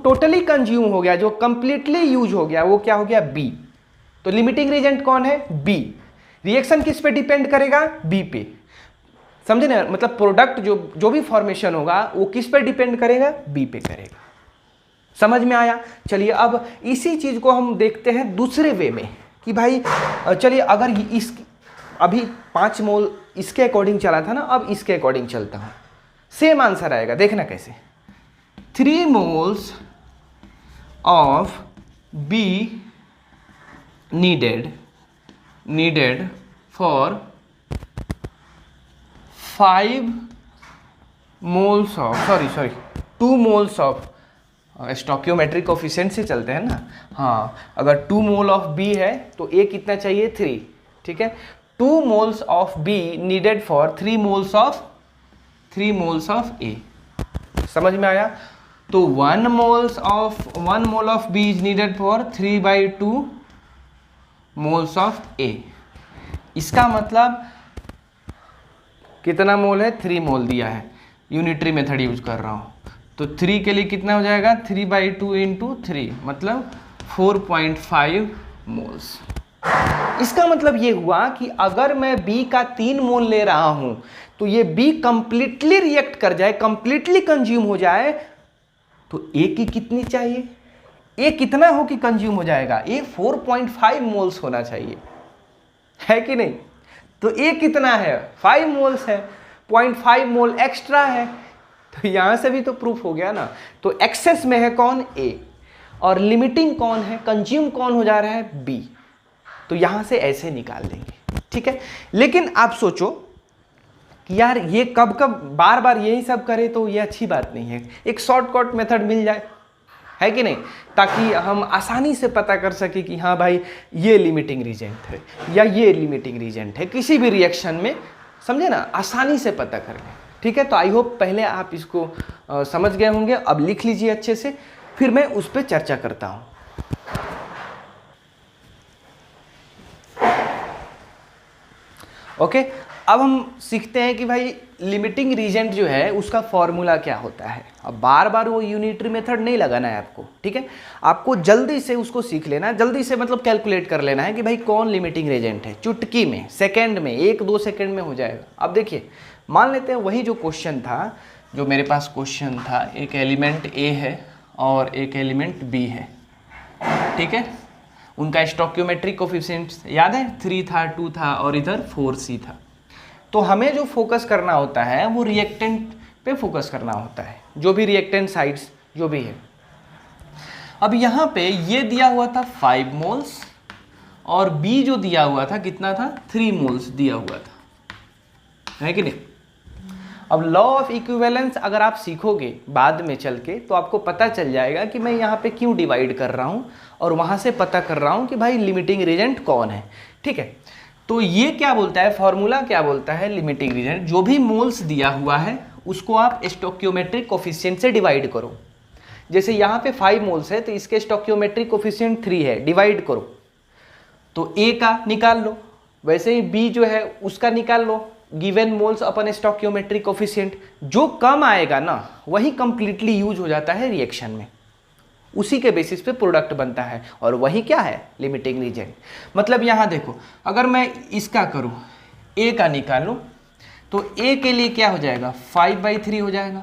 टोटली कंज्यूम हो गया, जो कंप्लीटली यूज हो गया, वो क्या हो गया, B। तो लिमिटिंग रीजेंट कौन है, B। रिएक्शन किस पे डिपेंड करेगा, B पे, समझे ना। मतलब प्रोडक्ट जो भी फॉर्मेशन होगा वो किस पे डिपेंड करेगा, B पे करेगा। समझ में आया। चलिए अब इसी चीज को हम देखते हैं दूसरे वे में, कि भाई चलिए अगर इस अभी 5 मोल इसके अकॉर्डिंग चला था ना, अब इसके अकॉर्डिंग चलता हूं, सेम आंसर आएगा, देखना कैसे। 3 moles of B needed for 5 moles of 2 moles of stoichiometric coefficient से चलते हैं ना। हाँ, अगर 2 मोल ऑफ B है तो A कितना चाहिए, 3। ठीक है, 2 moles of B needed for 3 moles of A। समझ में आया। तो 1 mole of B is needed for 3/2 moles of A। इसका मतलब कितना मोल है, 3 मोल दिया है, यूनिटरी मेथड यूज कर रहा हूं, तो 3 के लिए कितना हो जाएगा, 3/2 इंटू 3, मतलब 4.5 मोल्स। इसका मतलब ये हुआ कि अगर मैं B का 3 मोल ले रहा हूं, तो ये B कंप्लीटली रिएक्ट कर जाए, कंप्लीटली कंज्यूम हो जाए, तो A की कितनी चाहिए, A कितना हो कि कंज्यूम हो जाएगा, A 4.5 मोल्स होना चाहिए, है कि नहीं। तो A कितना है, 5 मोल्स है, 0.5 मोल एक्स्ट्रा है, तो यहां से भी तो प्रूफ हो गया ना। तो एक्सेस में है कौन, A, और लिमिटिंग कौन है, कंज्यूम कौन हो जा रहा है, B। तो यहां से ऐसे निकाल देंगे, ठीक है। लेकिन आप सोचो कि यार ये कब कब बार बार यही सब करे, तो ये अच्छी बात नहीं है। एक शॉर्टकट मेथड मिल जाए, है कि नहीं, ताकि हम आसानी से पता कर सके कि हाँ भाई ये लिमिटिंग रीजेंट है या ये लिमिटिंग रीजेंट है, किसी भी रिएक्शन में, समझे ना, आसानी से पता कर लें। ठीक है, तो आई होप पहले आप इसको समझ गए होंगे। अब लिख लीजिए अच्छे से, फिर मैं उस पर चर्चा करता हूं। ओके, अब हम सीखते हैं कि भाई लिमिटिंग रीजेंट जो है उसका फॉर्मूला क्या होता है। अब बार बार वो यूनिटरी मेथड नहीं लगाना है आपको, ठीक है। आपको जल्दी से उसको सीख लेना है, जल्दी से मतलब कैलकुलेट कर लेना है कि भाई कौन लिमिटिंग रीजेंट है। चुटकी में, सेकंड में, 1-2 सेकंड में हो जाएगा। अब देखिए, मान लेते हैं वही जो क्वेश्चन था, जो मेरे पास क्वेश्चन था, एक एलिमेंट A है और एक एलिमेंट B है, ठीक है। उनका स्टोइकियोमेट्रिक कोफिशिएंट याद है, 3 था, 2 था और इधर 4C था। तो हमें जो फोकस करना होता है वो रिएक्टेंट पे फोकस करना होता है, जो भी रिएक्टेंट साइड्स जो भी है। अब यहाँ पे ये दिया हुआ था 5 मोल्स और बी जो दिया हुआ था कितना था, 3 मोल्स दिया हुआ था, है कि नहीं। अब लॉ ऑफ इक्विवेलेंस अगर आप सीखोगे बाद में चल के तो आपको पता चल जाएगा कि मैं यहाँ पे क्यों डिवाइड कर रहा हूँ और वहाँ से पता कर रहा हूँ कि भाई लिमिटिंग रीजेंट कौन है, ठीक है। तो ये क्या बोलता है, फॉर्मूला क्या बोलता है, लिमिटिंग रीजेंट जो भी मोल्स दिया हुआ है उसको आप स्टोक्योमेट्रिक कोफिशिएंट से डिवाइड करो। जैसे यहाँ पे 5 मोल्स है तो इसके स्टोक्योमेट्रिक कोफिशिएंट 3 है, डिवाइड करो तो ए का निकाल लो, वैसे ही बी जो है उसका निकाल लो, गिवन मोल्स अपन स्टोक्योमेट्रिक कोफिशिएंट, जो कम आएगा ना वही कंप्लीटली यूज हो जाता है रिएक्शन में, उसी के बेसिस पे प्रोडक्ट बनता है और वही क्या है, लिमिटिंग रीजेंट। मतलब यहाँ देखो अगर मैं इसका करूँ ए का निकालूँ तो ए के लिए क्या हो जाएगा 5/3 हो जाएगा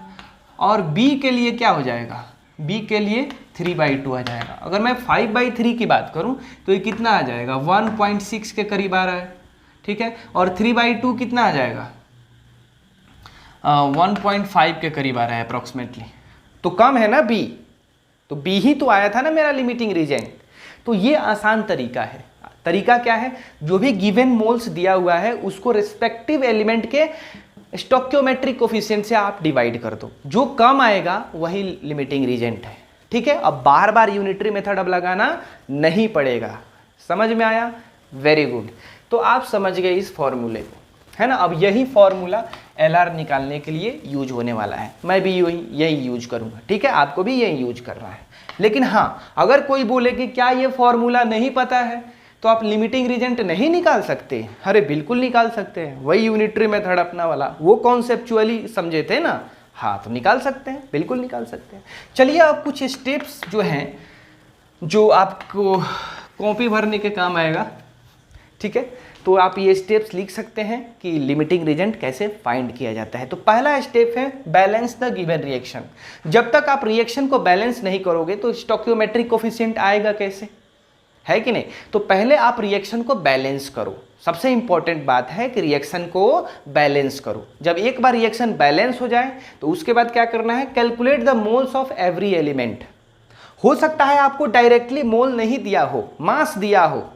और बी के लिए क्या हो जाएगा, बी के लिए 3/2 आ जाएगा। अगर मैं 5/3 की बात करूं तो ये कितना आ जाएगा 1.6 के करीब आ रहा है, ठीक है। और 3/2 कितना आ जाएगा 1.5 के करीब आ रहा है अप्रॉक्सीमेटली, तो कम है ना बी, तो बी ही तो आया था ना मेरा लिमिटिंग रीजेंट। तो ये आसान तरीका है। तरीका क्या है, जो भी गिवन मोल्स दिया हुआ है उसको रिस्पेक्टिव एलिमेंट के स्टोक्योमेट्रिक कोफिशिएंट से आप डिवाइड कर दो, जो कम आएगा वही लिमिटिंग रीजेंट है, ठीक है। अब बार बार यूनिटरी मेथड अब लगाना नहीं पड़ेगा, समझ में आया, वेरी गुड। तो आप समझ गए इस फॉर्मूले को, है ना। अब यही फॉर्मूला LR निकालने के लिए यूज होने वाला है, मैं भी यही यूज करूंगा, ठीक है, आपको भी यही यूज करना है। लेकिन हाँ, अगर कोई बोले कि क्या ये फॉर्मूला नहीं पता है तो आप लिमिटिंग रीजेंट नहीं निकाल सकते, अरे बिल्कुल निकाल सकते हैं, वही यूनिटरी मेथड अपना वाला, वो कॉन्सेप्चुअली समझे थे ना, हाँ तो निकाल सकते हैं, बिल्कुल निकाल सकते हैं। चलिए अब कुछ स्टेप्स जो हैं जो आपको कॉपी भरने के काम आएगा, ठीक है। तो आप ये स्टेप्स लिख सकते हैं कि लिमिटिंग रीजेंट कैसे फाइंड किया जाता है। तो पहला स्टेप है बैलेंस द गिवन रिएक्शन। जब तक आप रिएक्शन को बैलेंस नहीं करोगे तो स्टोक्योमेट्रिक कोफिशिएंट आएगा कैसे, है कि नहीं। तो पहले आप रिएक्शन को बैलेंस करो, सबसे इंपॉर्टेंट बात है कि रिएक्शन को बैलेंस करो। जब एक बार रिएक्शन बैलेंस हो जाए तो उसके बाद क्या करना है, calculate the moles of every element. हो सकता है आपको डायरेक्टली मोल नहीं दिया हो, मास दिया हो,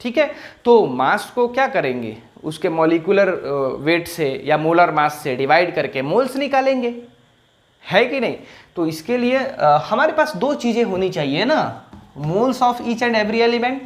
ठीक है, तो मास को क्या करेंगे, उसके मॉलिक्यूलर वेट से या मोलर मास से डिवाइड करके मोल्स निकालेंगे, है कि नहीं। तो इसके लिए हमारे पास 2 चीजें होनी चाहिए ना, moles of each and every element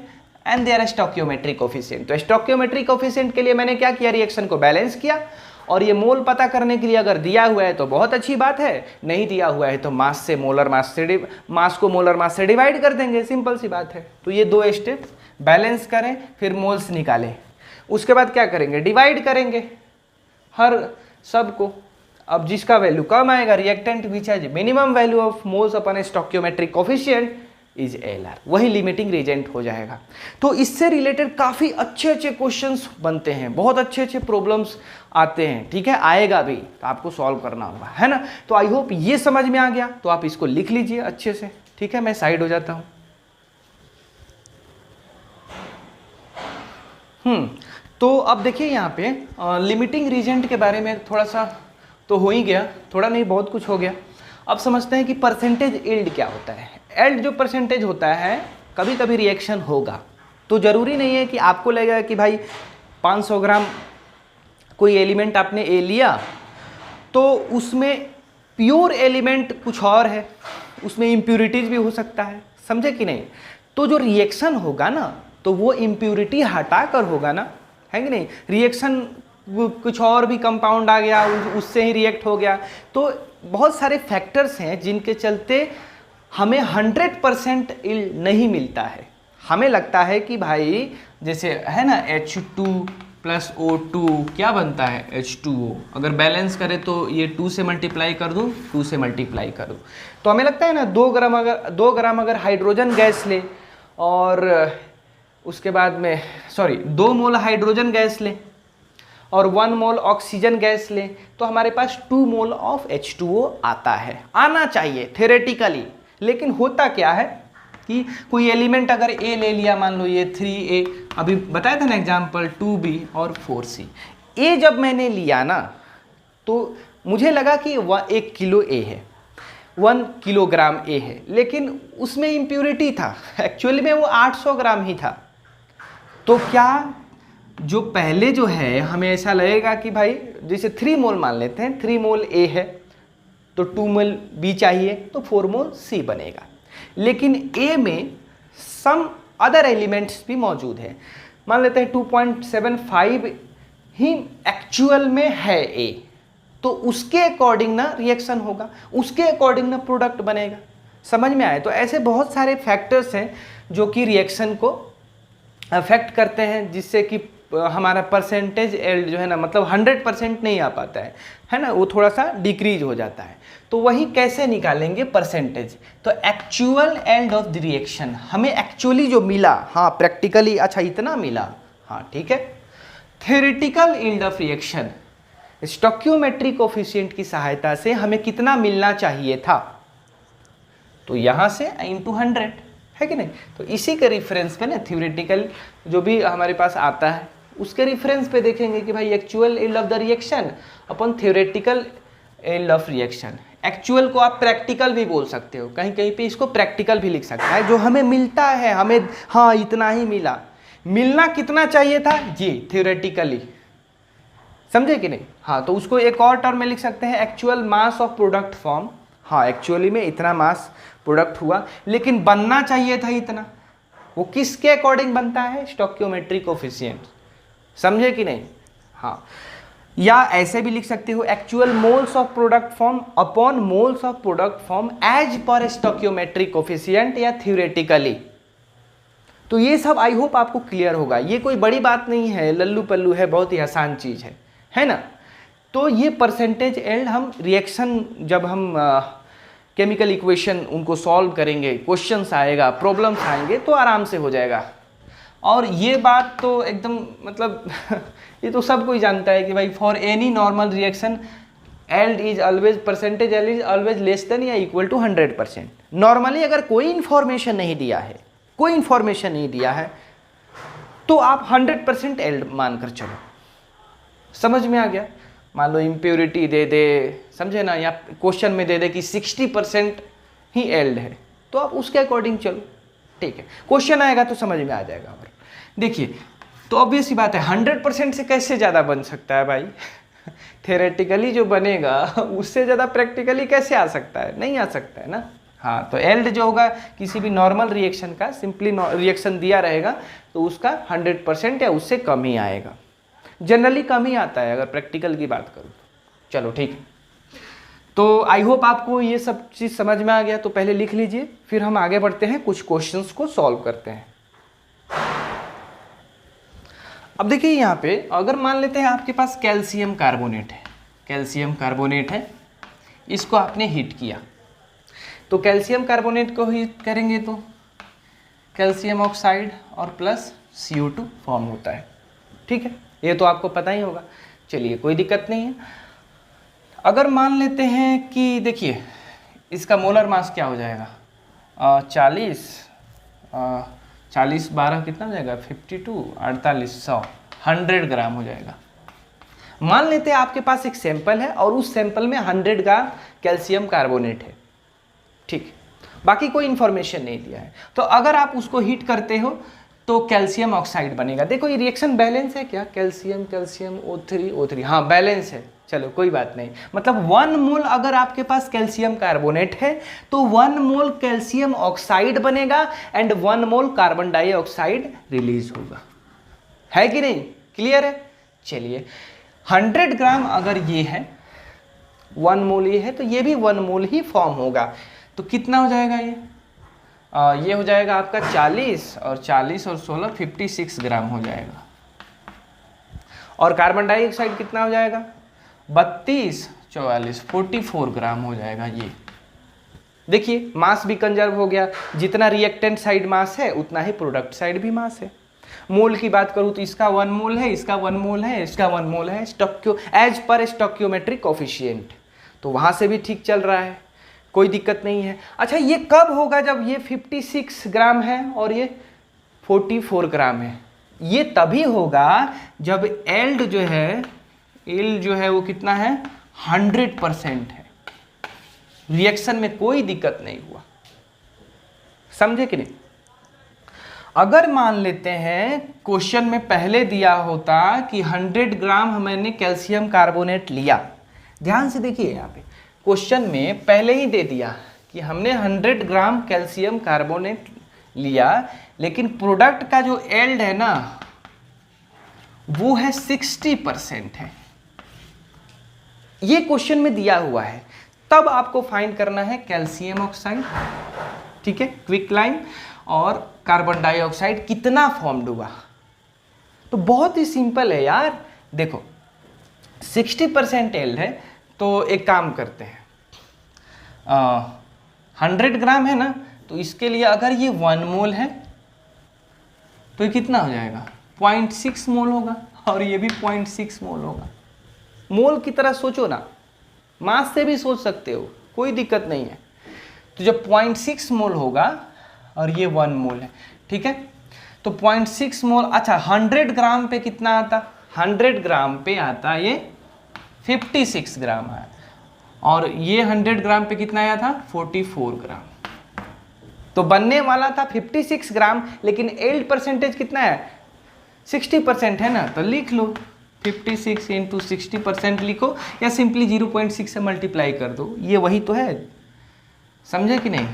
and their stoichiometric coefficient. तो स्टोक्योमेट्रिक कोफिशिएंट के लिए मैंने क्या किया, रिएक्शन को बैलेंस किया, और ये मोल पता करने के लिए अगर दिया हुआ है तो बहुत अच्छी बात है, नहीं दिया हुआ है तो मास से मोलर मास से मास को मोलर मास से डिवाइड कर देंगे, सिंपल सी बात है। तो ये 2 स्टेप, बैलेंस करें फिर मोल्स निकालें, उसके बाद क्या करेंगे, डिवाइड करेंगे हर सब को। अब जिसका वैल्यू कम आएगा, reactant which has minimum value of moles upon stoichiometric coefficient is LR, वही लिमिटिंग रीजेंट हो जाएगा। तो इससे रिलेटेड काफ़ी अच्छे अच्छे क्वेश्चंस बनते हैं, बहुत अच्छे अच्छे प्रॉब्लम्स आते हैं, ठीक है, आएगा भी तो आपको सॉल्व करना होगा, है ना। तो आई होप ये समझ में आ गया, तो आप इसको लिख लीजिए अच्छे से, ठीक है। मैं साइड हो जाता हूँ। तो अब देखिए यहाँ पे लिमिटिंग रीजेंट के बारे में थोड़ा सा तो हो ही गया, थोड़ा नहीं बहुत कुछ हो गया। अब समझते हैं कि परसेंटेज यील्ड क्या होता है। यील्ड जो परसेंटेज होता है, कभी कभी रिएक्शन होगा तो ज़रूरी नहीं है कि आपको लगेगा कि भाई 500 ग्राम कोई एलिमेंट आपने ए लिया तो उसमें प्योर एलिमेंट कुछ और है, उसमें इम्प्यूरिटीज भी हो सकता है, समझे कि नहीं। तो जो रिएक्शन होगा ना तो वो इम्प्यूरिटी हटा कर होगा ना, है कि नहीं। रिएक्शन कुछ और भी कंपाउंड आ गया, उससे ही रिएक्ट हो गया, तो बहुत सारे फैक्टर्स हैं जिनके चलते हमें 100% यील्ड नहीं मिलता है। हमें लगता है कि भाई जैसे है ना H2 + O2 क्या बनता है H2O, अगर बैलेंस करें तो ये 2 से मल्टीप्लाई कर दूँ, 2 से मल्टीप्लाई कर दूँ, तो हमें लगता है ना 2 ग्राम अगर हाइड्रोजन गैस ले और उसके बाद में 2 मोल हाइड्रोजन गैस ले और 1 मोल ऑक्सीजन गैस ले तो हमारे पास 2 मोल ऑफ H2O आता है, आना चाहिए थ्योरेटिकली। लेकिन होता क्या है कि कोई एलिमेंट अगर A ले लिया, मान लो ये 3A, अभी बताया था ना एग्जाम्पल 2B और 4C। A जब मैंने लिया ना तो मुझे लगा कि 1 किलो ए है, 1 किलोग्राम ए है, लेकिन उसमें इम्प्योरिटी था, एक्चुअली में वो 800 ग्राम ही था। तो क्या जो पहले जो है हमें ऐसा लगेगा कि भाई जैसे 3 मोल मान लेते हैं, 3 मोल ए है तो 2 मोल बी चाहिए तो 4 मोल सी बनेगा। लेकिन ए में सम अदर एलिमेंट्स भी मौजूद है, मान लेते हैं 2.75 ही एक्चुअल में है ए, तो उसके अकॉर्डिंग ना रिएक्शन होगा, उसके अकॉर्डिंग ना प्रोडक्ट बनेगा। समझ में आए? तो ऐसे बहुत सारे फैक्टर्स हैं जो कि रिएक्शन को अफेक्ट करते हैं, जिससे कि हमारा परसेंटेज एल्ड जो है ना, मतलब 100% नहीं आ पाता है ना, वो थोड़ा सा डिक्रीज हो जाता है। तो वही कैसे निकालेंगे परसेंटेज? तो actual yield of the reaction, हमें एक्चुअली जो मिला, हाँ प्रैक्टिकली अच्छा इतना मिला, हाँ ठीक है। Theoretical yield of reaction, stoichiometric coefficient की सहायता से हमें कितना मिलना चाहिए था, तो यहाँ से इंटू 100 है कि नहीं। तो इसी के रेफरेंस पे ना थ्योरेटिकल जो भी हमारे पास आता है उसके रेफरेंस पे देखेंगे कि भाई actual yield of the reaction अपन theoretical yield of reaction. Actual को आप प्रैक्टिकल भी बोल सकते हो, कहीं कहीं पे इसको प्रैक्टिकल भी लिख सकता है। जो हमें मिलता है, हमें हाँ इतना ही मिला, मिलना कितना चाहिए था ये थ्योरेटिकली, समझे कि नहीं। हाँ तो उसको एक और टर्म में लिख सकते हैं, actual mass of product form. हाँ एक्चुअली में इतना मास प्रोडक्ट हुआ, लेकिन बनना चाहिए था इतना। वो किसके अकॉर्डिंग बनता है? स्टोइकियोमेट्रिक कोएफिशिएंट, समझे कि नहीं। हाँ, या ऐसे भी लिख सकते हो, actual moles of product form upon moles of product form as per stoichiometric coefficient या थ्योरेटिकली। तो ये सब आई होप आपको क्लियर होगा, ये कोई बड़ी बात नहीं है, लल्लू पल्लू है, बहुत ही आसान चीज है ना। तो ये परसेंटेज एल्ड हम रिएक्शन, जब हम केमिकल इक्वेशन उनको सॉल्व करेंगे, क्वेश्चंस आएगा, प्रॉब्लम्स आएंगे, तो आराम से हो जाएगा। और ये बात तो एकदम मतलब ये तो सब कोई जानता है कि भाई for any normal reaction yield is always, percentage yield is always less than या इक्वल टू 100%। नॉर्मली अगर कोई इंफॉर्मेशन नहीं दिया है, कोई इंफॉर्मेशन नहीं दिया है, तो आप 100% एल्ड मानकर चलो। समझ में आ गया? मान लो इम्प्योरिटी दे दे, समझे ना, या क्वेश्चन में दे दे कि 60% ही एल्ड है, तो आप उसके अकॉर्डिंग चलो, ठीक है। क्वेश्चन आएगा तो समझ में आ जाएगा। और देखिए, तो ऑब्वियस ही बात है 100% से कैसे ज़्यादा बन सकता है भाई थ्योरेटिकली जो बनेगा उससे ज़्यादा प्रैक्टिकली कैसे आ सकता है? नहीं आ सकता है ना। हाँ तो एल्ड जो होगा किसी भी नॉर्मल रिएक्शन का, सिंपली रिएक्शन दिया रहेगा तो उसका 100% या उससे कम ही आएगा, जनरली कम ही आता है अगर प्रैक्टिकल की बात करूँ। चलो ठीक है, तो आई होप आपको ये सब चीज़ समझ में आ गया। तो पहले लिख लीजिए, फिर हम आगे बढ़ते हैं, कुछ क्वेश्चंस को सॉल्व करते हैं। अब देखिए यहाँ पे अगर मान लेते हैं आपके पास कैल्शियम कार्बोनेट है, कैल्शियम कार्बोनेट है, इसको आपने हीट किया, तो कैल्शियम कार्बोनेट को हीट करेंगे तो कैल्शियम ऑक्साइड और प्लस CO2 फॉर्म होता है, ठीक है, ये तो आपको पता ही होगा। चलिए कोई दिक्कत नहीं है। अगर मान लेते हैं कि देखिए इसका मोलर मास क्या हो जाएगा, 40 12 कितना हो जाएगा, 52 48 100 100 ग्राम हो जाएगा। मान लेते हैं आपके पास एक सैंपल है और उस सैंपल में 100 ग्राम कैल्शियम कार्बोनेट है, ठीक, बाकी कोई इंफॉर्मेशन नहीं दिया है। तो अगर आप उसको हीट करते हो तो कैल्शियम ऑक्साइड बनेगा। देखो ये रिएक्शन बैलेंस है क्या, कैल्शियम कैल्शियम O3 हाँ बैलेंस है, चलो कोई बात नहीं। मतलब 1 मोल अगर आपके पास कैल्शियम कार्बोनेट है तो 1 मोल कैल्शियम ऑक्साइड बनेगा and 1 mole carbon dioxide release होगा, है कि नहीं, क्लियर है। चलिए 100 ग्राम अगर ये है, 1 मोल ये है, तो ये भी 1 मोल ही फॉर्म होगा। तो कितना हो जाएगा ये हो जाएगा आपका 40 और 16 56 ग्राम हो जाएगा। और कार्बन डाइऑक्साइड कितना हो जाएगा, 32 44 44 ग्राम हो जाएगा। ये देखिए मास भी कंजर्व हो गया, जितना रिएक्टेंट साइड मास है उतना ही प्रोडक्ट साइड भी मास है। मोल की बात करूँ तो इसका 1 मोल है, इसका 1 मोल है, इसका 1 मोल है, एज पर स्टोइकियोमेट्रिक कोएफिशिएंट, तो वहाँ से भी ठीक चल रहा है, कोई दिक्कत नहीं है। अच्छा ये कब होगा, जब ये 56 ग्राम है और ये 44 ग्राम है, ये तभी होगा जब एल्ड जो है वो कितना है 100% है, रिएक्शन में कोई दिक्कत नहीं हुआ। समझे कि नहीं? अगर मान लेते हैं क्वेश्चन में पहले दिया होता कि 100 ग्राम मैंने कैल्शियम कार्बोनेट लिया, ध्यान से देखिए यहाँ पे क्वेश्चन में पहले ही दे दिया कि हमने 100 ग्राम कैल्शियम कार्बोनेट लिया, लेकिन प्रोडक्ट का जो एल्ड है ना वो है 60% है, ये क्वेश्चन में दिया हुआ है। तब आपको फाइंड करना है कैल्शियम ऑक्साइड, ठीक है, क्विकलाइन, और कार्बन डाइऑक्साइड कितना फॉर्म्ड हुआ। तो बहुत ही सिंपल है यार, देखो 60% एल्ड है, तो एक काम करते हैं 100 ग्राम है ना, तो इसके लिए अगर ये 1 मोल है तो ये कितना हो जाएगा, 0.6 मोल होगा, और ये भी 0.6 मोल होगा। मोल की तरह सोचो ना, मास से भी सोच सकते हो, कोई दिक्कत नहीं है। तो जब 0.6 मोल होगा और ये 1 मोल है, ठीक है, तो 0.6 मोल, अच्छा 100 ग्राम पे कितना आता, 100 ग्राम पे आता ये 56 ग्राम आया, और ये 100 ग्राम पे कितना आया था, 44 ग्राम। तो बनने वाला था 56 ग्राम, लेकिन एल्ड परसेंटेज कितना है, 60% है ना, तो लिख लो 56 इंटू 60% लिखो, या सिंपली 0.6 से मल्टीप्लाई कर दो, ये वही तो है। समझे कि नहीं?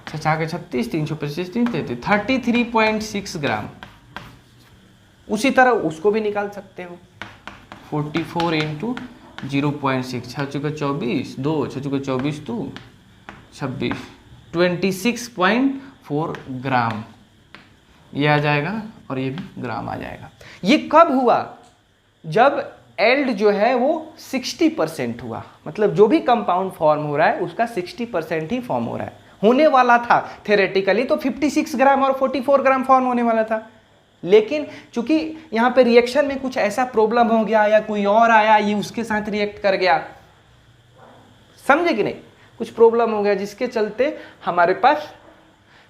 36 325 33.6 ग्राम। उसी तरह उसको भी निकाल सकते हो, 44 इंटू 0.6, 6 चुका 24, 2 6 चुका 24 2 26, 26.4 ग्राम ये आ जाएगा, और ये भी ग्राम आ जाएगा। ये कब हुआ, जब एल्ड जो है वो 60% हुआ, मतलब जो भी कंपाउंड फॉर्म हो रहा है उसका 60% ही फॉर्म हो रहा है। होने वाला था थ्योरेटिकली तो 56 ग्राम और 44 ग्राम फॉर्म होने वाला था, लेकिन चूंकि यहाँ पे रिएक्शन में कुछ ऐसा प्रॉब्लम हो गया, या कोई और आया ये उसके साथ रिएक्ट कर गया, समझे कि नहीं, कुछ प्रॉब्लम हो गया जिसके चलते हमारे पास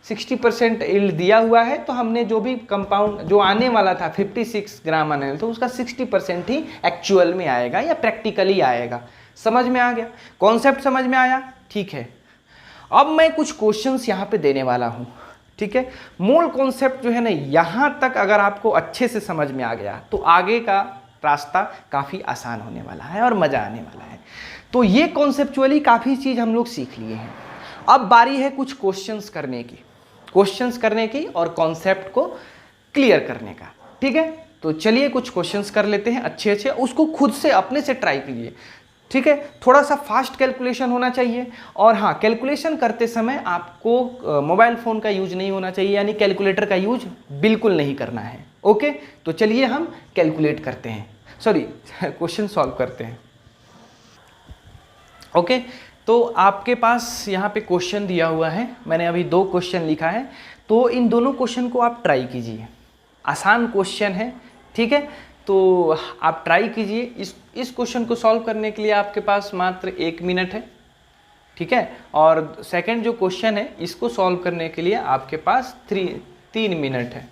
60% यील्ड दिया हुआ है, तो हमने जो भी कंपाउंड जो आने वाला था 56 ग्राम आने वाला, तो उसका 60% ही एक्चुअल में आएगा या प्रैक्टिकली आएगा। समझ में आ गया, कॉन्सेप्ट समझ में आया? ठीक है, अब मैं कुछ क्वेश्चंस यहाँ पे देने वाला हूँ, ठीक है। मूल कॉन्सेप्ट जो है ना, यहाँ तक अगर आपको अच्छे से समझ में आ गया तो आगे का रास्ता काफ़ी आसान होने वाला है और मज़ा आने वाला है। तो ये कॉन्सेप्चुअली काफ़ी चीज़ हम लोग सीख लिए हैं। अब बारी है कुछ क्वेश्चंस करने की और कॉन्सेप्ट को क्लियर करने का, ठीक है। तो चलिए कुछ क्वेश्चंस कर लेते हैं अच्छे अच्छे, उसको खुद से अपने से ट्राई कीजिए, ठीक है। थोड़ा सा फास्ट कैलकुलेशन होना चाहिए, और हाँ, कैलकुलेशन करते समय आपको मोबाइल फ़ोन का यूज नहीं होना चाहिए, यानी कैलकुलेटर का यूज बिल्कुल नहीं करना है। ओके, तो चलिए हम कैलकुलेट करते हैं, सॉरी क्वेश्चन सॉल्व करते हैं। ओके, तो आपके पास यहाँ पे क्वेश्चन दिया हुआ है, मैंने अभी 2 क्वेश्चन लिखा है, तो इन दोनों क्वेश्चन को आप ट्राई कीजिए। आसान क्वेश्चन है, ठीक है, तो आप ट्राई कीजिए। इस क्वेश्चन को सॉल्व करने के लिए आपके पास मात्र 1 मिनट है, ठीक है। और सेकंड जो क्वेश्चन है इसको सॉल्व करने के लिए आपके पास 3 मिनट है,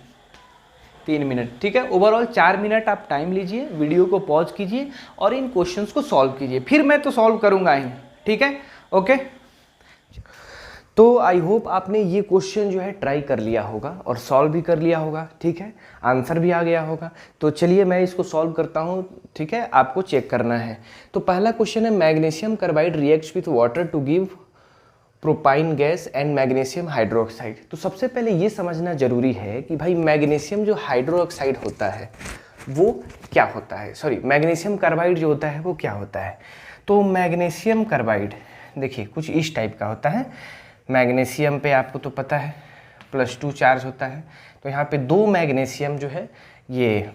3 मिनट, ठीक है। ओवरऑल 4 मिनट आप टाइम लीजिए, वीडियो को पॉज कीजिए और इन क्वेश्चंस को सॉल्व कीजिए, फिर मैं तो सॉल्व करूंगा ही, ठीक है। ओके, तो आई होप आपने ये क्वेश्चन जो है ट्राई कर लिया होगा और सॉल्व भी कर लिया होगा, ठीक है, आंसर भी आ गया होगा। तो चलिए मैं इसको सॉल्व करता हूँ, ठीक है, आपको चेक करना है। तो पहला क्वेश्चन है, magnesium carbide reacts with water to give propyne gas and magnesium hydroxide. तो सबसे पहले ये समझना जरूरी है कि भाई मैग्नीशियम जो हाइड्रोक्साइड होता है वो क्या होता है, सॉरी मैग्नीशियम कार्बाइड जो होता है वो क्या होता है। तो मैग्नीशियम कार्बाइड देखिए कुछ इस टाइप का होता है। मैग्नीशियम पे आपको तो पता है +2 चार्ज होता है, तो यहाँ पे 2 मैग्नीशियम जो है ये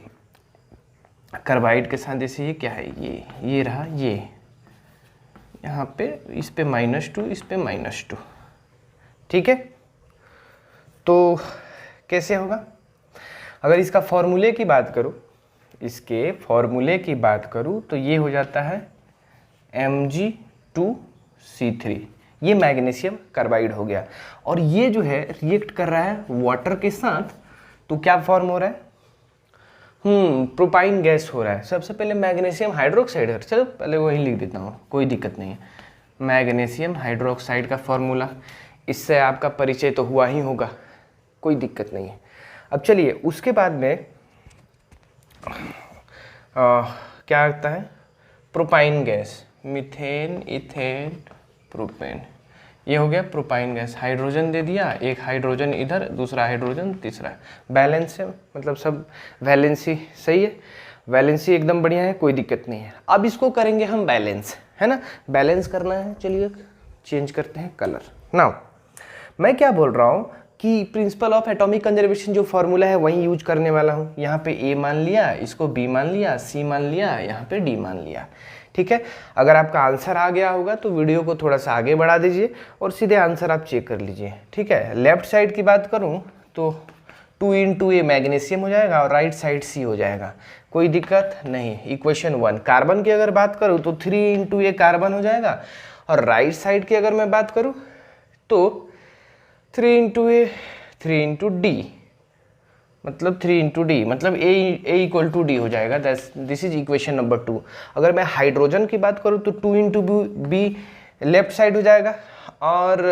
कार्बाइड के साथ, जैसे ये क्या है, ये रहा, ये यहाँ पे इस पे -2 इस पे -2, ठीक है। तो कैसे होगा, अगर इसका फॉर्मूले की बात करूँ, इसके फॉर्मूले की बात करूँ तो ये हो जाता है Mg2C3, ये मैग्नीशियम कार्बाइड हो गया। और ये जो है रिएक्ट कर रहा है वाटर के साथ, तो क्या फॉर्म हो रहा है, प्रोपाइन गैस हो रहा है। सबसे पहले मैग्नीशियम हाइड्रोक्साइड है, चलो पहले वही लिख देता हूँ, कोई दिक्कत नहीं है। मैग्नीशियम हाइड्रोक्साइड का फॉर्मूला, इससे आपका परिचय तो हुआ ही होगा, कोई दिक्कत नहीं है। अब चलिए उसके बाद में क्या आता है, propyne gas, methane, ethane, propane, ये हो गया प्रोपाइन गैस। हाइड्रोजन दे दिया, एक हाइड्रोजन इधर, दूसरा हाइड्रोजन, तीसरा बैलेंस है, मतलब सब वैलेंसी सही है, वैलेंसी एकदम बढ़िया है, कोई दिक्कत नहीं है। अब इसको करेंगे हम बैलेंस, है ना, बैलेंस करना है। चलिए चेंज करते हैं कलर। नाउ मैं क्या बोल रहा हूँ कि प्रिंसिपल ऑफ एटॉमिक कंजर्वेशन जो फॉर्मूला है वही यूज करने वाला हूँ। यहाँ पे ए मान लिया, इसको बी मान लिया, सी मान लिया, यहाँ पे डी मान लिया, ठीक है। अगर आपका आंसर आ गया होगा तो वीडियो को थोड़ा सा आगे बढ़ा दीजिए और सीधे आंसर आप चेक कर लीजिए, ठीक है। लेफ्ट साइड की बात करूँ तो 2 × A मैग्नीशियम हो जाएगा और राइट साइड सी हो जाएगा, कोई दिक्कत नहीं। इक्वेशन 1। कार्बन की अगर बात करूँ तो 3 × A कार्बन हो जाएगा और राइट साइड की अगर मैं बात करूँ तो 3 × A 3 × D, मतलब 3 × D, मतलब A = D हो जाएगा। This is equation number 2। अगर मैं हाइड्रोजन की बात करूँ तो 2 × B लेफ्ट साइड हो जाएगा और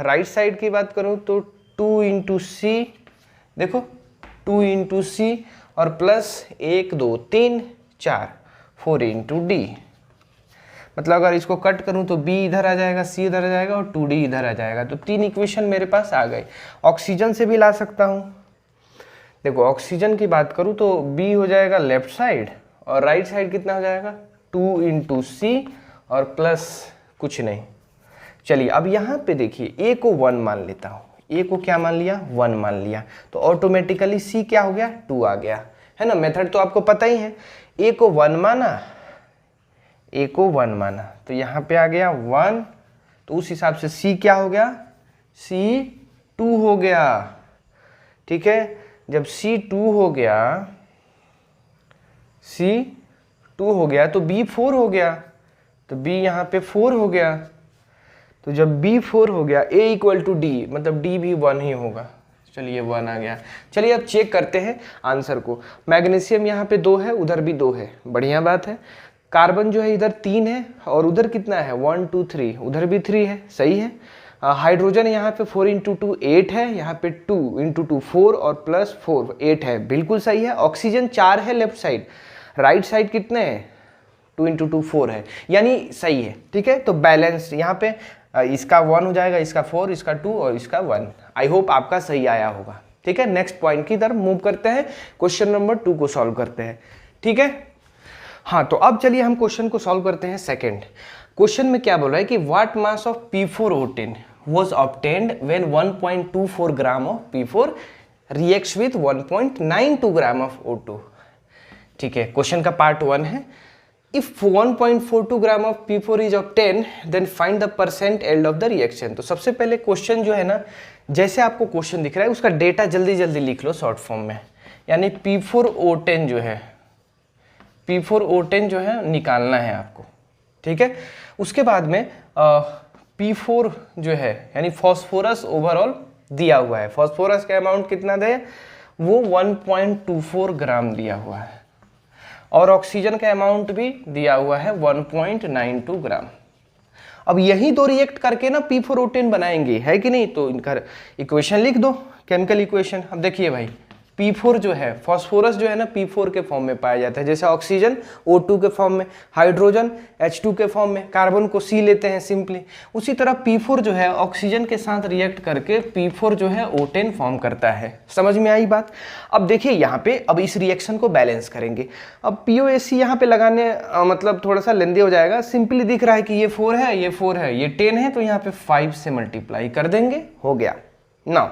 राइट साइड की बात करूँ तो 2 × C, देखो 2 × C और प्लस 1 2 3 4 4 × D, मतलब अगर इसको कट करूं तो B इधर आ जाएगा, C इधर आ जाएगा और 2D इधर आ जाएगा। तो 3 इक्वेशन मेरे पास आ गए। ऑक्सीजन से भी ला सकता हूं। देखो ऑक्सीजन की बात करूं तो B हो जाएगा लेफ्ट साइड और राइट साइड कितना हो जाएगा 2 × C और प्लस कुछ नहीं। चलिए अब यहाँ पे देखिए A को 1 मान लेता हूँ। A को क्या मान लिया, 1 मान लिया, तो ऑटोमेटिकली C क्या हो गया, 2 आ गया, है ना। मेथड तो आपको पता ही है। A को 1 माना, A को 1 माना तो यहाँ पे आ गया 1, तो उस हिसाब से C क्या हो गया, C 2 हो गया, ठीक है। जब C 2 हो गया, C 2 हो गया तो B 4 हो गया, तो B यहाँ पे 4 हो गया। तो जब B 4 हो गया A = D, मतलब D भी 1 ही होगा। चलिए 1 आ गया। चलिए अब चेक करते हैं आंसर को। मैग्नीशियम यहाँ पे 2 है, उधर भी 2 है, बढ़िया बात है। कार्बन जो है इधर 3 है और उधर कितना है 1 2 3, उधर भी 3 है, सही है। हाइड्रोजन यहाँ पे 4 × 2 8 है, यहाँ पे 2 × 2 4 और प्लस 4 8 है, बिल्कुल सही है। ऑक्सीजन 4 है लेफ्ट साइड, राइट साइड कितने हैं 2 × 2 4 है, यानी सही है, ठीक है। तो बैलेंस यहाँ पे इसका 1 हो जाएगा, इसका 4, इसका 2 और इसका 1। आई होप आपका सही आया होगा, ठीक है। नेक्स्ट पॉइंट की तरफ मूव करते हैं, क्वेश्चन नंबर 2 को सॉल्व करते हैं, ठीक है। हाँ तो अब चलिए हम क्वेश्चन को सॉल्व करते हैं। सेकंड क्वेश्चन में क्या बोल रहा है कि what mass of P4O10 was obtained when 1.24 gram of P4 reacts with 1.92 gram of O2, ठीक है। क्वेश्चन का पार्ट 1 है, if 1.42 gram of P4 is obtained then find the percent yield of the reaction। तो सबसे पहले क्वेश्चन जो है ना, जैसे आपको क्वेश्चन दिख रहा है उसका डेटा जल्दी जल्दी लिख लो शॉर्ट फॉर्म में, यानी P4O10 जो है, P4O10 जो है निकालना है आपको, ठीक है। उसके बाद में P4 जो है यानी फॉस्फोरस ओवरऑल दिया हुआ है, फॉस्फोरस का अमाउंट कितना दे, वो 1.24 ग्राम दिया हुआ है और ऑक्सीजन का अमाउंट भी दिया हुआ है 1.92 ग्राम। अब यही दो रिएक्ट करके ना P4O10 बनाएंगे, है कि नहीं। तो इनका इक्वेशन लिख दो, केमिकल इक्वेशन। अब देखिए भाई P4 जो है, फॉस्फोरस जो है ना P4 के फॉर्म में पाया जाता है, जैसे ऑक्सीजन O2 के फॉर्म में, हाइड्रोजन H2 के फॉर्म में, कार्बन को C लेते हैं सिंपली। उसी तरह P4 जो है ऑक्सीजन के साथ रिएक्ट करके P4 जो है O10 फॉर्म करता है। समझ में आई बात। अब देखिए यहाँ पे अब इस रिएक्शन को बैलेंस करेंगे। अब POAC यहाँ पे लगाने मतलब थोड़ा सा लेंदी हो जाएगा। सिंपली दिख रहा है कि ये 4 है, ये 4 है, ये 10 है, तो यहाँ पे 5 से मल्टीप्लाई कर देंगे, हो गया। नाउ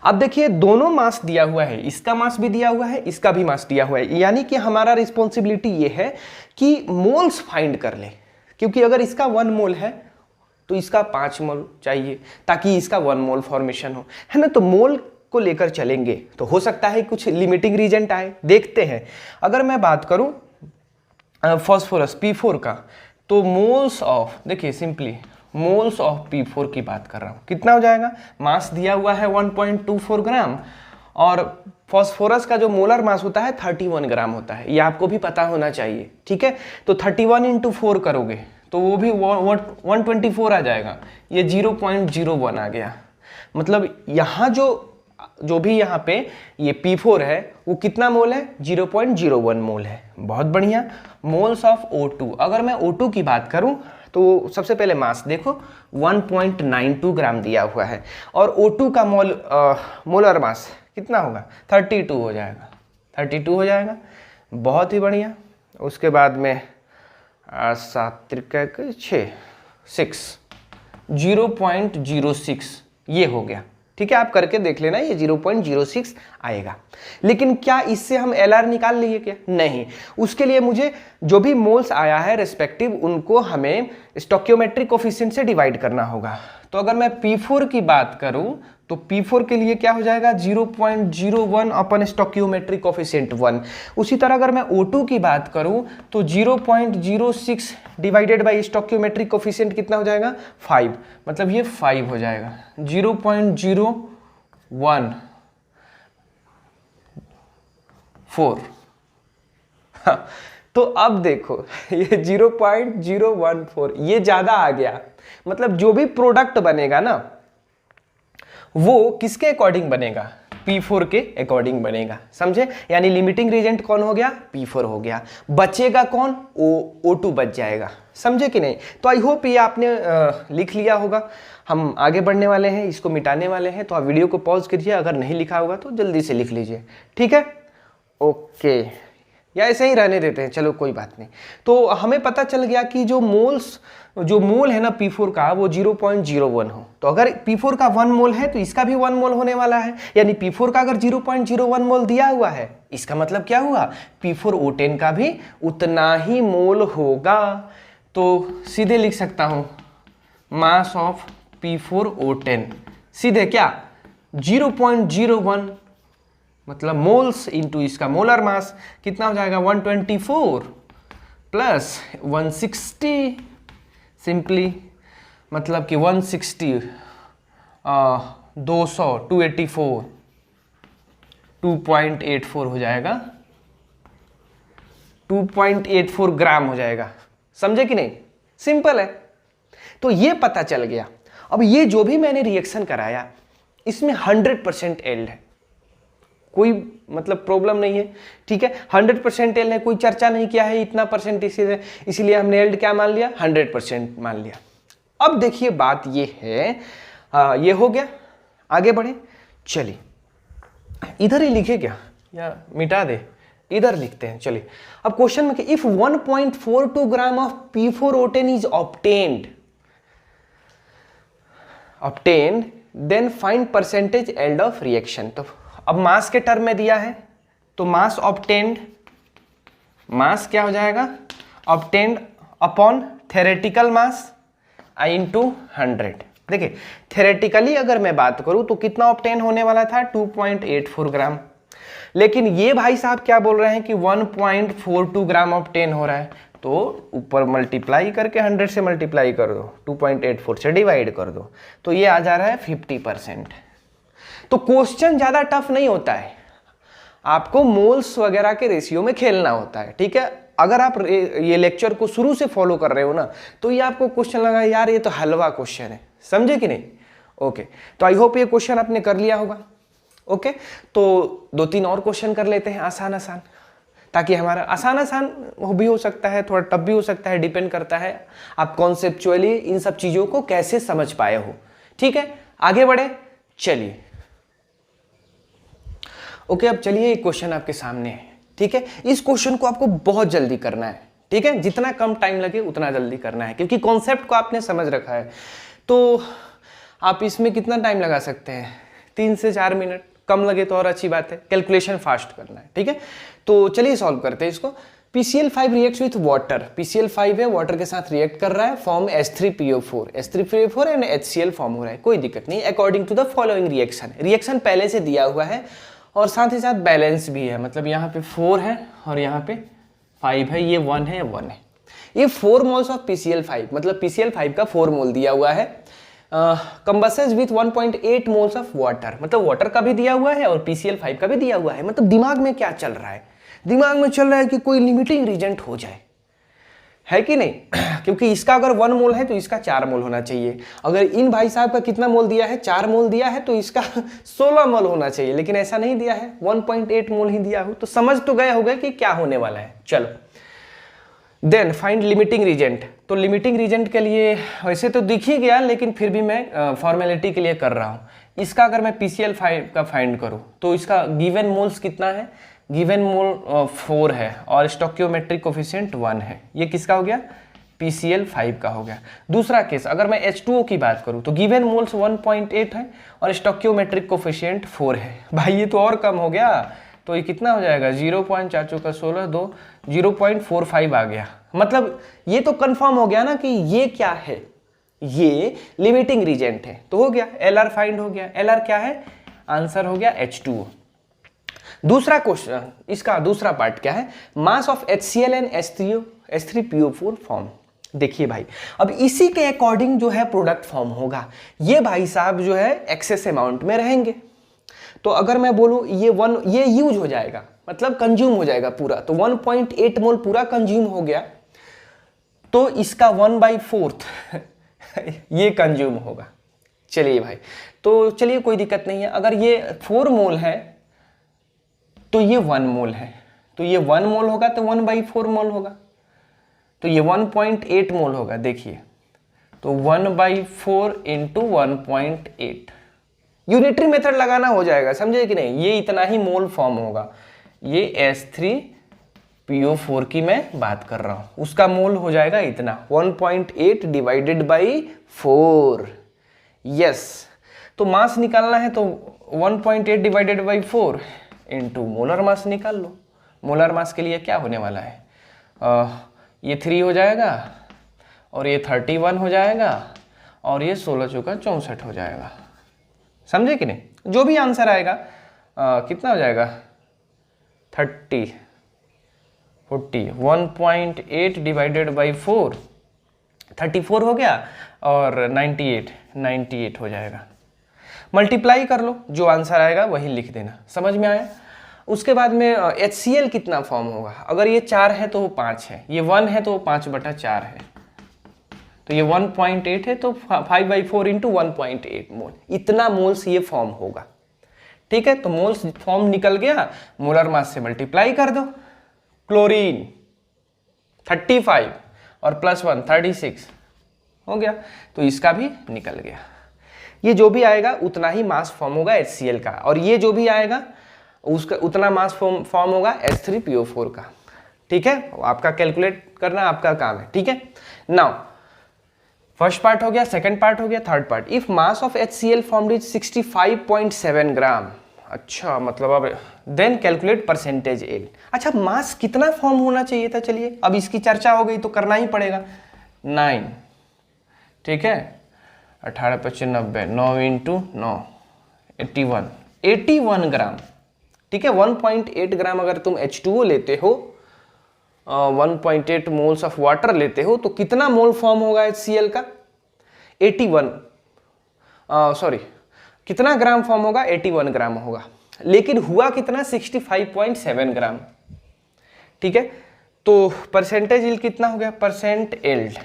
अब देखिए दोनों मास दिया हुआ है, इसका मास भी दिया हुआ है, इसका भी मास दिया हुआ है, यानी कि हमारा रिस्पॉन्सिबिलिटी ये है कि मोल्स फाइंड कर ले, क्योंकि अगर इसका 1 मोल है तो इसका 5 मोल चाहिए ताकि इसका 1 मोल फॉर्मेशन हो, है ना। तो मोल को लेकर चलेंगे तो हो सकता है कुछ लिमिटिंग रीजेंट आए, देखते हैं। अगर मैं बात करूं फॉस्फोरस P4 का, तो मोल्स ऑफ, देखिए सिंपली मोल्स ऑफ P4 की बात कर रहा हूँ, कितना हो जाएगा, मास दिया हुआ है 1.24 ग्राम और फॉस्फोरस का जो मोलर मास होता है 31 ग्राम होता है, ये आपको भी पता होना चाहिए, ठीक है। तो 31 इंटू 4 करोगे तो वो भी 124 आ जाएगा, ये 0.01 आ गया। मतलब यहाँ जो भी यहाँ पे ये P4 है वो कितना मोल है, 0.01 मोल है। बहुत बढ़िया। मोल्स ऑफ O2, अगर मैं O2 की बात करूं तो सबसे पहले मास देखो 1.92 ग्राम दिया हुआ है, और O2 का मोलर मास कितना होगा, 32 हो जाएगा, 32 हो जाएगा। बहुत ही बढ़िया। उसके बाद में 7 त्रिका 6 0.06 ये हो गया, ठीक है। आप करके देख लेना, ये 0.06 आएगा। लेकिन क्या इससे हम LR निकाल लिए क्या, नहीं। उसके लिए मुझे जो भी मोल्स आया है रेस्पेक्टिव उनको हमें स्टोइकियोमेट्रिक कोफिशिएंट से डिवाइड करना होगा। तो अगर मैं P4 की बात करूं तो P4 के लिए क्या हो जाएगा, 0.01 अपन स्टोइकियोमेट्रिक कोफिशिएंट 1। उसी तरह अगर मैं O2 की बात करूं तो 0.06 डिवाइडेड बाई स्टोइकियोमेट्रिक कोफिशिएंट कितना हो जाएगा, 5। मतलब ये 5 हो जाएगा, 0.014। हाँ, तो अब देखो ये 0.014 ये ज्यादा आ गया। मतलब जो भी प्रोडक्ट बनेगा ना वो किसके अकॉर्डिंग बनेगा, P4 के अकॉर्डिंग बनेगा, समझे। यानी लिमिटिंग रीजेंट कौन हो गया, P4 हो गया। बचेगा कौन, O2 बच जाएगा, समझे कि नहीं। तो आई होप ये आपने लिख लिया होगा। हम आगे बढ़ने वाले हैं, इसको मिटाने वाले हैं। तो आप वीडियो को पॉज कीजिए, अगर नहीं लिखा होगा तो जल्दी से लिख लीजिए, ठीक है। ओके, या ऐसे ही रहने देते हैं, चलो कोई बात नहीं। तो हमें पता चल गया कि जो मोल है ना P4 का वो 0.01 हो। तो अगर P4 का 1 मोल है तो इसका भी 1 मोल होने वाला है। यानी P4 का अगर 0.01 मोल दिया हुआ है, इसका मतलब क्या हुआ, P4O10 का भी उतना ही मोल होगा। तो सीधे लिख सकता हूं मास ऑफ P4O10 सीधे क्या, 0.01 मतलब मोल्स इंटू इसका मोलर मास कितना हो जाएगा, 124 प्लस 160, सिंपली मतलब कि 160 200 284 2.84 हो जाएगा, 2.84 ग्राम हो जाएगा, समझे कि नहीं। सिंपल है। तो ये पता चल गया। अब ये जो भी मैंने रिएक्शन कराया इसमें 100% एल्ड है, कोई मतलब प्रॉब्लम नहीं है, ठीक है। 100% एल्ड है, कोई चर्चा नहीं किया है इतना परसेंट, इसीलिए हमने एल्ड क्या मान लिया, 100% मान लिया। अब देखिए बात ये है, ये हो गया, आगे बढ़े। चलिए इधर ही लिखे क्या या मिटा दे, इधर लिखते हैं। चलिए अब क्वेश्चन में if 1.42 gram of P4O10 is obtained then find percentage yield of reaction. तो अब मास के टर्म में दिया है तो मास ऑब्टेन्ड, मास क्या हो जाएगा, obtained upon theoretical mass into 100। देखिए थेरेटिकली अगर मैं बात करूं तो कितना ऑब्टेन होने वाला था, 2.84 ग्राम। लेकिन ये भाई साहब क्या बोल रहे हैं कि 1.42 ग्राम ऑब्टेन हो रहा है, तो ऊपर मल्टीप्लाई करके 100 से मल्टीप्लाई कर दो, 2.84 से डिवाइड कर दो, तो ये आ जा रहा है 50%। तो क्वेश्चन ज्यादा टफ नहीं होता है, आपको मोल्स वगैरह के रेशियो में खेलना होता है, ठीक है। अगर आप ये लेक्चर को शुरू से फॉलो कर रहे हो ना तो ये आपको क्वेश्चन लगा यार ये तो हलवा क्वेश्चन है, समझे कि नहीं। ओके, तो आई होप ये क्वेश्चन आपने कर लिया होगा। ओके, तो 2-3 और क्वेश्चन कर लेते हैं आसान आसान, ताकि हमारा आसान भी हो सकता है, थोड़ा टफ भी हो सकता है, डिपेंड करता है आप कॉन्सेप्चुअली इन सब चीजों को कैसे समझ पाए हो, ठीक है। आगे बढ़े, चलिए। ओके, अब चलिए एक क्वेश्चन आपके सामने है, ठीक है। इस क्वेश्चन को आपको बहुत जल्दी करना है, ठीक है। जितना कम टाइम लगे उतना जल्दी करना है, क्योंकि कॉन्सेप्ट को आपने समझ रखा है। तो आप इसमें कितना टाइम लगा सकते हैं, 3 से 4 मिनट, कम लगे तो और अच्छी बात है, कैलकुलेशन फास्ट करना है, ठीक है। तो चलिए सॉल्व करते हैं इसको। PCl5 reacts with water, PCl5 है, वाटर के साथ रिएक्ट कर रहा है, form H3PO4, H3PO4 and HCl form हो रहा है, कोई दिक्कत नहीं। According to the following reaction, reaction पहले से दिया हुआ है और साथ ही साथ बैलेंस भी है, मतलब यहाँ पे 4 है और यहाँ पे 5 है, ये 1 है, 1 है। ये 4 मोल्स ऑफ PCl5, मतलब PCl5 का 4 मोल दिया हुआ है, कंबसेस विथ 1.8 मोल्स ऑफ वाटर, मतलब वाटर का भी दिया हुआ है और PCl5 का भी दिया हुआ है। मतलब दिमाग में क्या चल रहा है, दिमाग में चल रहा है कि कोई लिमिटिंग रीजेंट हो जाए, है कि नहीं? क्योंकि इसका अगर 1 मोल है तो इसका 4 मोल होना चाहिए। अगर इन भाई साहब का कितना मोल दिया है, 4 मोल दिया है, तो इसका 16 मोल होना चाहिए, लेकिन ऐसा नहीं दिया है, 1.8 मोल ही दिया हो। तो समझ तो गए होंगे कि क्या होने वाला है। चलो देन फाइंड लिमिटिंग रीजेंट। तो लिमिटिंग रीजेंट के लिए वैसे तो दिख ही गया, लेकिन फिर भी मैं फॉर्मेलिटी के लिए कर रहा हूँ। इसका अगर मैं PCl5 का फाइंड करूँ तो इसका गिवन मोल्स कितना है, गिवन मोल 4 है और स्टोक्योमेट्रिक कोफिशिएंट 1 है। ये किसका हो गया, PCl5 का हो गया। दूसरा केस अगर मैं H2O की बात करूँ तो गिवन मोल्स 1.8 है और स्टोक्योमेट्रिक कोफिशिएंट 4 है। भाई ये तो और कम हो गया, तो ये कितना हो जाएगा, 0.4 का 16 2 0.45 आ गया। मतलब ये तो कंफर्म हो गया ना कि ये क्या है, ये लिमिटिंग रीजेंट है। तो हो गया, LR फाइंड हो गया। LR क्या है, आंसर हो गया H2O। दूसरा क्वेश्चन, इसका दूसरा पार्ट क्या है, mass of HCl and H3PO4 form. देखिए भाई, अब इसी के अकॉर्डिंग जो है प्रोडक्ट फॉर्म होगा। ये भाई साहब जो है एक्सेस अमाउंट में रहेंगे। तो अगर मैं बोलूं ये यूज हो जाएगा, मतलब कंज्यूम हो जाएगा पूरा, तो 1.8 मोल पूरा कंज्यूम हो गया, तो इसका 1/4 ये कंज्यूम होगा। चलिए भाई, तो चलिए कोई दिक्कत नहीं है। अगर ये 4 मोल है तो ये 1 मोल है, तो ये 1 मोल होगा तो 1/4 मोल होगा, तो ये 1.8 मोल होगा। देखिए तो 1/4 इंटू 1.8, यूनिटरी मेथड लगाना हो जाएगा, समझे कि नहीं? ये इतना ही मोल फॉर्म होगा। ये H3PO4 की मैं बात कर रहा हूं, उसका मोल हो जाएगा इतना, 1.8 डिवाइडेड बाई 4। यस, तो मास निकालना है तो 1.8 divided by 4 into molar mass निकाल लो। मोलर मास के लिए क्या होने वाला है, ये 3 हो जाएगा और ये 31 हो जाएगा और ये 16 चौका 64 हो जाएगा। समझे कि नहीं? जो भी आंसर आएगा कितना हो जाएगा, 30 40 1.8 डिवाइडेड बाई 4 34 हो गया और 98 हो जाएगा। मल्टीप्लाई कर लो, जो आंसर आएगा वही लिख देना। समझ में आया? उसके बाद में HCl कितना फॉर्म होगा, अगर ये 4 है तो वो 5 है, ये 1 है तो वो 5/4 है, तो ये 1.8 है तो 5/4 इंटू 1.8 मोल, इतना मोल्स ये फॉर्म होगा। ठीक है, तो मोल्स फॉर्म निकल गया, मोलर मास से मल्टीप्लाई कर दो। क्लोरीन 35 और +1 36 हो गया, तो इसका भी निकल गया। ये जो भी आएगा उतना ही मास फॉर्म होगा HCl का, और ये जो भी आएगा उसका उतना मास फॉर्म होगा H3PO4 का। ठीक है, आपका कैलकुलेट करना आपका काम है। ठीक है, नाउ फर्स्ट पार्ट हो गया, सेकंड पार्ट हो गया, third part. If mass of HCl formed is 65.7 ग्राम। अच्छा, मतलब अब देन कैलकुलेट परसेंटेज L। अच्छा, मास कितना फॉर्म होना चाहिए था, चलिए अब इसकी चर्चा हो गई तो करना ही पड़ेगा। 9, ठीक है, 18 × 90, 9 × 9 81 ग्राम। ठीक है, 1.8 ग्राम अगर तुम H2O लेते हो, 1.8 मोल्स ऑफ वाटर लेते हो, तो कितना मोल फॉर्म होगा HCl का, 81 कितना ग्राम फॉर्म होगा, 81 ग्राम होगा, लेकिन हुआ कितना, 65.7 ग्राम। ठीक है, तो परसेंटेज इल्ड कितना हो गया, परसेंट इल्ड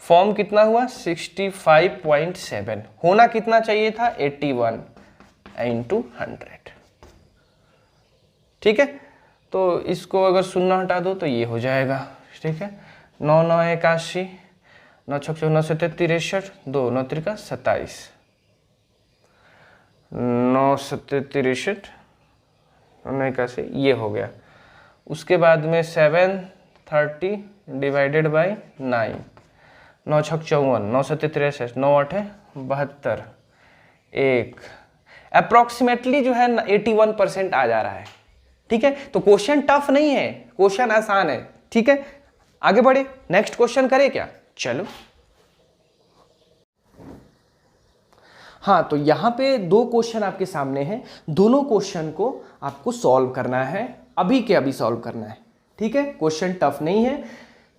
फॉर्म कितना हुआ, 65.7, होना कितना चाहिए था, 81 × 100। ठीक है, तो इसको अगर 0 हटा दो तो ये हो जाएगा। ठीक है, 9 9 81, 9 6 9 7 63, 2 9 3 27, 9 7 63, 9 81, ये हो गया। उसके बाद में 730 डिवाइडेड बाई 9, 9 6 54, 9 7 63, 9 8 72, 1 अप्रोक्सीमेटली जो है 81% आ जा रहा है। ठीक है, तो क्वेश्चन टफ नहीं है, क्वेश्चन आसान है। ठीक है, आगे बढ़े, नेक्स्ट क्वेश्चन करें क्या, चलो। हाँ, तो यहाँ पे 2 क्वेश्चन आपके सामने हैं, दोनों क्वेश्चन को आपको सॉल्व करना है, अभी के अभी सॉल्व करना है। ठीक है, क्वेश्चन टफ नहीं है।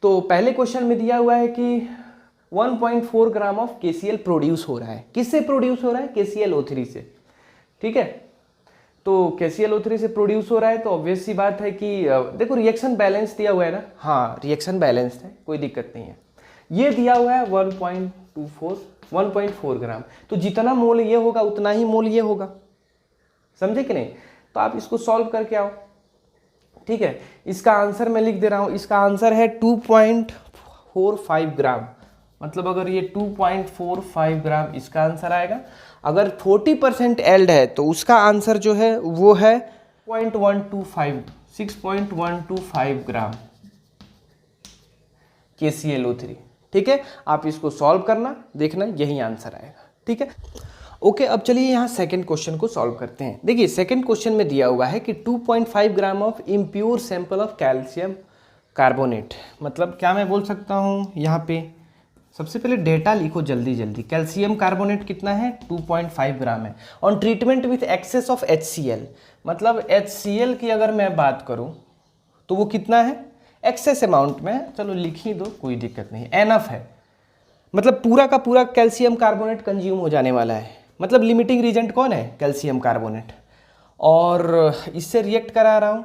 तो पहले क्वेश्चन में दिया हुआ है कि 1.4 ग्राम ऑफ KCl प्रोड्यूस हो रहा है। किससे प्रोड्यूस हो रहा है? KClO3 से। ठीक है, तो KClO3 से प्रोड्यूस हो रहा है, तो ऑब्वियस सी बात है कि देखो रिएक्शन बैलेंस दिया हुआ है ना, हाँ रिएक्शन बैलेंस है, कोई दिक्कत नहीं है। ये दिया हुआ है 1.4 ग्राम, तो जितना मोल ये होगा उतना ही मोल ये होगा, समझे कि नहीं? तो आप इसको सॉल्व करके आओ। ठीक है, इसका आंसर मैं लिख दे रहा हूँ, इसका आंसर है 2.45 ग्राम। मतलब अगर ये 2.45 ग्राम इसका आंसर आएगा। अगर 40% एल्ड है तो उसका आंसर जो है वो है 6.125 ग्राम KClO3। ठीक है, आप इसको सॉल्व करना, देखना यही आंसर आएगा। ठीक है, ओके। अब चलिए यहाँ सेकंड क्वेश्चन को सॉल्व करते हैं। देखिए सेकंड क्वेश्चन में दिया हुआ है कि 2.5 gram of impure sample of calcium carbonate. मतलब क्या मैं बोल सकता हूँ, यहाँ पे सबसे पहले डेटा लिखो जल्दी जल्दी। कैल्शियम कार्बोनेट कितना है? 2.5 ग्राम है। On treatment with access of HCl, मतलब HCl की अगर मैं बात करूँ तो वो कितना है? एक्सेस अमाउंट में, चलो लिख ही दो, कोई दिक्कत नहीं, एनफ है। मतलब पूरा का पूरा कैल्शियम कार्बोनेट कंज्यूम हो जाने वाला है। मतलब लिमिटिंग रीजेंट कौन है? Calcium carbonate. और इससे रिएक्ट करा रहा हूँ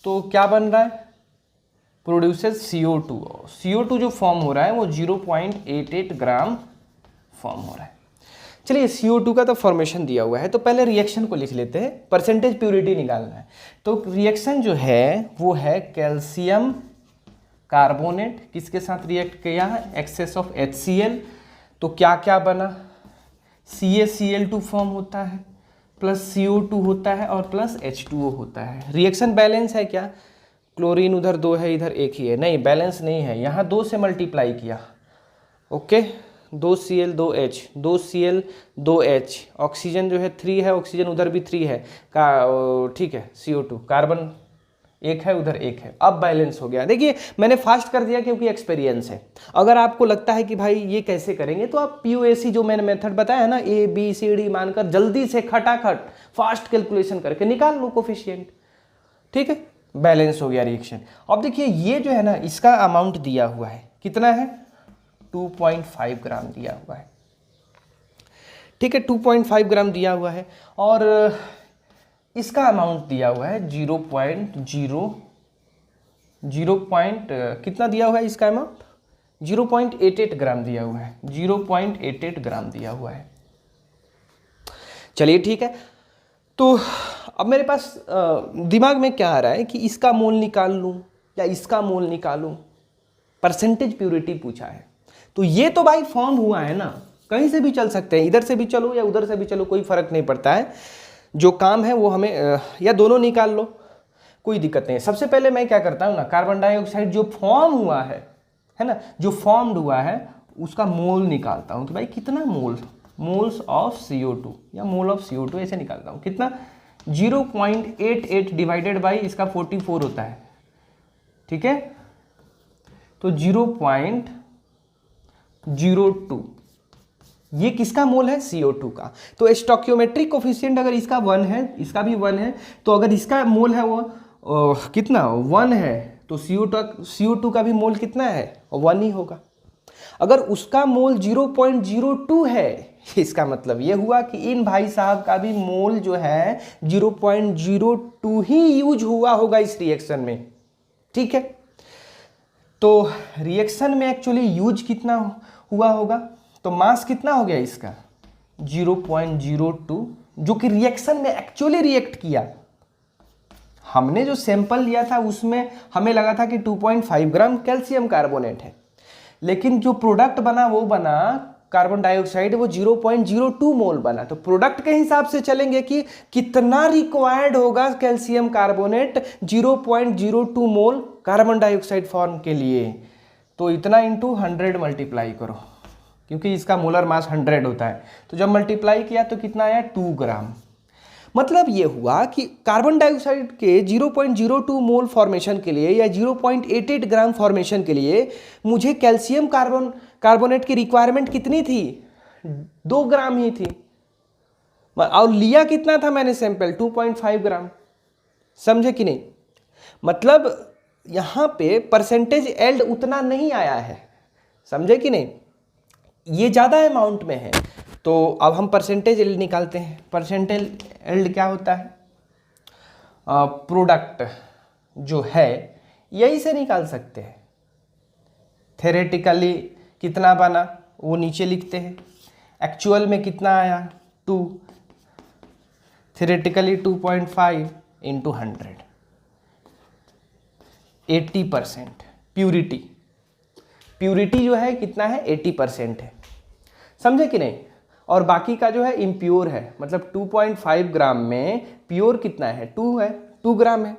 तो क्या बन रहा है? Produces CO2। CO2 जो फॉर्म हो रहा है वो 0.88 ग्राम फॉर्म हो रहा है। चलिए CO2 का तो फॉर्मेशन दिया हुआ है, तो पहले रिएक्शन को लिख लेते हैं, परसेंटेज प्योरिटी निकालना है। तो रिएक्शन जो है वो है कैल्शियम कार्बोनेट किसके साथ रिएक्ट किया है? Excess of HCl। तो क्या क्या बना? CaCl2 फॉर्म होता है, प्लस CO2 होता है और प्लस H2O होता है। रिएक्शन बैलेंस है क्या? क्लोरीन उधर 2 है, इधर 1 ही है, नहीं बैलेंस नहीं है, यहाँ 2 से मल्टीप्लाई किया। Okay, 2Cl 2H, 2Cl 2H, oxygen जो है 3 है, ऑक्सीजन उधर भी 3 है का, ठीक है। CO2 कार्बन 1 है, उधर 1 है, अब बैलेंस हो गया। देखिए मैंने फास्ट कर दिया क्योंकि एक्सपीरियंस है। अगर आपको लगता है कि भाई ये कैसे करेंगे तो आप POAC जो मैंने मेथड बताया है ना, ABCD मानकर जल्दी से खटाखट फास्ट कैलकुलेशन करके निकाल लो कोफिशिएंट। ठीक है, बैलेंस हो गया रिएक्शन। अब देखिए ये जो है ना, इसका अमाउंट दिया हुआ है, कितना है? 2.5 ग्राम दिया हुआ है। ठीक है, 2.5 ग्राम दिया हुआ है और इसका अमाउंट दिया हुआ है 0.0 कितना दिया हुआ है इसका अमाउंट? 0.88 ग्राम दिया हुआ है, 0.88 ग्राम दिया हुआ है। चलिए ठीक है, तो अब मेरे पास दिमाग में क्या आ रहा है कि इसका मोल निकाल लूँ या इसका मोल निकालूँ। परसेंटेज प्योरिटी पूछा है, तो ये तो भाई फॉर्म हुआ है ना, कहीं से भी चल सकते हैं, इधर से भी चलो या उधर से भी चलो, कोई फर्क नहीं पड़ता है। जो काम है वो हमें या दोनों निकाल लो, कोई दिक्कत नहीं है। सबसे पहले मैं क्या करता हूँ ना, कार्बन डाइऑक्साइड जो फॉर्म हुआ है ना, जो फॉर्म्ड हुआ है उसका मोल निकालता हूँ कि भाई कितना मोल्स ऑफ CO2 या मोल ऑफ CO2 ऐसे निकालता हूँ। कितना? 0.88 डिवाइडेड बाई इसका 44 होता है। ठीक है, तो 0.02 ये किसका मोल है? CO2 का। तो स्टोइकियोमेट्रिक कोफिशिएंट अगर इसका 1 है, इसका भी 1 है, तो अगर इसका मोल है वो कितना 1 है, तो CO2 का भी मोल कितना है? 1 ही होगा। अगर उसका मोल 0.02 है, इसका मतलब ये हुआ कि इन भाई साहब का भी मोल जो है 0.02 ही यूज हुआ होगा इस रिएक्शन में। ठीक है, तो रिएक्शन में एक्चुअली यूज कितना हुआ होगा? तो मास कितना हो गया इसका? 0.02, जो कि रिएक्शन में एक्चुअली रिएक्ट किया। हमने जो सैंपल लिया था उसमें हमें लगा था कि 2.5 ग्राम कैल्शियम कार्बोनेट है, लेकिन जो प्रोडक्ट बना वो बना कार्बन डाइऑक्साइड, वो 0.02 मोल बना। तो प्रोडक्ट के हिसाब से चलेंगे कि कितना रिक्वायर्ड होगा calcium carbonate 0.02 mole carbon dioxide form के लिए। तो इतना इंटू 100 मल्टीप्लाई करो, क्योंकि इसका मोलर मास 100 होता है। तो जब मल्टीप्लाई किया तो कितना आया? 2 ग्राम। मतलब ये हुआ कि कार्बन डाइऑक्साइड के 0.02 मोल फॉर्मेशन के लिए या 0.88 ग्राम फॉर्मेशन के लिए मुझे कैल्शियम कार्बोनेट की रिक्वायरमेंट कितनी थी? 2 ग्राम ही थी। और लिया कितना था मैंने सैंपल? 2.5 ग्राम। समझे कि नहीं? मतलब यहाँ पे परसेंटेज एल्ड उतना नहीं आया है, समझे कि नहीं? ये ज़्यादा अमाउंट में है, तो अब हम परसेंटेज यील्ड निकालते हैं। परसेंटेज यील्ड क्या होता है? प्रोडक्ट जो है यही से निकाल सकते हैं। थेरेटिकली कितना बना वो नीचे लिखते हैं, एक्चुअल में कितना आया 2, थेरेटिकली 2.5 इंटू 100, 80%। प्यूरिटी जो है कितना है? 80% है, समझे कि नहीं? और बाकी का जो है इम्प्योर है, मतलब 2.5 ग्राम में प्योर कितना है? 2 है, 2 ग्राम है,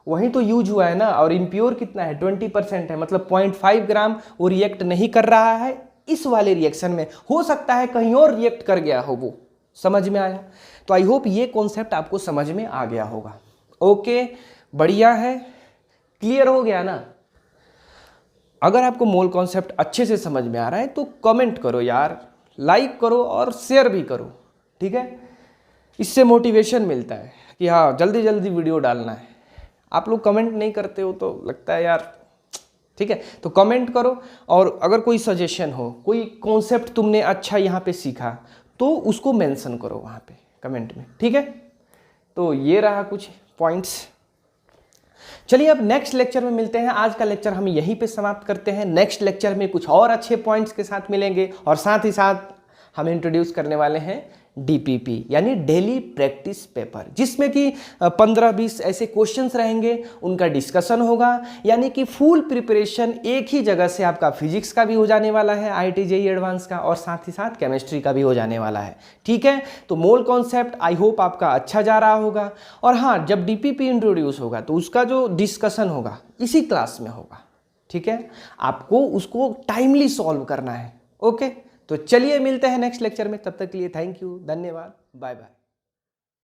वही तो यूज हुआ है ना। और इम्प्योर कितना है? 20% है, मतलब 0.5 ग्राम वो रिएक्ट नहीं कर रहा है इस वाले रिएक्शन में। हो सकता है कहीं और रिएक्ट कर गया हो, वो समझ में आया? तो आई होप ये कॉन्सेप्ट आपको समझ में आ गया होगा। ओके, बढ़िया है, क्लियर हो गया ना? अगर आपको मोल कॉन्सेप्ट अच्छे से समझ में आ रहा है तो कमेंट करो यार, लाइक करो और शेयर भी करो, ठीक है? इससे मोटिवेशन मिलता है कि हाँ जल्दी जल्दी वीडियो डालना है। आप लोग कमेंट नहीं करते हो तो लगता है यार, ठीक है? तो कमेंट करो, और अगर कोई सजेशन हो, कोई कॉन्सेप्ट तुमने अच्छा यहाँ पे सीखा तो उसको मेंशन करो वहाँ पे कमेंट में, ठीक है? तो ये रहा कुछ पॉइंट्स। चलिए अब नेक्स्ट लेक्चर में मिलते हैं। आज का लेक्चर हम यहीं पे समाप्त करते हैं। नेक्स्ट लेक्चर में कुछ और अच्छे पॉइंट्स के साथ मिलेंगे, और साथ ही साथ हम इंट्रोड्यूस करने वाले हैं DPP यानी डेली प्रैक्टिस पेपर, जिसमें कि 15-20 ऐसे क्वेश्चंस रहेंगे, उनका डिस्कशन होगा। यानी कि फुल प्रिपरेशन एक ही जगह से आपका फिजिक्स का भी हो जाने वाला है, IIT JEE एडवांस का, और साथ ही साथ केमिस्ट्री का भी हो जाने वाला है, ठीक है? तो मोल कॉन्सेप्ट आई होप आपका अच्छा जा रहा होगा। और हाँ, जब DPP इंट्रोड्यूस होगा तो उसका जो डिस्कशन होगा इसी क्लास में होगा, ठीक है? आपको उसको टाइमली सॉल्व करना है। ओके, तो चलिए मिलते हैं नेक्स्ट लेक्चर में। तब तक के लिए थैंक यू, धन्यवाद, बाय बाय।